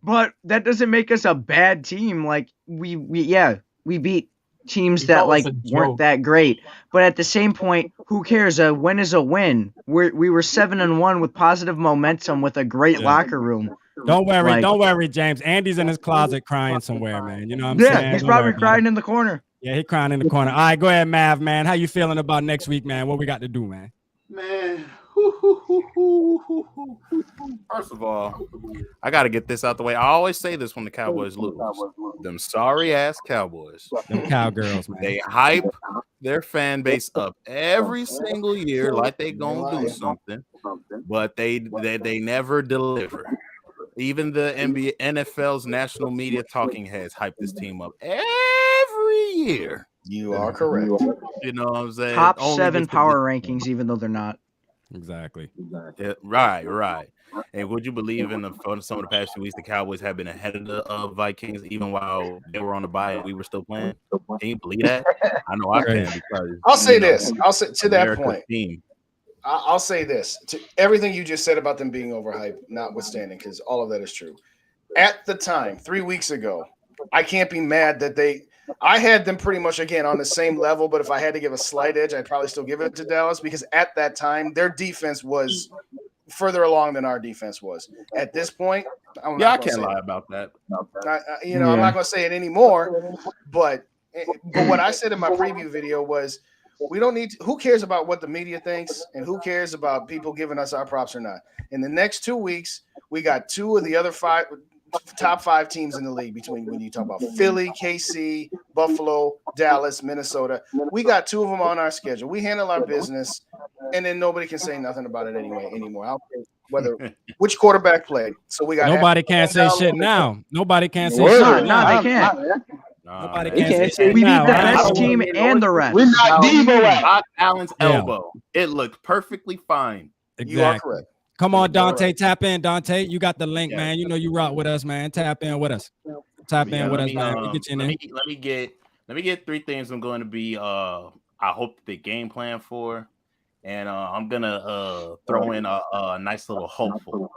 but that doesn't make us a bad team. Like we beat teams You that call us like a weren't joke. that great. But at the same point, who cares? A win is a win. We were 7-1 with positive momentum with a great locker room. Don't worry, Like- don't worry, James. Andy's in his closet crying somewhere, man. You know what I'm Yeah, saying? he's Don't probably worry about crying it. in the corner. Yeah, he crying in the corner. All right, go ahead, Mav, man. How you feeling about next week, man? What we got to do, man? Man, first of all, I got to get this out the way. I always say this when the Cowboys lose. Them sorry ass Cowboys. Them cowgirls, man. They hype their fan base up every single year like they gonna do something, but they never deliver. Even the NBA, NFL's national media talking heads hype this team up every year. You are correct. You know what I'm saying? Top Only 7 with the power rankings, even though they're not. Exactly. Yeah, right. And would you believe for some of the past 2 weeks, the Cowboys have been ahead of the Vikings, even while they were on the bye and we were still playing? Can you believe that? I know I can because I'll say this. I'll say to that America's point. team. I'll say this to everything you just said about them being overhyped, notwithstanding, because all of that is true. At the time, 3 weeks ago, I can't be mad that I had them pretty much again on the same level, but if I had to give a slight edge, I'd probably still give it to Dallas because at that time their defense was further along than our defense was. At this point, I can't lie about that. I'm not going to say it anymore, but what I said in my preview video was we don't need to, who cares about what the media thinks and who cares about people giving us our props or not. In the next 2 weeks, we got 2 of the other top 5 teams in the league between when you talk about Philly, KC, Buffalo, Dallas, Minnesota. We got 2 of them on our schedule. We handle our business, and then nobody can say nothing about it anymore. I don't care which quarterback played. So we got Nobody can't say shit now. Nobody can't say Word. shit No, now. they can't. Nobody man. can't say shit We beat now. the Right? best team and the rest. We knocked Debo out. Knock Allen's Yeah. elbow. It looked perfectly fine. Exactly. You are correct. Come on, Dante. Tap in, Dante. You got the link, Yeah. man. You know you rock with us, man. Tap in with us. Tap in with us, man. We get you in there. Let me get 3 things I'm going to be I hope the game plan for, and I'm gonna throw in a nice little hopeful.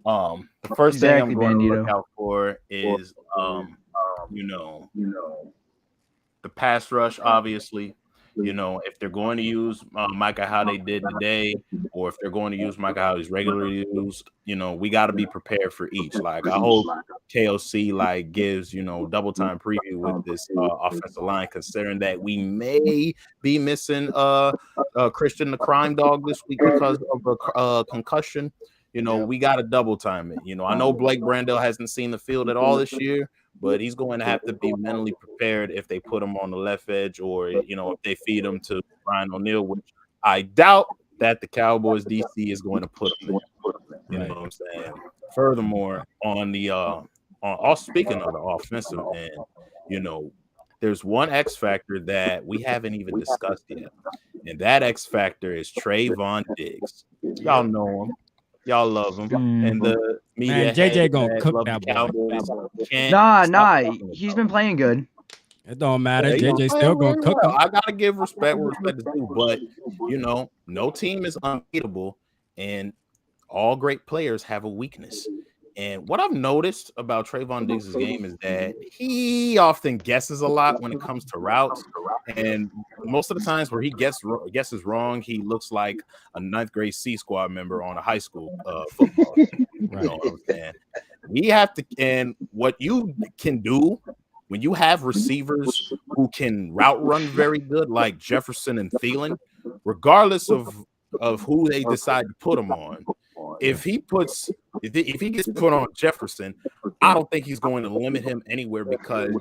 The first thing I'm going to look out for is the pass rush, obviously. If they're going to use Micah how they did today, or if they're going to use Micah how he's regularly used, we got to be prepared for each. Like I hope KOC gives double time preview with this offensive line, considering that we may be missing Christian the Crime Dog this week because of a concussion. We got to double time it. I know Blake Brandel hasn't seen the field at all this year, but he's going to have to be mentally prepared if they put him on the left edge or, if they feed him to Ryan O'Neal, which I doubt that the Cowboys DC is going to put him in. You know what I'm saying? Furthermore, speaking of the offensive end, there's one X factor that we haven't even discussed yet, and that X factor is Trayvon Diggs. Y'all know him. Y'all love him. And the media. Man, JJ gonna cook that boy. Nah. He's been playing good. It don't matter. JJ still gonna cook him. I gotta give respect where respect is due, but no team is unbeatable, and all great players have a weakness. And what I've noticed about Trayvon Diggs' game is that he often guesses a lot when it comes to routes. And most of the times where he guesses wrong, he looks like a 9th grade C squad member on a high school football team. You know what I'm saying? We have to, and what you can do when you have receivers who can route run very good, like Jefferson and Thielen, regardless of who they decide to put them on. If he gets put on Jefferson, I don't think he's going to limit him anywhere because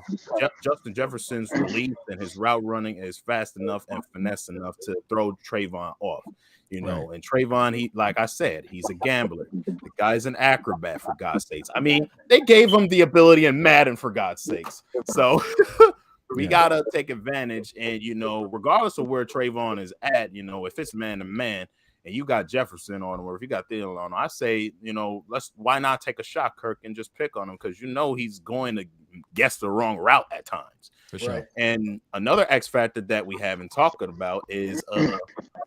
Justin Jefferson's release and his route running is fast enough and finesse enough to throw Trayvon off. And Trayvon, like I said, he's a gambler. The guy's an acrobat, for God's sakes. I mean, they gave him the ability in Madden, for God's sakes. So We gotta take advantage, and regardless of where Trayvon is at, if it's man to man, and you got Jefferson on him, or if you got Thielen on him, I say, why not take a shot, Kirk, and just pick on him, because he's going to guess the wrong route at times. For sure. Right. And another X factor that we haven't talked about is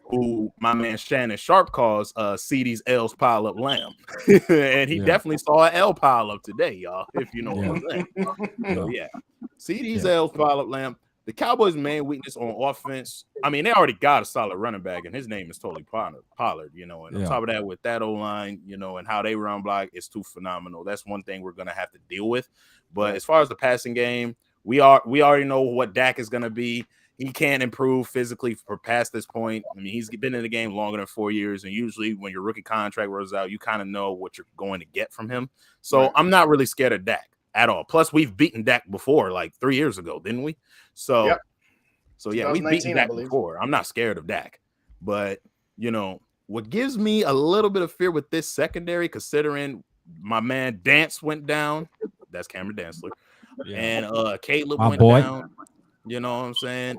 who my man Shannon Sharp calls CD's L's pile up lamb. And he definitely saw an L pile up today, y'all, if you know what I'm saying. So CD's L's pile up lamb. The Cowboys' main weakness on offense, I mean, they already got a solid running back, and his name is totally Pollard, and on top of that, with that O-line, and how they run block, it's too phenomenal. That's one thing we're going to have to deal with. But as far as the passing game, we already know what Dak is going to be. He can't improve physically for past this point. I mean, he's been in the game longer than 4 years, and usually when your rookie contract rolls out, you kind of know what you're going to get from him. So I'm not really scared of Dak at all. Plus, we've beaten Dak before, like 3 years ago, didn't we? So, we've beaten Dak before. I'm not scared of Dak. But, what gives me a little bit of fear with this secondary, considering my man Dance went down. That's Cameron Dantzler. And Caleb went down. You know what I'm saying?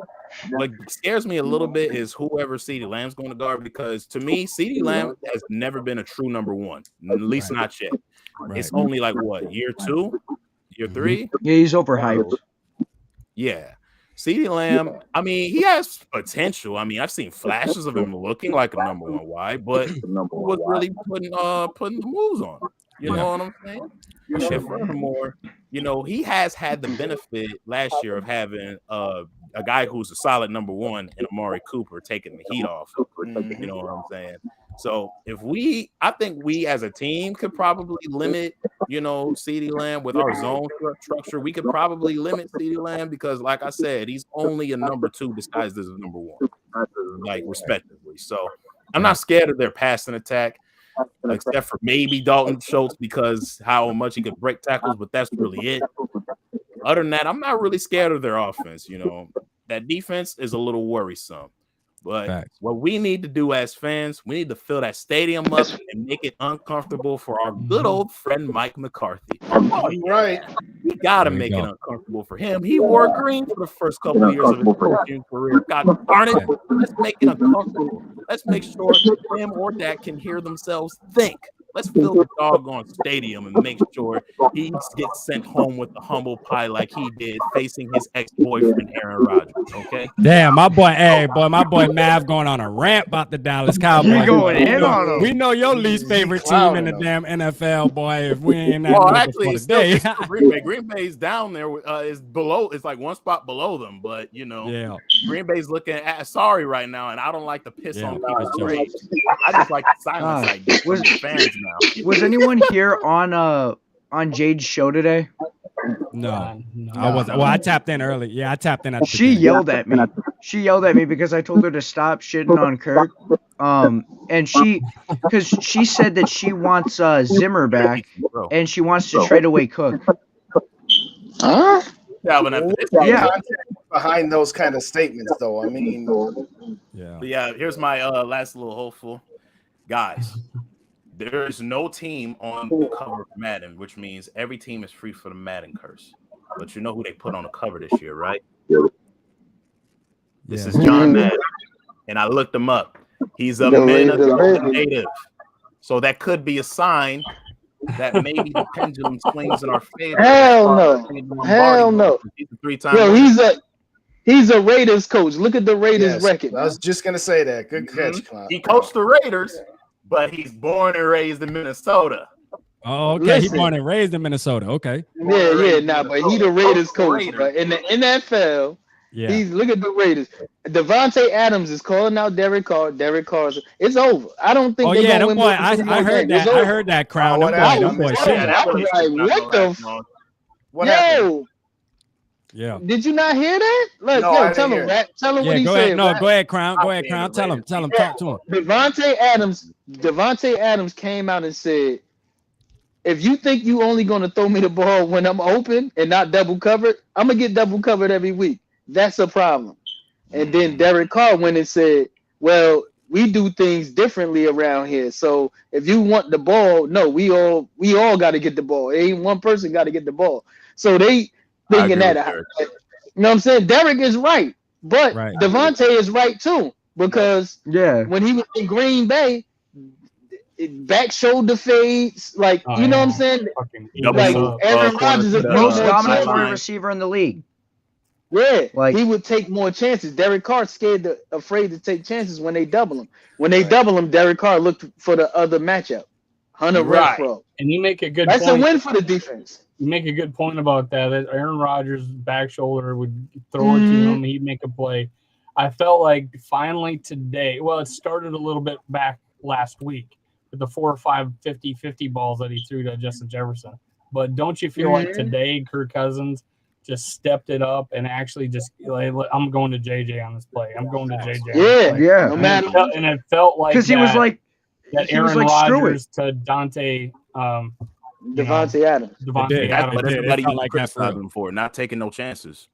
What scares me a little bit is whoever CeeDee Lamb's going to guard, because to me, CeeDee Lamb has never been a true number one, at least not yet. It's only like year 2, year 3? Yeah, he's overhyped. Yeah. CeeDee Lamb, I mean, he has potential. I mean, I've seen flashes of him looking like a number one wide, but who was really putting the moves on him? You know what I'm saying? And furthermore, he has had the benefit last year of having a guy who's a solid number one in Amari Cooper taking the heat off. You know what I'm saying? So I think we as a team could probably limit, CeeDee Lamb with our zone structure. We could probably limit CeeDee Lamb because, like I said, he's only a number 2 disguised as a number 1, like respectively. So I'm not scared of their passing attack, except for maybe Dalton Schultz because how much he could break tackles, but that's really it. Other than that, I'm not really scared of their offense. That defense is a little worrisome. But what we need to do as fans, we need to fill that stadium up and make it uncomfortable for our good old friend Mike McCarthy. Right. We got to make it uncomfortable for him. He wore green for the first couple of years of his coaching career. God darn it. Let's make it uncomfortable. Let's make sure him or Dak can hear themselves think. Let's fill the doggone stadium and make sure he gets sent home with the humble pie like he did facing his ex-boyfriend Aaron Rodgers. Okay. Damn, my boy Mav going on a rant about the Dallas Cowboys. You going in on them? We know your least favorite team in the damn NFL, boy. If we ain't that well, actually, today. Green Bay's down there is below. It's like one spot below them, but Green Bay's looking sorry right now, and I don't like to piss on people's graves. I just like to silence the fans. Was anyone here on Jade's show today? No. I wasn't. Well, I tapped in early. Yeah, I tapped in. She yelled at me. She yelled at me because I told her to stop shitting on Kirk. And because she said that she wants Zimmer back, and she wants to trade away Cook. Huh? Yeah. Behind those kind of statements, though. I mean, But here's my last little hopeful, guys. There is no team on the cover of Madden, which means every team is free for the Madden curse. But you know who they put on the cover this year, right? This is John Madden. And I looked him up. He's a Minnesota native. So that could be a sign that maybe the pendulum swings in our favor. Hell no. He's a 3-time Yo, he's a Raiders coach. Look at the Raiders record. I was just gonna say that. Good catch, Clown. He coached the Raiders, but he's born and raised in Minnesota. Oh, okay. He's born and raised in Minnesota. Okay. But he the Raiders coach, but in the NFL, look at the Raiders. Devontae Adams is calling out Derek Carr. Derek Carr's it's over. I don't think. I heard that. I heard that, Crown. What happened? Yeah. Did you not hear that? Tell him, Rat. Tell him what he said. No, go ahead, Crown. Go ahead, Crown. Tell him. Talk to him. Devontae Adams came out and said, if you think you only going to throw me the ball when I'm open and not double covered, I'm going to get double covered every week. That's a problem. And then Derek Carr went and said, well, we do things differently around here. So if you want the ball, no, we all got to get the ball. Ain't one person got to get the ball. So they thinking that You know what I'm saying? Derek is right, but Right. Devontae is right too because when he was in Green Bay, back shoulder fades, like you know what I'm saying? Like Aaron Rodgers would take most more dominant wide chances. receiver in the league. Yeah, Like- he would take more chances. Derek Carr afraid to take chances when they double him. When they double him, Derek Carr looked for the other matchup. Hunter Renfro. And you make a good That's point. a win for the defense. You make a good point about that. That Aaron Rodgers' back shoulder would throw it to him. He'd make a play. I felt like finally today, well, it started a little bit back last week with the 4 or 5 50-50 balls that he threw to Justin Jefferson. But don't you feel like today Kirk Cousins just stepped it up and actually just like, I'm going to JJ on this play. I'm going to JJ. Yeah. No matter. And it felt like Because he was like, that he was Aaron like, screw Rodgers to Dante. Devontae Adams. Devontae That's Adams. what everybody felt was like that for real. criticizing him for, not taking no chances.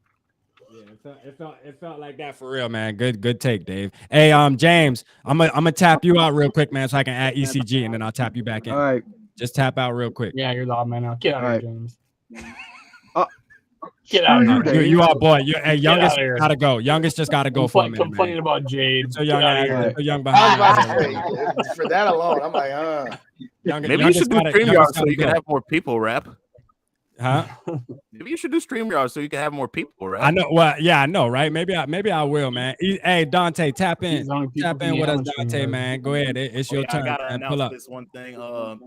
Yeah, it felt like that for real, man. Good take, Dave. Hey, James, I'm gonna tap you out real quick, man, so I can add ECG and then I'll tap you back in. all right. Just tap out real quick. Yeah, you're the odd man out. Get out of Alright. here, James. Uh, Get out of here. You are boy. Hey, youngest outta here. gotta go. Youngest just gotta go for a minute, Complaining man. about Jade. So young, Get outta here. so young I was behind. about to say, for that alone, I'm like, Maybe you should do StreamYard so you can have more people rap. Huh? Maybe you should do StreamYard so you can have more people rap. I know. Well, yeah, I know, right? Maybe I will, man. Hey, Dante, tap in with us, Dante, man. Go ahead. It's your turn. I gotta Man. Pull announce up. this one thing.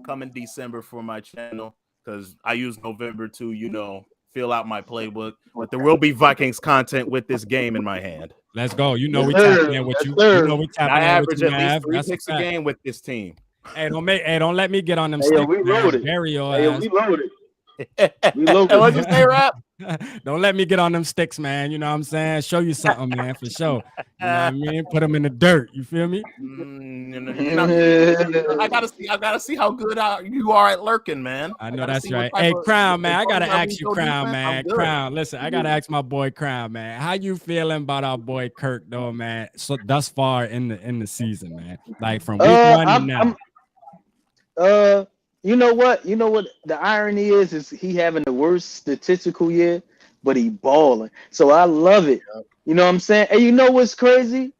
Coming December for my channel because I use November to, fill out my playbook. But there will be Vikings content with this game in my hand. Let's go. You know we tapping in with you. You know we tapping I in average with you, at least Mav. 3 That's picks a game with this team. Hey, don't let me get on them Hey, sticks, we man. loaded. Bury your Hey, ass. we loaded. What'd you say, Rap? Don't let me get on them sticks, man. You know what I'm saying? Show you something, man, for sure. You know what I mean? Put them in the dirt. You feel me? I gotta see how good you are at lurking, man. I know that's right. Hey, Crown, man, I gotta ask you, Crown, man. Crown, listen, I gotta ask my boy Crown, man. How you feeling about our boy Kirk, though, man? So thus far in the season, man. Like from week 1 to now. You know what? The irony is he having the worst statistical year, but he balling. So I love it. You know what I'm saying? And you know what's crazy?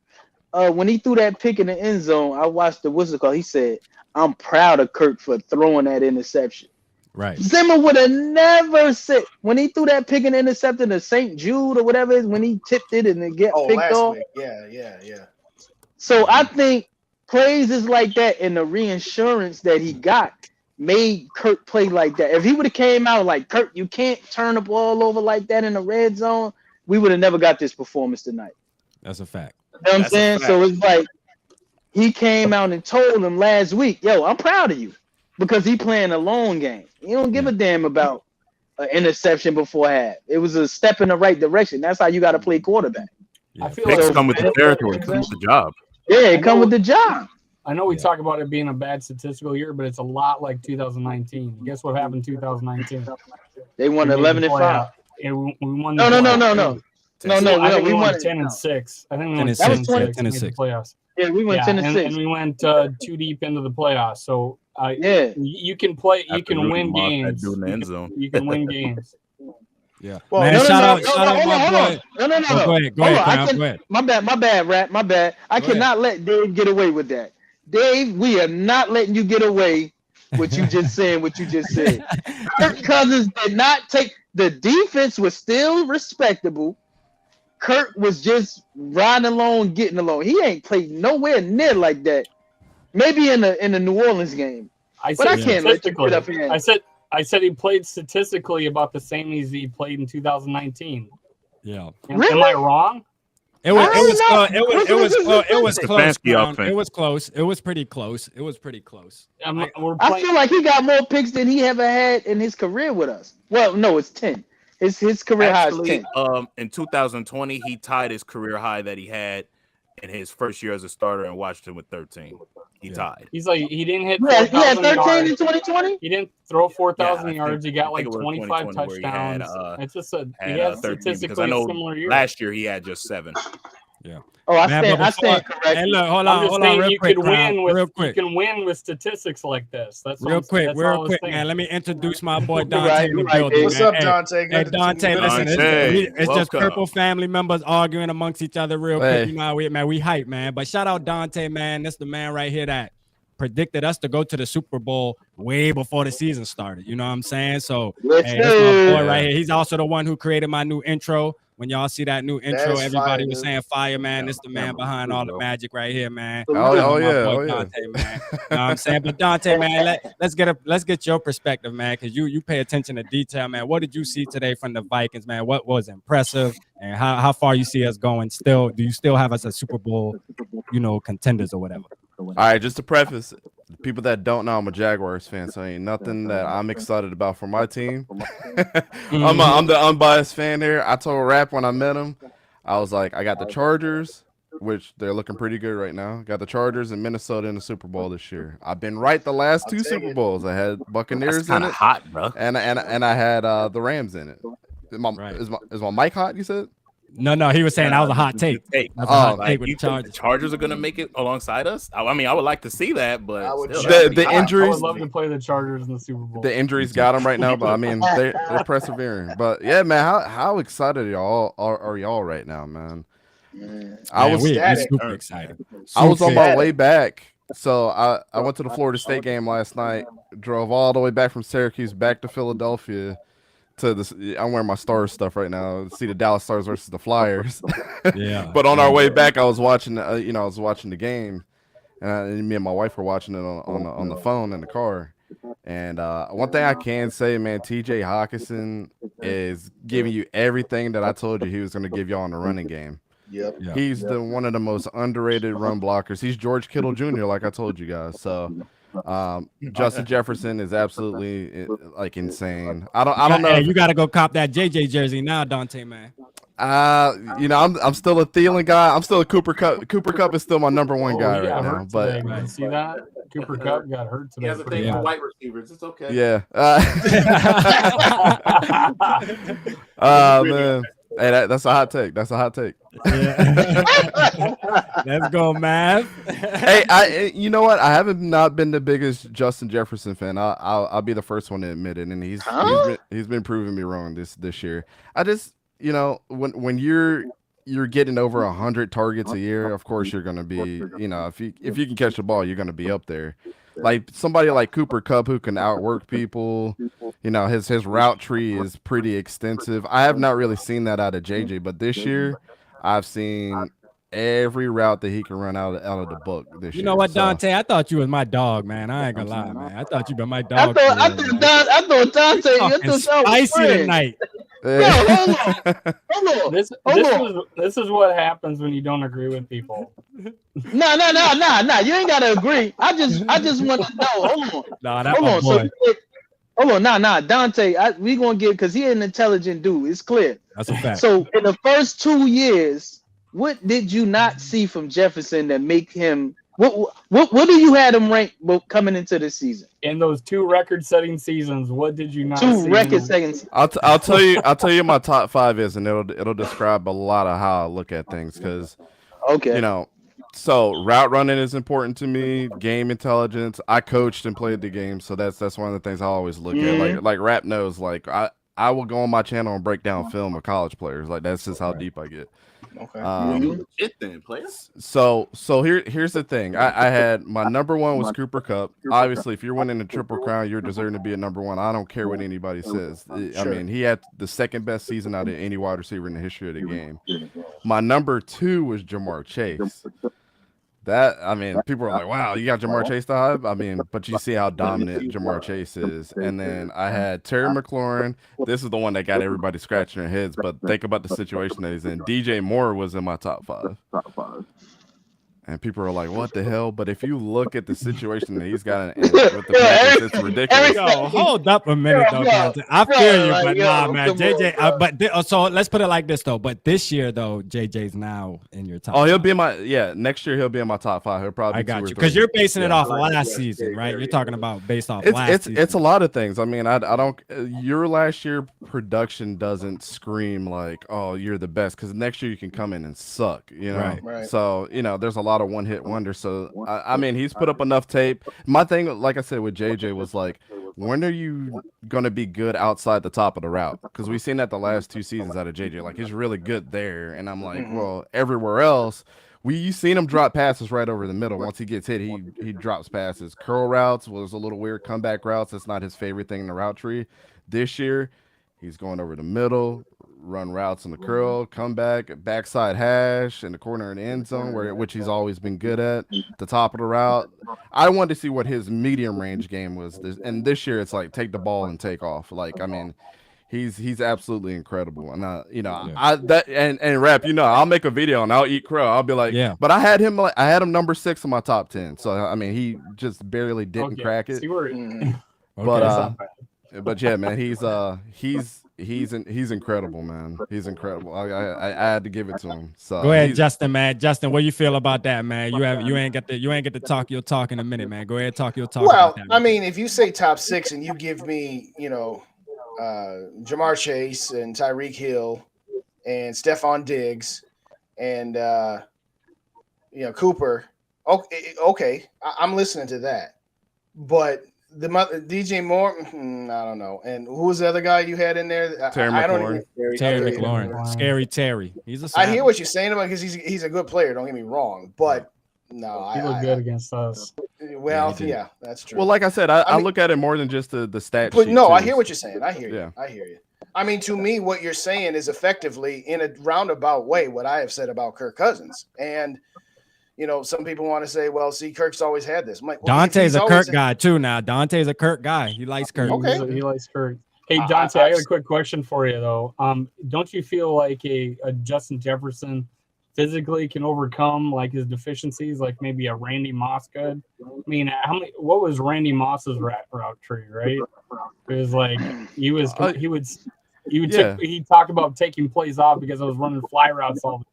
When he threw that pick in the end zone, I watched the whistle call. He said, "I'm proud of Kirk for throwing that interception." Right. Zimmer would have never said when he threw that pick and intercepted to St. Jude or whatever it is when he tipped it and it get picked last off. week. Yeah. So I think praises like that and the reinsurance that he got made Kirk play like that. If he would have came out like, Kirk, you can't turn the ball over like that in the red zone, we would have never got this performance tonight. That's a fact. You know what I'm saying? So it's like he came out and told him last week, yo, I'm proud of you because he playing a long game. He don't give a damn about an interception before half. It was a step in the right direction. That's how you got to play quarterback. Yeah. I feel Picks like come with the territory, comes with the job. Yeah, it come with the job. I know we talk about it being a bad statistical year, but it's a lot like 2019. Guess what happened in 2019? They won 11-5. We won. No. I think we won won 10-6. I think we won 10-6. 10-6 playoffs. Yeah, we went 10-6, and we went too deep into the playoffs. So you can play, you can win games. You can win games. Yeah. Well, man, shout out my boy. No. Go ahead, go ahead. My bad, Rap. My bad. I cannot let Dave get away with that. Dave, we are not letting you get away with you just saying what you just said. Kirk Cousins did not take the defense was still respectable. Kirk was just riding along, getting along. He ain't played nowhere near like that. Maybe in the New Orleans game. I can't let you get up here. I said he played statistically about the same as he played in 2019. Yeah. Am I wrong? It was close. It was close. It was pretty close. I feel like he got more picks than he ever had in his career with us. Well, no, it's 10. His career high is 10. In 2020, he tied his career high that he had in his first year as a starter in Washington with 13. He tied. He's like he didn't hit. He had 13 yards. in 2020. He didn't throw 4,000 yards. He got like 25 touchdowns. It's just he had 13 statistically because I know similar year. last year he had just 7. Yeah. Oh, I Man, stand. but I stand before- corrected. Hey, look, hold I'm on, just hold on, saying real you quick, could Crown, win with real you quick. can win with statistics like this. That's Real what quick, that's all I real was quick, saying. man. Let me introduce my boy You're Dante right. in the You're right, building, Dave. What's man. up, Hey, Dante? hey, Good to Dante, listen, Dante, it's just welcome. Purple family members arguing amongst each other real quick. Hey. You know how we hype, man. But shout out Dante, man. That's the man right here that predicted us to go to the Super Bowl way before the season started. You know what I'm saying? So, Yes, hey, that's my boy sir. right here. He's also the one who created my new intro. When y'all see that new intro, is everybody fire, was dude. saying fire, man. This the man behind all the magic right here, man. Oh, Shout out oh my yeah, boy oh yeah. Dante, man. You know what I'm saying? But Dante, man, let's get your perspective, man, because you pay attention to detail, man. What did you see today from the Vikings, man? What was impressive, and how far you see us going? Still, do you still have us as Super Bowl, contenders or whatever? All right, just to preface, people that don't know, I'm a Jaguars fan, so ain't nothing that I'm excited about for my team. I'm the unbiased fan here. I told Rap when I met him, I was like, I got the Chargers, which they're looking pretty good right now. Got the Chargers and Minnesota in the Super Bowl this year. I've been right the last two Super Bowls. I had Buccaneers in it, hot, bro. and I had the Rams in it. Is my mic hot? You said? No, he was saying that was a hot take. Take. That's a hot Like, take with You the think Chargers. the Chargers are going to make it alongside us? I mean, I would like to see that, but I would still, check that'd be the hot. I injuries. would love to play the Chargers in the Super Bowl. The injuries got them right now, but I mean they're persevering. But yeah, man, how excited y'all are y'all right now, man? I was we're super excited. I was on Super my way back, so I went to the Florida State game last night. Drove all the way back from Syracuse back to Philadelphia. To this, I'm wearing my Stars stuff right now. See the Dallas Stars versus the Flyers. Yeah. But on our way back, I was watching. I was watching the game, and me and my wife were watching it on the phone in the car. And one thing I can say, man, T.J. Hawkinson is giving you everything that I told you he was going to give y'all in the running game. Yep. Yeah. He's one of the most underrated run blockers. He's George Kittle Jr., like I told you guys. So Justin Jefferson is absolutely like insane. I don't know. Hey, you got to go cop that JJ jersey now, Dante, man. I'm still a Thielen guy. I'm still a Cooper Cup. Cooper Cup is still my number one guy he got right now. hurt But today. You see that? Cooper Cup got hurt today. He has a thing for white receivers. It's okay. yeah. Man. Hey, that's a hot take. That's a hot take. Let's go, man. Hey, you know what? I haven't not been the biggest Justin Jefferson fan. I'll be the first one to admit it, and he's been proving me wrong this year. I just when you're getting over 100 targets a year, of course you're gonna be if you can catch the ball, you're gonna be up there. Like somebody like Cooper Kupp who can outwork people, his route tree is pretty extensive. I have not really seen that out of JJ, but this year I've seen every route that he can run out of the book this year. You know what, So- Dante? I thought you was my dog, man. I ain't gonna lie, man. I thought you been my dog. I thought Dante. I Fucking thought y'all was spicy friends. tonight. Yo, hold on. This is what happens when you don't agree with people. No. You ain't gotta agree. I just want to know. Hold on. Nah, that Hold my on. boy. Hold on. Nah. Dante, we gonna get because he an intelligent dude. It's clear. That's a fact. So in the first 2 years, what did you not see from Jefferson that make him? What do you had him ranked coming into this season? In those 2 record-setting seasons, what did you not see? 2 record-setting. I'll tell you my top 5 is, and it'll describe a lot of how I look at things because so route running is important to me. Game intelligence. I coached and played the game, so that's one of the things I always look at. Like Rap knows, like I will go on my channel and break down film of college players. Like that's just how deep I get. Okay. You legit then, players. So here's the thing. I had my number 1 was Cooper Kupp. Obviously, if you're winning the Triple Crown, you're deserving to be a number 1. I don't care what anybody says. I mean, he had the second best season out of any wide receiver in the history of the game. My number 2 was Jamar Chase. People are like, wow, you got Jamar Chase to high? I mean, but you see how dominant Jamar Chase is. And then I had Terry McLaurin. This is the one that got everybody scratching their heads, but think about the situation that he's in. DJ Moore was in my top 5. And people are like, "What the hell?" But if you look at the situation that he's got with the Panthers, it's ridiculous. Yo, hold up a minute though, Dante. I feel you, but nah, man, JJ. So let's put it like this though. But this year though, JJ's now in your top. Oh, he'll be in my next year he'll be in my top 5. He'll probably. I got you because you're basing it off last season, right? You're talking about based off last season. It's a lot of things. I mean, I don't. Your last year production doesn't scream like, oh, you're the best, because next year you can come in and suck. You know, Right. So there's a lot of one-hit wonders. So I mean, he's put up enough tape. My thing, like I said with JJ, was like, when are you gonna be good outside the top of the route? Because we've seen that the last 2 seasons out of JJ. Like, he's really good there, and I'm like, well, everywhere else, you've seen him drop passes right over the middle. Once he gets hit, he drops passes. Curl routes was a little weird. Comeback routes, that's not his favorite thing in the route tree. This year, he's going over the middle, run routes in the curl, comeback, backside hash in the corner in the end zone, which he's always been good at. The top of the route. I wanted to see what his medium range game was. And this year, it's like take the ball and take off. Like, I mean, he's absolutely incredible. And and Rap, I'll make a video and I'll eat crow. I'll be like, but I had him number 6 in my top 10. So I mean, he just barely didn't crack it. But yeah, man, he's incredible, man. He's incredible. I had to give it to him. So go ahead, Justin, man. Justin, what you feel about that, man? You ain't get to talk your talk in a minute, man. Go ahead, talk your talk. Well, I mean, if you say top 6 and you give me, Jamar Chase and Tyreek Hill and Stephon Diggs and Cooper, okay, I'm listening to that. But the DJ Moore, I don't know. And who was the other guy you had in there? Terry McLaurin. Scary Terry. I hear what you're saying about, because he's a good player. Don't get me wrong, but no, he looked good against us. Well, yeah, that's true. Well, like I said, I look at it more than just the stat but sheet. No, too. I hear what you're saying. I hear you. I hear you. I mean, to me, what you're saying is effectively, in a roundabout way, what I have said about Kirk Cousins. And some people want to say, well, see, Kirk's always had this. I'm like, well, Dante's a Kirk guy too now. Dante's a Kirk guy. He likes Kirk. Okay. He likes Kirk. Hey, Dante, I got a quick question for you, though. Don't you feel like a Justin Jefferson physically can overcome like his deficiencies, like maybe a Randy Moss could? I mean, what was Randy Moss's route tree, right? It was like he talked about taking plays off because I was running fly routes all the time.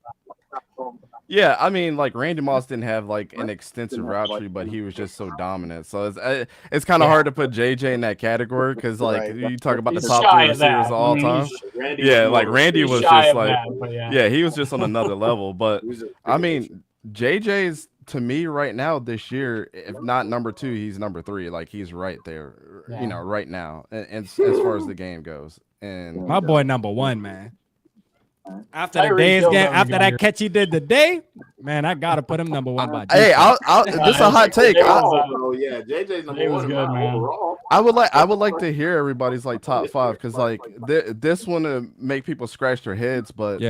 Yeah, I mean, like Randy Moss didn't have like an extensive route tree, but he was just so dominant. So it's kind of hard to put JJ in that category, because like you talk about the top 3 receivers of all time. Yeah, like Randy was just like, he was just on another level. But I mean, JJ's, to me right now this year, if not number 2, he's number 3. Like, he's right there, right now, and as far as the game goes. And my boy number 1, man. After the day's game, after that catch he did today, man, I gotta put him number 1 by. Hey, this is a hot take. JJ's number 1, good, man. overall. I would like to hear everybody's like top 5, because like this one to make people scratch their heads. But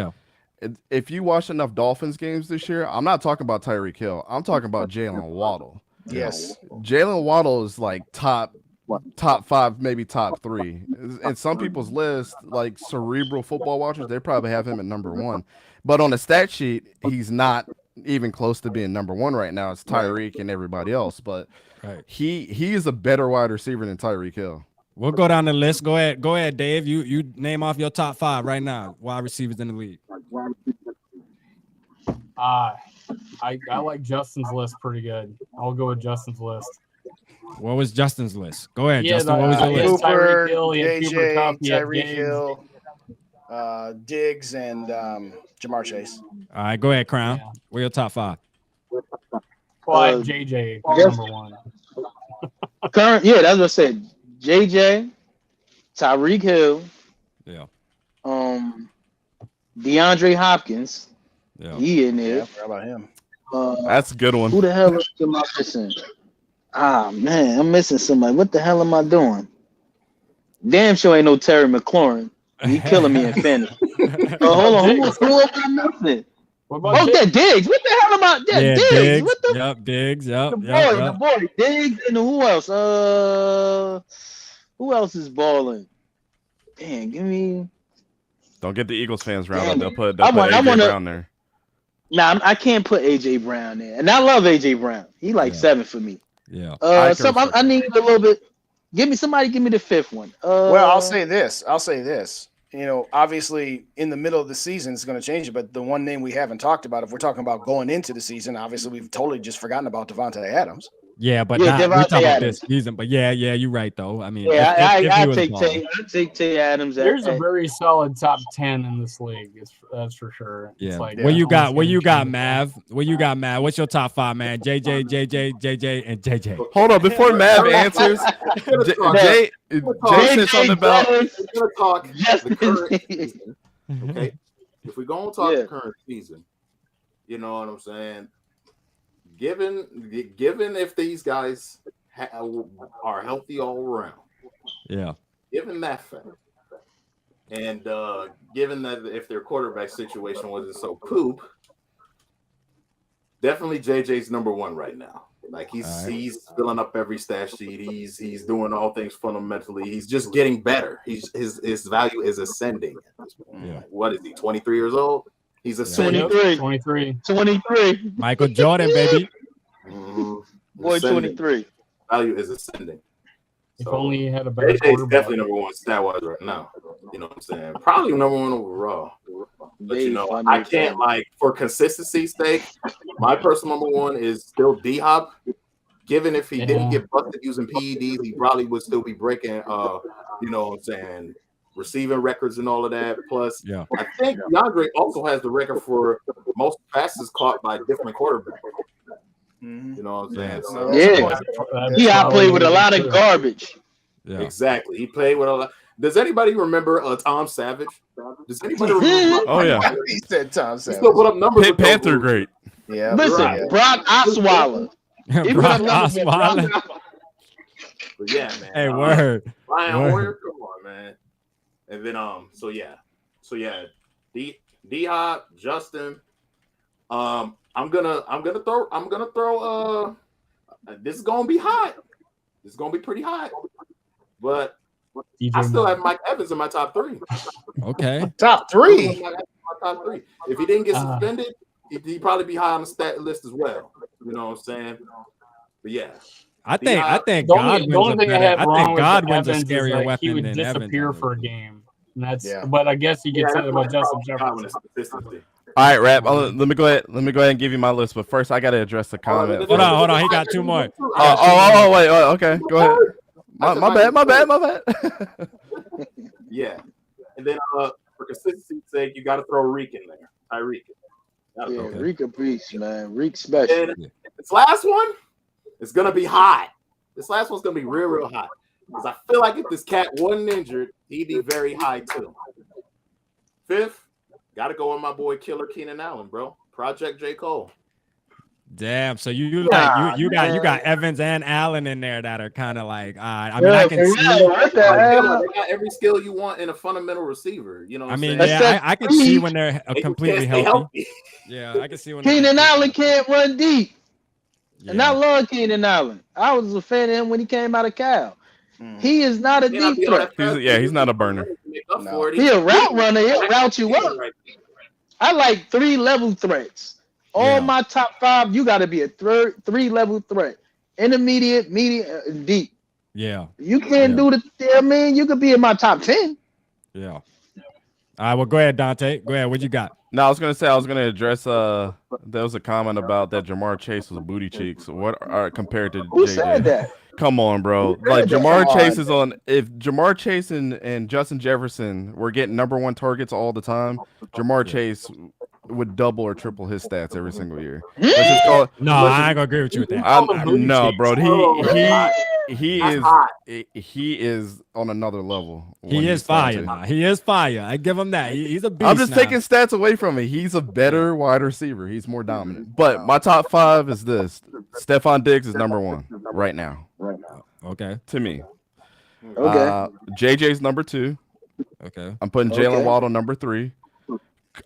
if you watch enough Dolphins games this year, I'm not talking about Tyreek Hill. I'm talking about Jalen Waddle. Yes, Jalen Waddle is like top 5, maybe top 3. And some people's list, like cerebral football watchers, they probably have him at number 1. But on the stat sheet, he's not even close to being number 1 right now. It's Tyreek and everybody else. But he is a better wide receiver than Tyreek Hill. We'll go down the list. Go ahead, Dave. You name off your top 5 right now, wide receivers in the league. I like Justin's list pretty good. I'll go with Justin's list. What was Justin's list? Go ahead, Justin. What was your list? Cooper, Hill, JJ, Tyreek Hill, Diggs, and Jamar Chase. All right, go ahead, Crown. Yeah. What are your top 5? Well, I have JJ number 1. Current, that's what I said. JJ, Tyreek Hill, DeAndre Hopkins. Yeah. He in there. How about him? That's a good one. Who the hell am I missing? Man, I'm missing somebody. What the hell am I doing? Damn sure ain't no Terry McLaurin. He killing me in fantasy. Hold on. Who am I missing? That Diggs. What the hell am I? Diggs. What the? Diggs. The boy. Diggs, and who else? Who else is balling? Damn, give me. Don't get the Eagles fans round up. They'll put AJ Brown there. Nah, I can't put AJ Brown there, and I love AJ Brown. He like 7 for me. Yeah. I need a little bit. Give me the fifth one. Well, I'll say this. You know, obviously, in the middle of the season, it's going to change it. But the one name we haven't talked about, if we're talking about going into the season, obviously, we've totally just forgotten about Devontae Adams. Yeah, but we're talking about this season. But yeah, you're right though. I mean, I take Tay Adams. There's a very solid top 10 in this league. That's for sure. Yeah. It's like, What you got, Mav? What you got, Mav? What's your top 5, man? JJ, and JJ. Hold on, before Mav answers, Jay said something about. We're gonna talk the current season. Okay, if we go and talk the current season, you know what I'm saying. Given if these guys are healthy all around, given that fact, and given that if their quarterback situation wasn't so poop, definitely JJ's number one right now. Like he's filling up every stat sheet. He's doing all things fundamentally. He's just getting better. His value is ascending. Yeah. What is he? 23 years old. He's ascending. 23. Michael Jordan, baby. Boy, 23. Value is ascending. If only he had a better JJ's quarterback. definitely number one stat wise right now. You know what I'm saying? Probably number one overall. But you know, I can't for consistency's sake. My personal number one is still D-Hop. Given if he didn't get busted using PEDs, he probably would still be breaking. You know what I'm saying? Receiving records and all of that. Plus, I think DeAndre also has the record for most passes caught by different quarterbacks. You know what I'm saying? So he outplayed with a lot of garbage. Yeah, exactly. He played with a lot. Does anybody remember Tom Savage? Does anybody remember? Oh yeah, he said Tom Savage. He still put up numbers. Panther great. Yeah. Listen, Brock Osweiler. Brock Osweiler. But yeah, man. Hey, word. Brian Hoyer, come on, man. And then so yeah, D-Hop, Justin. I'm gonna throw this is gonna be hot. This is gonna be pretty hot. But I still have Mike Evans in my top 3. Okay. Top 3. My top 3. If he didn't get suspended, he'd probably be high on the stat list as well. You know what I'm saying? But yeah. I think Godwin's a scarier weapon he would than disappear Evans. for a game. And that's but I guess you could say that about Justin Jefferson. All right, Rap. Let me go ahead and give you my list. But first, I gotta address the comment. Hold on. He got 2 more. Wait. Okay, go ahead. My bad. Yeah, and then for consistency's sake, you got to throw Reek in there. Tyreek. Reek a beast, man. Reek special. And this last one is gonna be hot. This last one's gonna be real hot because I feel like if this cat wasn't injured, he'd be very high too. 5th, got to go with my boy Killer Keenan Allen, bro. Project J. Cole. Damn, so you got Evans and Allen in there that are kind of like, I mean, I can see. They got every skill you want in a fundamental receiver. You know, what I can see when they're completely healthy. Yeah, I can see when Keenan Allen can't run deep, and I love Keenan Allen. I was a fan of him when he came out of Cal. He is not a deep threat. He's not a burner. No. He a route runner. He'll route you up. I like 3-level threats. All my top 5, you got to be a 3-level threat. Intermediate, medium, deep. Yeah. You can't do the. I mean, you could be in my top 10. Yeah. All right. Well, go ahead, Dante. Go ahead. What you got? No, I was gonna address. There was a comment about that Jamar Chase was booty cheeks. What are compared to Who JJ? said that? Come on, bro. Like Jamar Chase is on. If Jamar Chase and Justin Jefferson were getting number 1 targets all the time, Jamar Chase would double or triple his stats every single year. I ain't gonna agree with you with that. No, bro. He is on another level. He is fire. He is fire. I give him that. He's a beast. I'm just taking stats away from it. He's a better wide receiver. He's more dominant. But my top 5 is this: Stephon Diggs is number 1 right now. Okay. To me. Okay. JJ's number 2. Okay. I'm putting Jalen Waddle number 3.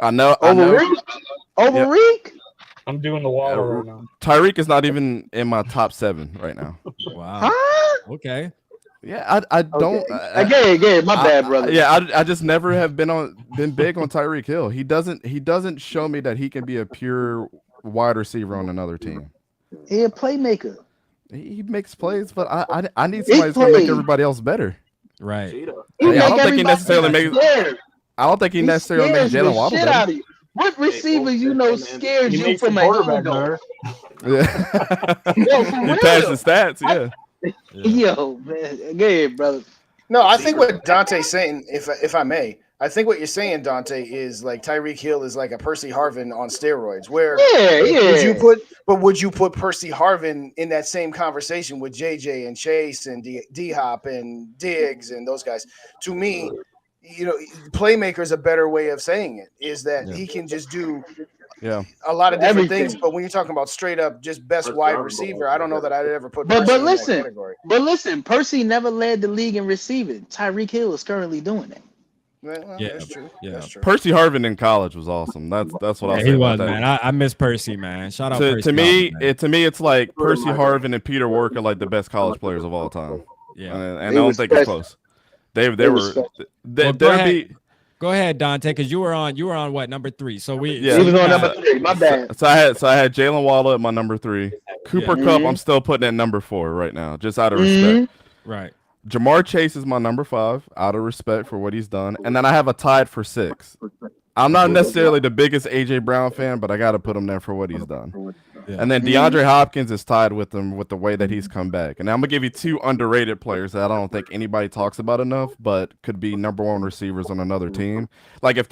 I know. Over Reek? I'm doing the Waller right now. Tyreek is not even in my top 7 right now. Wow. Huh? Okay. Yeah, I don't. Again, my bad, brother. I just never have been big on Tyreek Hill. He doesn't show me that he can be a pure wide receiver on another team. He a playmaker. He makes plays, but I need somebody who's gonna make everybody else better. Right. I don't think he necessarily makes. I don't think he necessarily makes Jalen Waddle better. What receivers scares you from a quarterback better? Yeah. He passes stats. Yeah. Yo, man, again, brother. No, I think what Dante's saying, if I may, I think what you're saying, Dante, is like Tyreek Hill is like a Percy Harvin on steroids. Where would you put Percy Harvin in that same conversation with JJ and Chase and D Hop and Diggs and those guys? To me, playmaker is a better way of saying it. Is that he can just do a lot of different things, but when you're talking about straight up just best wide receiver, I don't know that I'd ever put. But listen, Percy never led the league in receiving. Tyreek Hill is currently doing it. Well, that's true. Yeah. That's true. Percy Harvin in college was awesome. That's what I say. He was, about man. that. I miss Percy, man. Shout out Percy. To me, it's like Percy Harvin and Peter Work are like the best college players of all time. Yeah, and I don't think it's close. They were. Go ahead, Dante, because you were on what, number 3? So he was on number 3. My bad. So I had Jalen Waddle at my number 3. Cooper Kupp, I'm still putting at number 4 right now, just out of respect. Right. Jamar Chase is my number 5, out of respect for what he's done, and then I have a tied for 6. I'm not necessarily the biggest AJ Brown fan, but I got to put him there for what he's done. Yeah. And then DeAndre Hopkins is tied with him with the way that he's come back. And I'm gonna give you 2 underrated players that I don't think anybody talks about enough, but could be number 1 receivers on another team. Like if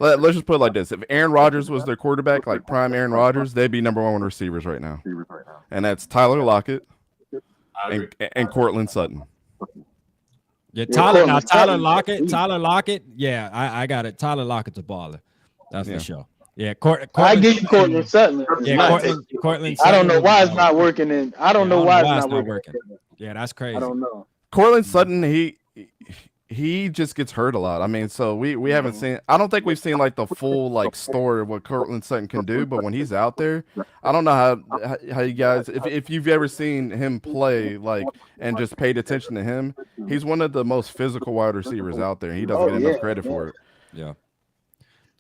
let's just put it like this: if Aaron Rodgers was their quarterback, like prime Aaron Rodgers, they'd be number 1 receivers right now. And that's Tyler Lockett and Cortland Sutton. Yeah, Tyler Lockett. Yeah, I got it. Tyler Lockett's a baller. That's for sure. Yeah, I give you Cortland Sutton. Yeah, Cortland Sutton. I don't know why it's not working. I don't know why it's not working. Yeah, that's crazy. I don't know. Cortland Sutton, he just gets hurt a lot. I mean, so we haven't seen. I don't think we've seen like the full like story of what Cortland Sutton can do. But when he's out there, I don't know how you guys, if you've ever seen him play like and just paid attention to him, he's one of the most physical wide receivers out there. He doesn't get enough credit for it. Yeah.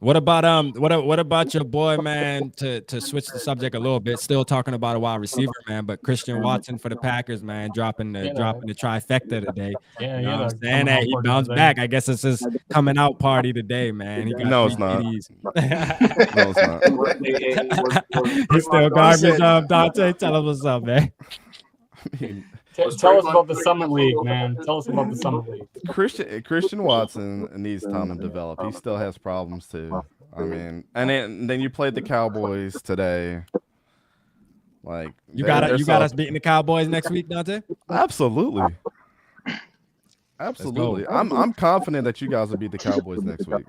What about your boy, man? To switch the subject a little bit, still talking about a wide receiver, man. But Christian Watson for the Packers, man, dropping the trifecta today. Yeah, you know what I'm saying that he bounced back. I guess it's his coming out party today, man. No, it's not. No, it's not. He's still garbage. Dante, tell us what's up, man. Tell us about the Summit League, man. Tell us about the Summit League. Christian Watson needs time to develop. He still has problems too. I mean, and then you played the Cowboys today. Like you got us beating the Cowboys next week, Dante? Absolutely. I'm confident that you guys will beat the Cowboys next week.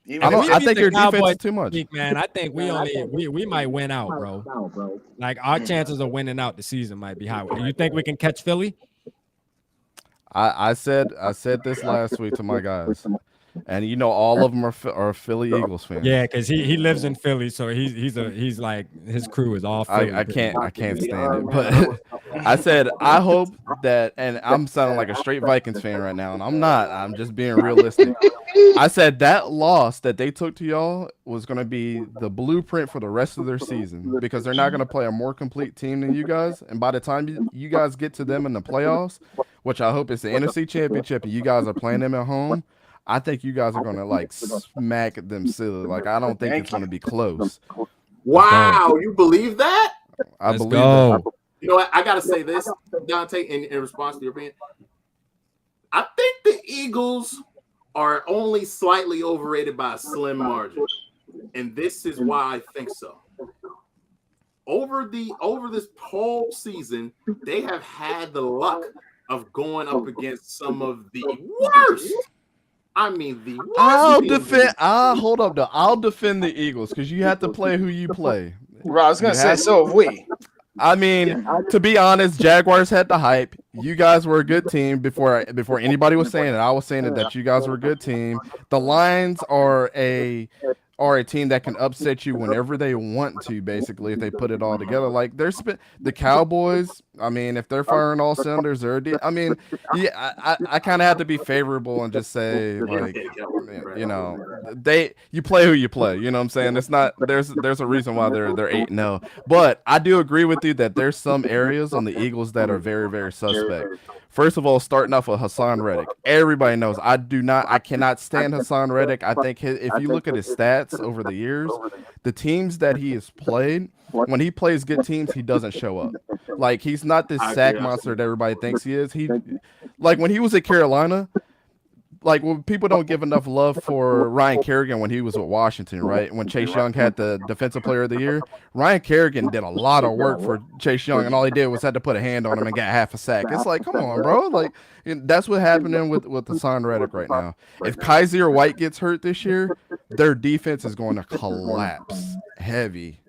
I think your defense is too much, man. I think we might win out, bro. Like our chances of winning out the season might be high. You think we can catch Philly? I said this last week to my guys, and all of them are Philly Eagles fans. Yeah, because he lives in Philly, so he's like his crew is all Philly. I can't stand it, but I said I hope that, and I'm sounding like a straight Vikings fan right now, and I'm not. I'm just being realistic. I said that loss that they took to y'all was going to be the blueprint for the rest of their season, because they're not going to play a more complete team than you guys, and by the time you guys get to them in the playoffs, which I hope is the NFC Championship, and you guys are playing them at home, I think you guys are going to like smack them silly. Like I don't think it's going to be close. Wow, you believe that? I believe that. You know what? I got to say this, Dante, in response to your opinion. I think the Eagles are only slightly overrated by a slim margin. And this is why I think so. Over this whole season, they have had the luck of going up against some of the worst. I mean, the worst. I'll defend the Eagles because you have to play who you play. Bro, I was gonna say, so have we. I mean, to be honest, Jaguars had the hype. You guys were a good team before anybody was saying it. I was saying it that you guys were a good team. The Lions are a team that can upset you whenever they want to, basically, if they put it all together. Like the Cowboys I mean, if they're firing all cylinders, I mean, yeah, I kind of have to be favorable and just say, like, you know, you play who you play. You know what I'm saying? It's not there's a reason why they're 8-0. But I do agree with you that there's some areas on the Eagles that are very, very suspect. First of all, starting off with Hassan Reddick, everybody knows I cannot stand Hassan Reddick. I think if you look at his stats over the years, the teams that he has played, when he plays good teams, he doesn't show up. Like, he's not this sack monster that everybody thinks he is. Like when he was at Carolina, like when people don't give enough love for Ryan Kerrigan when he was with Washington, right? When Chase Young had the Defensive Player of the Year, Ryan Kerrigan did a lot of work for Chase Young, and all he did was had to put a hand on him and got half a sack. It's like, come on, bro. Like, that's what's happening with Hassan Reddick right now. If Kaiser White gets hurt this year, their defense is going to collapse heavy.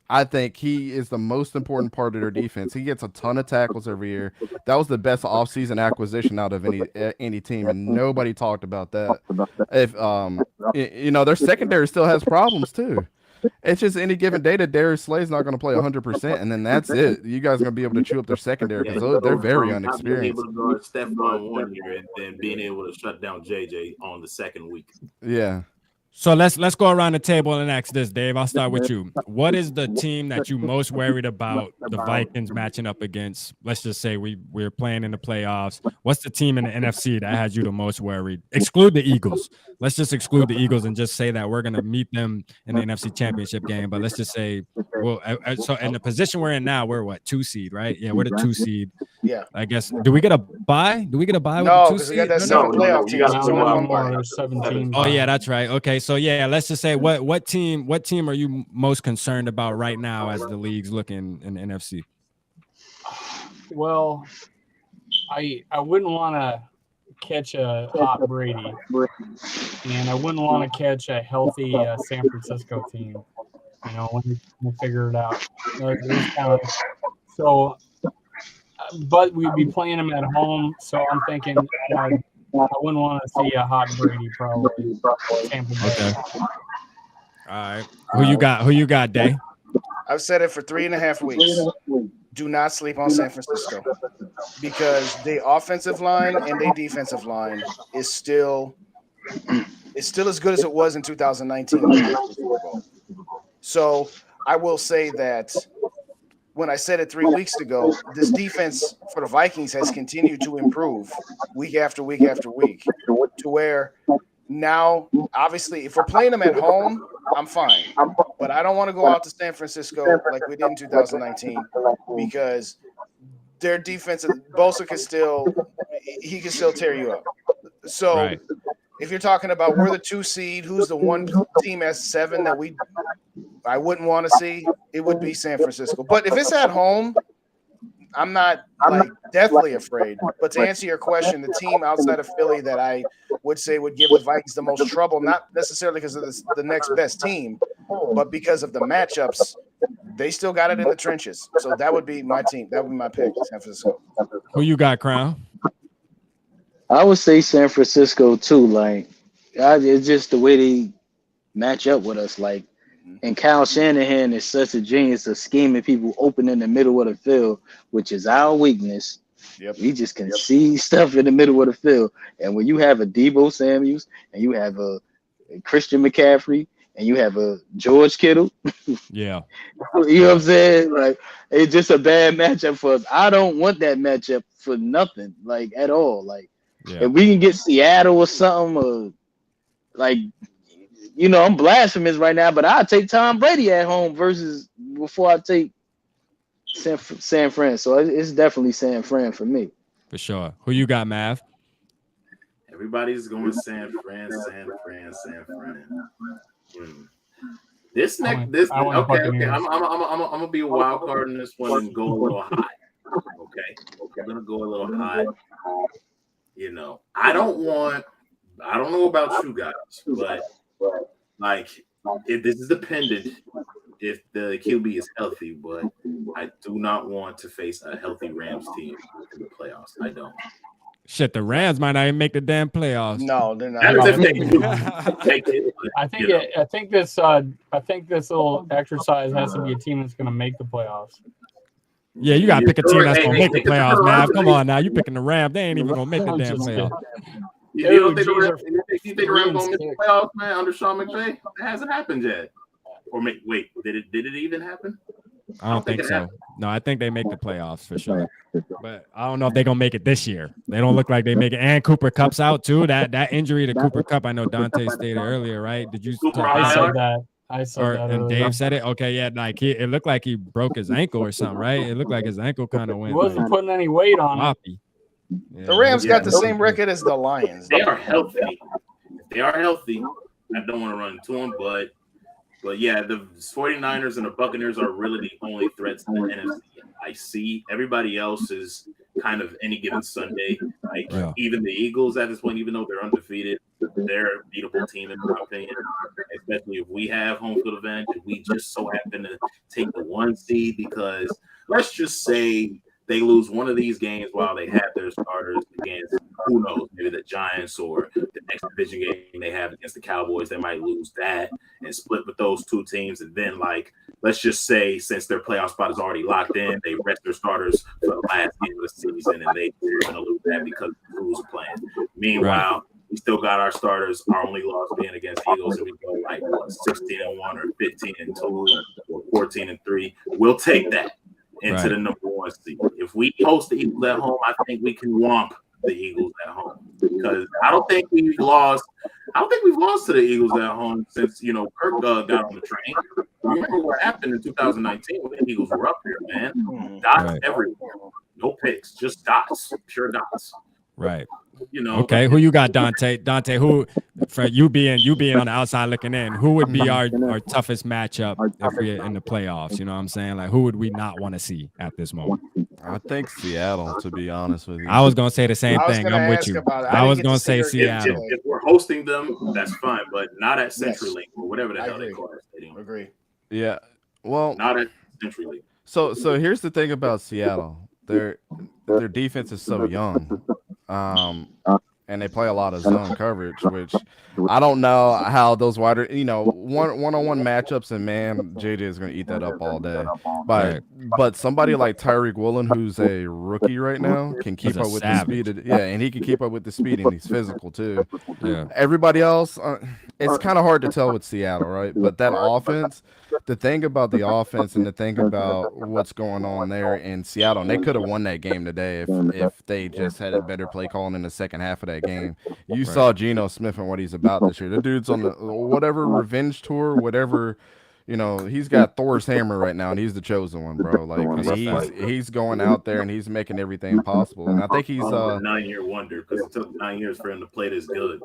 I think he is the most important part of their defense. He gets a ton of tackles every year. That was the best offseason acquisition out of any team, and nobody talked about that. If their secondary still has problems too. It's just any given day that Darius Slay's not going to play 100%, and then that's it. You guys are going to be able to chew up their secondary because they're very inexperienced. Being able to guard Stephon 1 year and then being able to shut down JJ on the second week. Yeah. So let's go around the table and ask this, Dave. I'll start with you. What is the team that you most worried about the Vikings matching up against? Let's just say we're playing in the playoffs. What's the team in the NFC that has you the most worried? Exclude the Eagles. Let's just exclude the Eagles and just say that we're going to meet them in the NFC Championship game. But let's just say, well, so in the position we're in now, we're what, 2 seed, right? Yeah, we're the 2 seed. Yeah. I guess. Do we get a bye? No, with the 2 because we seed? got that 7 playoff team. There's 17. Oh yeah, that's right. Okay, so yeah, let's just say what team are you most concerned about right now as the league's looking in the NFC? Well, I wouldn't want to catch a hot Brady, and I wouldn't want to catch a healthy San Francisco team. You know, when we figure it out. But we'd be playing them at home, so I'm thinking I wouldn't want to see a hot Brady probably. Tampa Bay. Okay. All right. Who you got, Day? I've said it for 3.5 weeks. Do not sleep on San Francisco because the offensive line and their defensive line is still as good as it was in 2019. So I will say that when I said it 3 weeks ago, this defense for the Vikings has continued to improve week after week after week to where now, obviously, if we're playing them at home, I'm fine. But I don't want to go out to San Francisco like we did in 2019 because their defense, Bosa can still tear you up. So right. If you're talking about we're the 2 seed, who's the 1 team at 7 that I wouldn't want to see, it would be San Francisco. But if it's at home, I'm not deathly afraid. But to answer your question, the team outside of Philly that I would say would give the Vikings the most trouble, not necessarily because of the next best team, but because of the matchups, they still got it in the trenches. So that would be my team. That would be my pick, San Francisco. Who you got, Crown? I would say San Francisco too. It's just the way they match up with us. And Kyle Shanahan is such a genius of scheming people open in the middle of the field, which is our weakness. Yep. We just can see stuff in the middle of the field. And when you have a Deebo Samuels and you have a Christian McCaffrey and you have a George Kittle, yeah, you know what I'm saying? It's just a bad matchup for us. I don't want that matchup for nothing, at all. If we can get Seattle or something, I'm blasphemous right now, but I'll take Tom Brady at home before I take San Fran. So it's definitely San Fran for me. For sure. Who you got, Mav? Everybody's going San Fran. Okay. I'm gonna be a wild card in this one and go a little high. Okay. I'm gonna go a little high. I don't know about you guys, but if this is dependent if the QB is healthy, but I do not want to face a healthy Rams team in the playoffs. I don't. Shit, the Rams might not even make the damn playoffs. No, they're not. I think this little exercise has to be a team that's going to make the playoffs. Yeah, you gotta pick a team that's Hey, gonna hey, make the hey, playoffs, the man. Rams- Come on now, you picking the Rams? They ain't even gonna make the I'm damn just playoffs. You don't think the Jeez, Rams, you think the Rams gonna miss the playoffs, man, under Sean McVay? It hasn't happened yet. Or wait, did it even happen? I don't think it so. happened. No, I think they make the playoffs for sure. But I don't know if they're gonna make it this year. They don't look like they make it. And Cooper Cup's out too. That injury to Cooper Cup, I know Dante stated earlier, right? Did you talk I about said it? that. I said that And earlier. Dave said it. Okay, yeah, like it looked like he broke his ankle or something, right? It looked like his ankle kind of He went wasn't like putting any weight on it. floppy. Yeah, The Rams it got the looked same like- record as the Lions. They are healthy. If they are healthy, I don't want to run into them, but yeah, the 49ers and the Buccaneers are really the only threats in the NFC. I see everybody else is kind of any given Sunday. Like even the Eagles at this point, even though they're undefeated, they're a beatable team in my opinion. Especially if we have home field advantage, if we just so happen to take the 1 seed, because let's just say they lose one of these games while they have their starters against, who knows, maybe the Giants or the next division game they have against the Cowboys. They might lose that and split with those two teams. And then, like, let's just say, since their playoff spot is already locked in, they rest their starters for the last game of the season, and they're going to lose that because the Blues are playing. Meanwhile, we still got our starters. Our only loss being against Eagles, and we go like 16-1 or 15-2 or 14-3. We'll take that into the number 1 seed. If we host the Eagles at home, I think we can whomp the Eagles at home, because I don't think we've lost to the Eagles at home since Kirk got on the train. Remember what happened in 2019 when the Eagles were up here, man? Dots everywhere, no picks, just dots, pure dots. Right. Okay, who you got, Dante? Dante, who, for you being on the outside looking in, who would be our toughest matchup if we're in the playoffs? You know what I'm saying? Like, who would we not want to see at this moment? I think Seattle, to be honest with you. I was gonna say the same thing. I'm with you. I was gonna say Seattle. If we're hosting them, that's fine, but not at CenturyLink or whatever the hell they call it. Stadium. Agree. Yeah. Well, not at CenturyLink. So here's the thing about Seattle. Their defense is so young. And they play a lot of zone coverage, which I don't know how those wider, one-on-one matchups, and man, JJ is going to eat that up all day. But somebody like Tyreek Woolen, who's a rookie right now, can keep up with the speed. And he can keep up with the speed, and he's physical too. Yeah. Everybody else, it's kind of hard to tell with Seattle, right? But that offense, the thing about the offense and the thing about what's going on there in Seattle, and they could have won that game today if they just had a better play calling in the second half of that game. You saw Geno Smith and what he's about this year. The dude's on the whatever revenge tour, whatever, he's got Thor's hammer right now, and he's the chosen one, bro. Like he's going out there and he's making everything possible. And I think he's a 9-year wonder, because it took 9 years for him to play this good.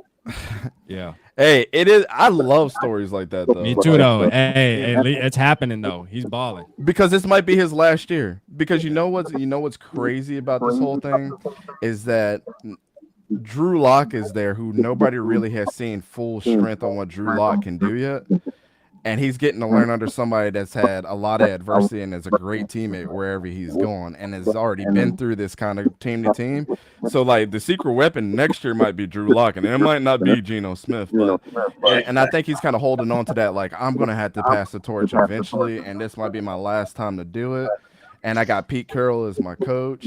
Yeah. Hey, it is. I love stories like that, though. Me too, though. Hey, it's happening though. He's balling because this might be his last year. Because you know what's crazy about this whole thing is that Drew Lock is there, who nobody really has seen full strength on what Drew Lock can do yet. And he's getting to learn under somebody that's had a lot of adversity and is a great teammate wherever he's going and has already been through this kind of team to team. So, like, the secret weapon next year might be Drew Lock, and it might not be Geno Smith. But and I think he's kind of holding on to that, like, I'm going to have to pass the torch eventually, and this might be my last time to do it. And I got Pete Carroll as my coach.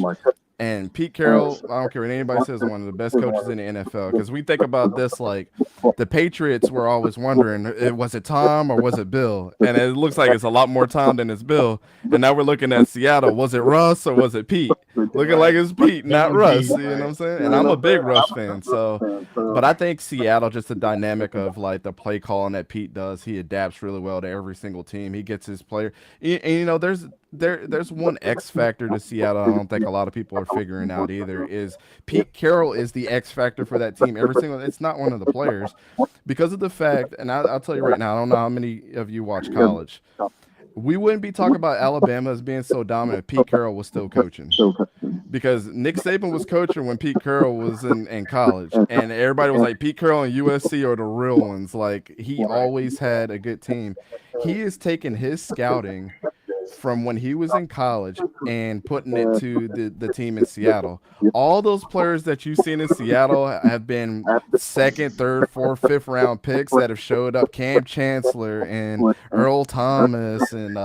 And Pete Carroll, I don't care what anybody says, one of the best coaches in the NFL. Because we think about this, like, the Patriots were always wondering, was it Tom or was it Bill? And it looks like it's a lot more Tom than it's Bill. And now we're looking at Seattle. Was it Russ or was it Pete? Looking like it's Pete, not Russ. You know what I'm saying? And I'm a big Russ fan. So, but I think Seattle, just the dynamic of, like, the play calling that Pete does, he adapts really well to every single team. He gets his player. And, there's one X factor to Seattle I don't think a lot of people are figuring out either, is Pete Carroll is the X factor for that team. It's not one of the players, because of the fact, and I'll tell you right now, I don't know how many of you watch college. We wouldn't be talking about Alabama as being so dominant if Pete Carroll was still coaching. Because Nick Saban was coaching when Pete Carroll was in college. And everybody was like, Pete Carroll and USC are the real ones. Like, he always had a good team. He is taking his scouting from when he was in college and putting it to the team in Seattle. All those players that you've seen in Seattle have been second, third, fourth, fifth round picks that have showed up. Cam Chancellor and Earl Thomas and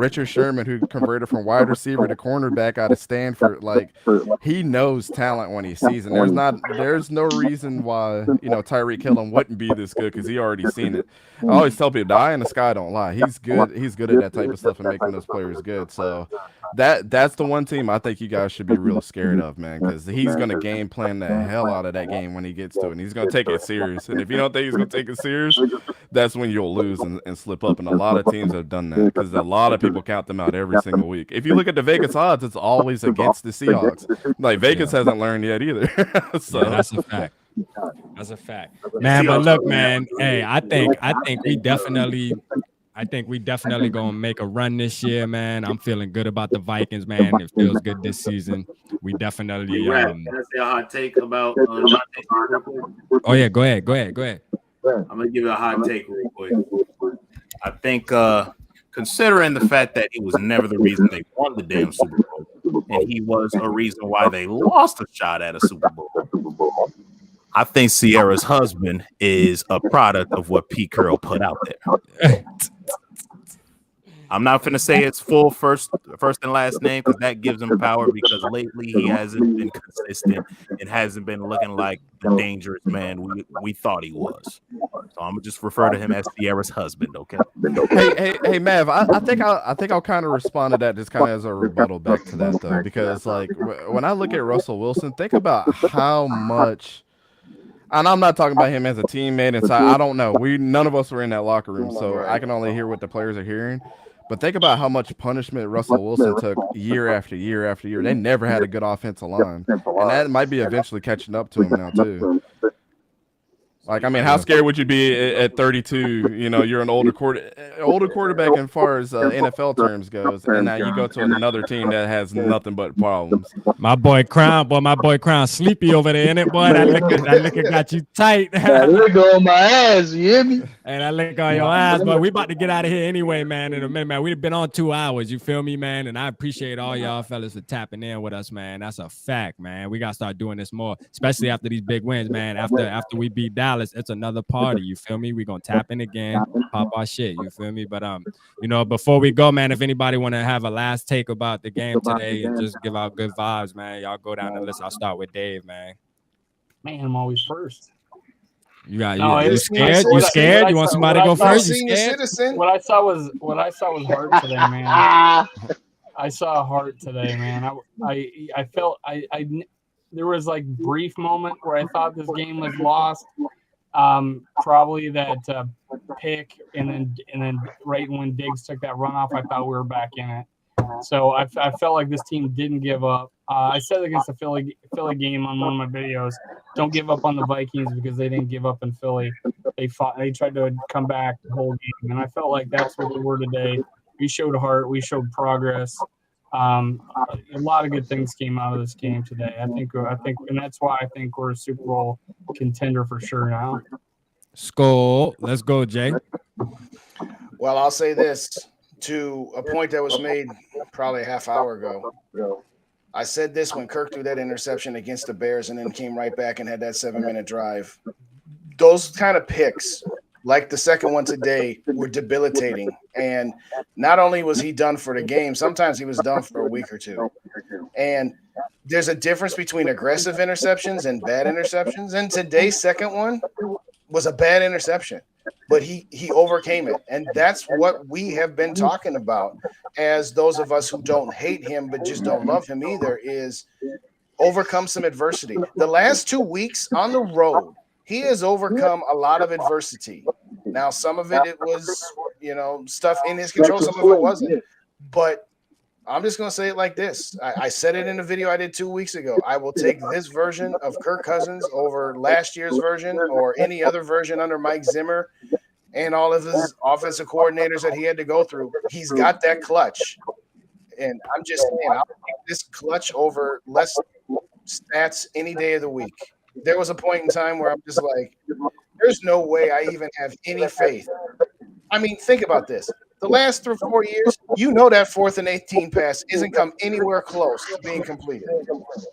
Richard Sherman, who converted from wide receiver to cornerback out of Stanford. Like, he knows talent when he sees it. There's no reason why Tyreek Hill wouldn't be this good, because he already seen it. I always tell people, the eye in the sky don't lie. He's good at that type of stuff and making those players good. So that's the one team I think you guys should be real scared of, man, because he's going to game plan the hell out of that game when he gets to it, and he's going to take it serious. And if you don't think he's going to take it serious, that's when you'll lose and slip up. And a lot of teams have done that, because a lot of people count them out every single week. If you look at the Vegas odds, it's always against the Seahawks. Like, Vegas hasn't learned yet either. So that's a fact. That's a fact, man. But look, man. Hey, I think we definitely gonna make a run this year, man. I'm feeling good about the Vikings, man. It feels good this season. We definitely. Can I say a hot take about? Oh yeah, go ahead. I'm gonna give you a hot take real quick. I think, considering the fact that he was never the reason they won the damn Super Bowl, and he was a reason why they lost a shot at a Super Bowl, I think Sierra's husband is a product of what Pete Carroll put out there. I'm not going to say it's full first and last name, because that gives him power, because lately he hasn't been consistent and hasn't been looking like the dangerous man we thought he was. So I'm going to just refer to him as Sierra's husband, okay? Hey, Mav, I think I'll kind of respond to that just kind of as a rebuttal back to that, though, because like when I look at Russell Wilson, think about how much. And I'm not talking about him as a teammate, and so I don't know. None of us were in that locker room, so I can only hear what the players are hearing. But think about how much punishment Russell Wilson took year after year after year. They never had a good offensive line, and that might be eventually catching up to him now too. Like, I mean, how scared would you be at 32? You're an older quarterback as far as NFL terms goes, and now you go to another team that has nothing but problems. My boy Crown sleepy over there, innit, boy? That liquor got you tight. That liquor on my ass, you hear me? Hey, that liquor on your ass, but we about to get out of here anyway, man. In a minute, man. We've been on 2 hours, you feel me, man? And I appreciate all y'all fellas for tapping in with us, man. That's a fact, man. We gotta start doing this more, especially after these big wins, man. After we beat Dallas, it's another party, you feel me? We're gonna tap in again, pop our shit, you feel me? But before we go, man, if anybody want to have a last take about the game today and just give out good vibes, man, y'all go down the list. I'll start with Dave, man. Man, I'm always first. You scared? You scared? You want somebody to go first? You scared? What I saw was heart today, man. I saw heart today, man. I felt there was like brief moment where I thought this game was lost. Probably that pick, and then right when Diggs took that runoff, I thought we were back in it. So I felt like this team didn't give up. I said against the Philly game on one of my videos, don't give up on the Vikings, because they didn't give up in Philly. They fought. They tried to come back the whole game, and I felt like that's what we were today. We showed heart. We showed progress. A lot of good things came out of this game today. I think, and that's why I think we're a Super Bowl contender for sure now. SKOL. Let's go, Jay. Well, I'll say this to a point that was made probably a half hour ago. I said this when Kirk threw that interception against the Bears and then came right back and had that 7-minute drive. Those kind of picks, like the second one today, were debilitating. And not only was he done for the game, sometimes he was done for a week or two. And there's a difference between aggressive interceptions and bad interceptions. And today's second one was a bad interception, but he overcame it. And that's what we have been talking about, as those of us who don't hate him but just don't love him either, is overcome some adversity. The last 2 weeks on the road, he has overcome a lot of adversity. Now, some of it was, stuff in his control. Some of it wasn't. But I'm just going to say it like this. I said it in a video I did 2 weeks ago. I will take this version of Kirk Cousins over last year's version or any other version under Mike Zimmer and all of his offensive coordinators that he had to go through. He's got that clutch. And I'm just saying, I'll take this clutch over less stats any day of the week. There was a point in time where I'm just like, there's no way I even have any faith. I mean, think about this. the last 3 or 4 years, you know that 4th and 18 pass isn't come anywhere close to being completed.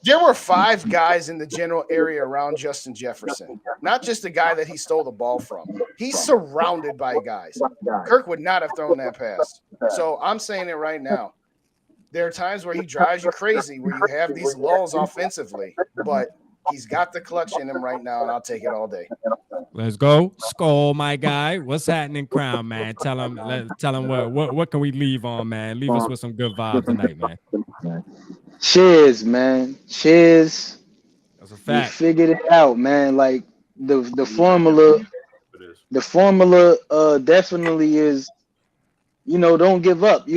There were 5 guys in the general area around Justin Jefferson, not just the guy that he stole the ball from. He's surrounded by guys. Kirk would not have thrown that pass. So I'm saying it right now. There are times where he drives you crazy, where you have these lulls offensively, but he's got the clutch in him right now, and I'll take it all day. Let's go, SKOL, my guy. What's happening, Crown, man? Tell him what can we leave on, man? Leave us with some good vibes tonight, man. Cheers, man. Cheers. That's a fact. We figured it out, man. Like the formula definitely is, don't give up.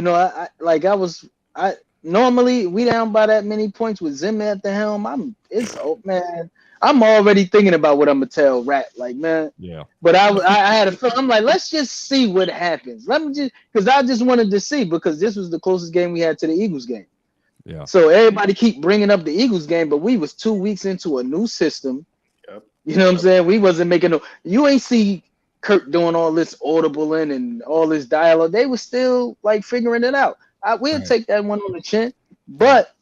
I normally we down by that many points with Zimmer at the helm. I'm already thinking about what I'm gonna tell Rat. Like, man. Yeah. But I had a feeling. I'm like, let's just see what happens. Because I just wanted to see, because this was the closest game we had to the Eagles game. Yeah. So everybody keep bringing up the Eagles game, but we was 2 weeks into a new system. Yep. You know what I'm saying? We wasn't making you ain't see Kirk doing all this audibling and all this dialogue. They were still like figuring it out. We'll take that one on the chin. But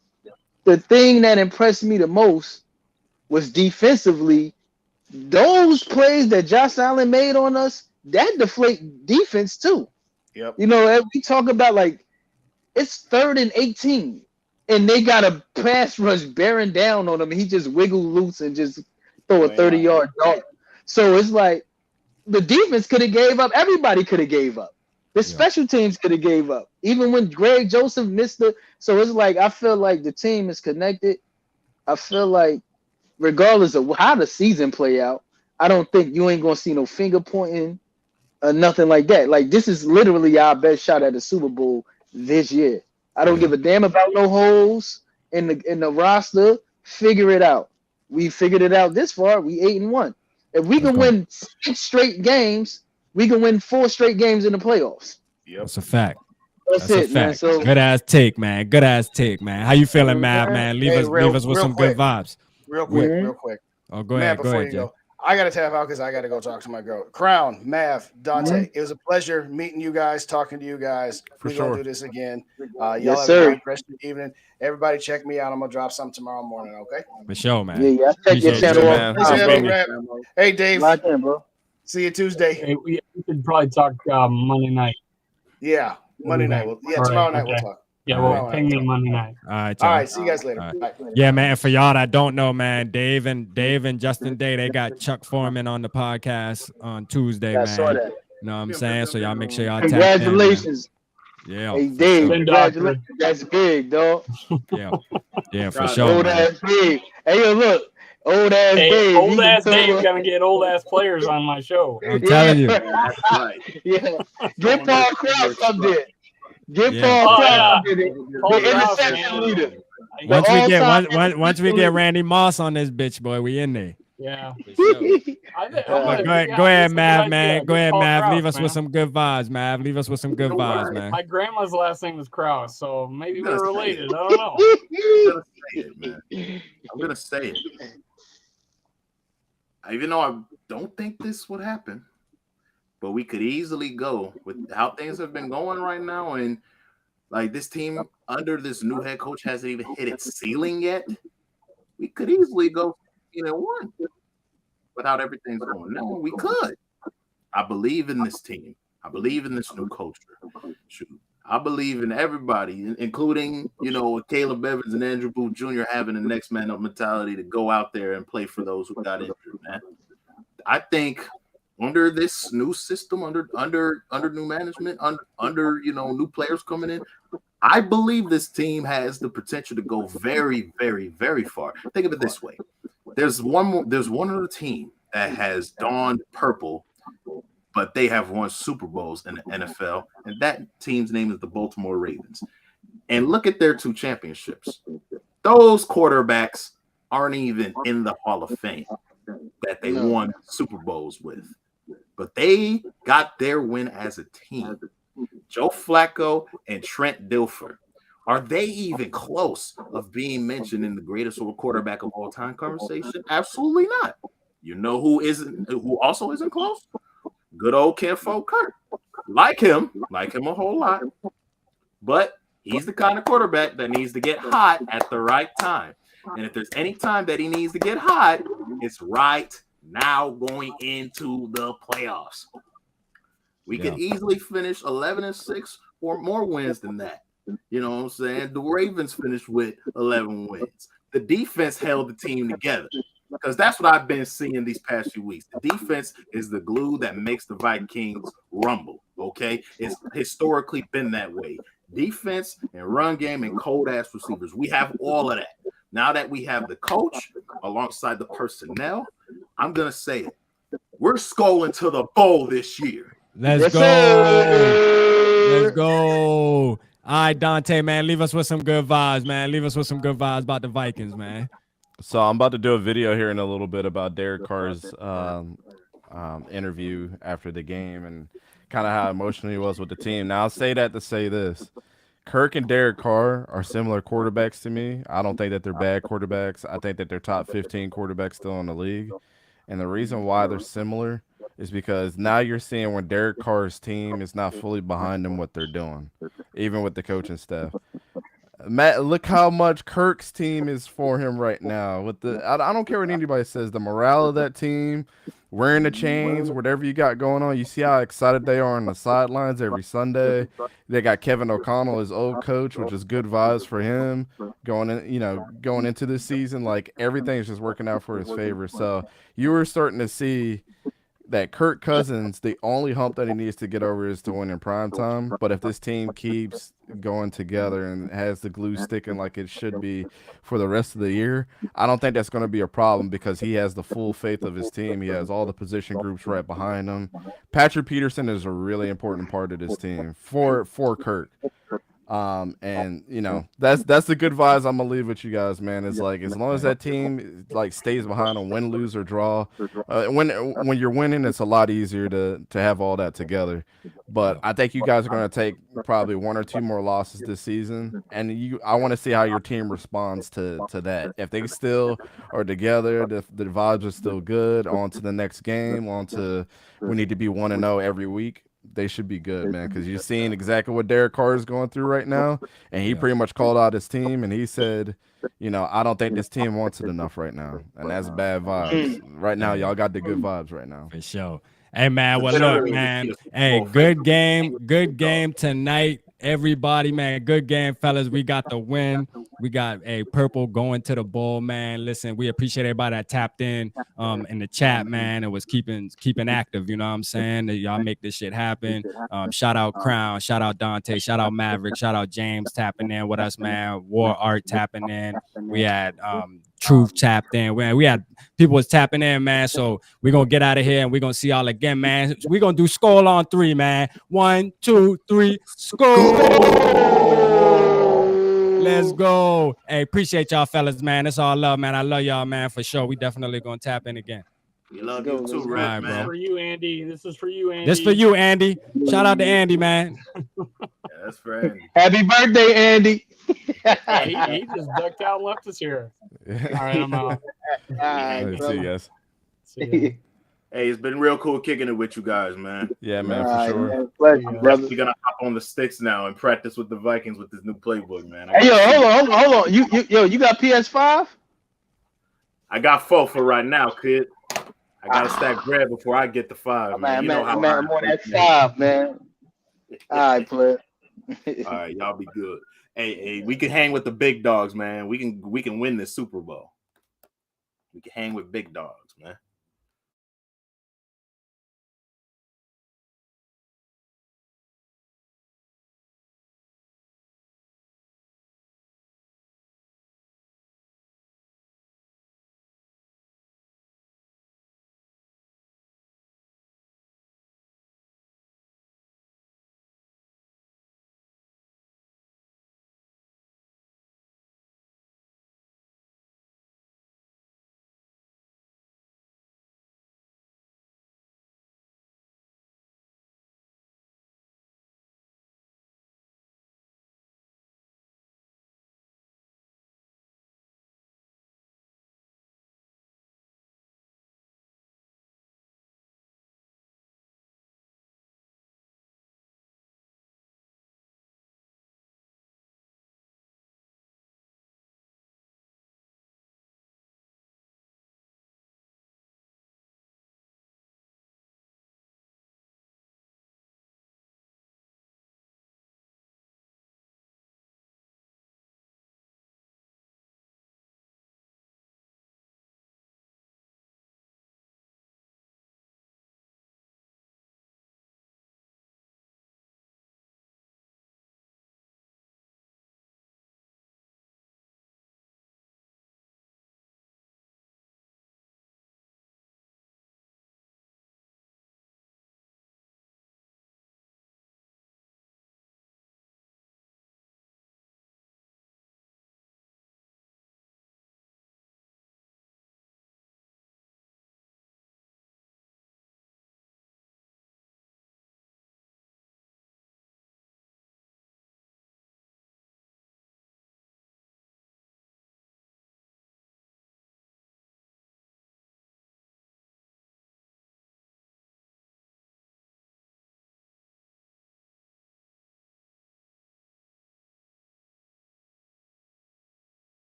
the thing that impressed me the most was defensively, those plays that Josh Allen made on us, that deflate defense too. Yep. We talk about, like, it's 3rd and 18, and they got a pass rush bearing down on him, and he just wiggle loose and just throw a 30-yard dart. So it's like the defense could have gave up. Everybody could have gave up. The special teams could have gave up. Even when Greg Joseph missed so it's like, I feel like the team is connected. I feel like regardless of how the season play out, I don't think you ain't gonna see no finger pointing or nothing like that. Like, this is literally our best shot at the Super Bowl this year. I don't give a damn about no holes in the roster. Figure it out. We figured it out this far. We 8-1. If we can win 6 straight games, we can win 4 straight games in the playoffs. Yep. That's a fact. That's it, man. So good ass take, man. Good ass take, man. How you feeling, Mav, man? Leave us with some good vibes. Real quick. Oh, go ahead. Before you go, I gotta tap out because I gotta go talk to my girl. Crown, Mav, Dante. It was a pleasure meeting you guys, talking to you guys. We're gonna do this again. Y'all have a great rest of the evening. Everybody, check me out. I'm gonna drop something tomorrow morning. Okay. For sure, man. Yeah. Check your channel. Hey, Dave. Lock in, bro. See you Tuesday. Hey, we could probably talk Monday night. Yeah, Monday night. Tomorrow night we'll talk. Yeah, well, ping me Monday night. All right. See you guys later. Right. Yeah, man. And for y'all that don't know, man, Dave and Justin Day, they got Chuck Foreman on the podcast on Tuesday, man. I saw that. You know what I'm saying? So y'all make sure y'all congratulations. Tap in, hey, Dave, congratulations. That's big, dog. Yeah, for sure. Old ass Dave. Hey, yo, look. Old ass Dave. Old ass Dave gonna get old ass players on my show. I'm telling you. Yeah. Get Paul Krause up there. Get Paul Krause up there. The interception leader. Once we get Randy Moss on this bitch, boy, we in there. Yeah. Go ahead, Mav, man. Go ahead, Mav. Leave us with some good vibes, Mav. Leave us with some good vibes, man. My grandma's last name was Krause, so maybe we're related. I don't know. I'm gonna say it. Even though I don't think this would happen, but we could easily go with how things have been going right now, and like this team under this new head coach hasn't even hit its ceiling yet. We could easily go 1 without everything's going now. We could. I believe in this team. I believe in this new culture. Shoot. I believe in everybody, including, Caleb Evans and Andrew Booth Jr. having the next man up mentality to go out there and play for those who got injured, man. I think under this new system, under new management, under new players coming in, I believe this team has the potential to go very, very, very far. Think of it this way. There's one other team that has donned purple, but they have won Super Bowls in the NFL, and that team's name is the Baltimore Ravens. And look at their 2 championships. Those quarterbacks aren't even in the Hall of Fame that they won Super Bowls with. But they got their win as a team. Joe Flacco and Trent Dilfer. Are they even close of being mentioned in the greatest quarterback of all time conversation? Absolutely not. You know who also isn't close? Good old Ken Kirk. like him a whole lot, but he's the kind of quarterback that needs to get hot at the right time. And if there's any time that he needs to get hot, it's right now going into the playoffs. We could easily finish 11-6 or more wins than that. You know what I'm saying? The Ravens finished with 11 wins. The defense held the team together because that's what I've been seeing these past few weeks. The defense is the glue that makes the Vikings rumble, okay? It's historically been that way. Defense and run game and cold-ass receivers. We have all of that. Now that we have the coach alongside the personnel, I'm going to say it. We're SKOLing to the bowl this year. Let's go. Let's go. All right, Dante, man, leave us with some good vibes, man. Leave us with some good vibes about the Vikings, man. So I'm about to do a video here in a little bit about Derek Carr's interview after the game and kind of how emotional he was with the team. Now, I'll say that to say this. Kirk and Derek Carr are similar quarterbacks to me. I don't think that they're bad quarterbacks. I think that they're top 15 quarterbacks still in the league. And the reason why they're similar is because now you're seeing when Derek Carr's team is not fully behind them what they're doing, even with the coaching staff. Matt, look how much Kirk's team is for him right now. With the, I don't care what anybody says, the morale of that team, wearing the chains, whatever you got going on. You see how excited they are on the sidelines every Sunday. They got Kevin O'Connell, his old coach, which is good vibes for him going into this season. Like everything's just working out for his favor. So you were starting to see that Kirk Cousins, the only hump that he needs to get over is to win in prime time. But if this team keeps going together and has the glue sticking like it should be for the rest of the year, I don't think that's going to be a problem because he has the full faith of his team. He has all the position groups right behind him. Patrick Peterson is a really important part of this team for Kirk. And you know, that's the good vibes I'm gonna leave with you guys, man. It's like as long as that team like stays behind on win, lose, or draw, when you're winning, it's a lot easier to have all that together. But I think you guys are gonna take probably 1 or 2 more losses this season, and I want to see how your team responds to that. If they still are together, the vibes are still good. On to the next game. We need to be 1-0 every week. They should be good, man, because you're seeing exactly what Derek Carr is going through right now, and he pretty much called out his team, and he said, you know, I don't think this team wants it enough right now, and that's bad vibes. Right now, y'all got the good vibes right now. For sure. Hey, man, well, look, man, hey, good game tonight. Everybody, man, good game, fellas. We got the win. We got a purple going to the bowl, man. Listen, we appreciate everybody that tapped in the chat, man. It was keeping active, you know what I'm saying? That y'all make this shit happen. Shout out Crown, shout out Dante, shout out Maverick, shout out James tapping in with us, man. War Art tapping in. We had Truth tapped in. We had people was tapping in, man. So we're gonna get out of here and we're gonna see y'all again, man. We're gonna do SKOL on 3, man. 1, 2, 3, SKOL. Let's go. Hey, appreciate y'all fellas, man. That's all love, man. I love y'all, man, for sure. We definitely gonna tap in again. We love you too, Red, man. This is for you, Andy. This is for you, Andy. This for you, Andy. Shout out to Andy, man. Yeah, that's for Andy. Happy birthday, Andy. he just ducked out and left us here. All right, I'm out. All right, see you guys. See ya. Hey, it's been real cool kicking it with you guys, man. Yeah, man, for sure. Man, pleasure, brother. We're gonna hop on the sticks now and practice with the Vikings with this new playbook, man. Hey, hold on. You got PS5? I got 4 for right now, kid. I gotta stack bread before I get the 5, man. You know how I'm on that 5, man. All right, player. All right, y'all be good. Hey, we can hang with the big dogs, man. We can win this Super Bowl. We can hang with big dogs, man.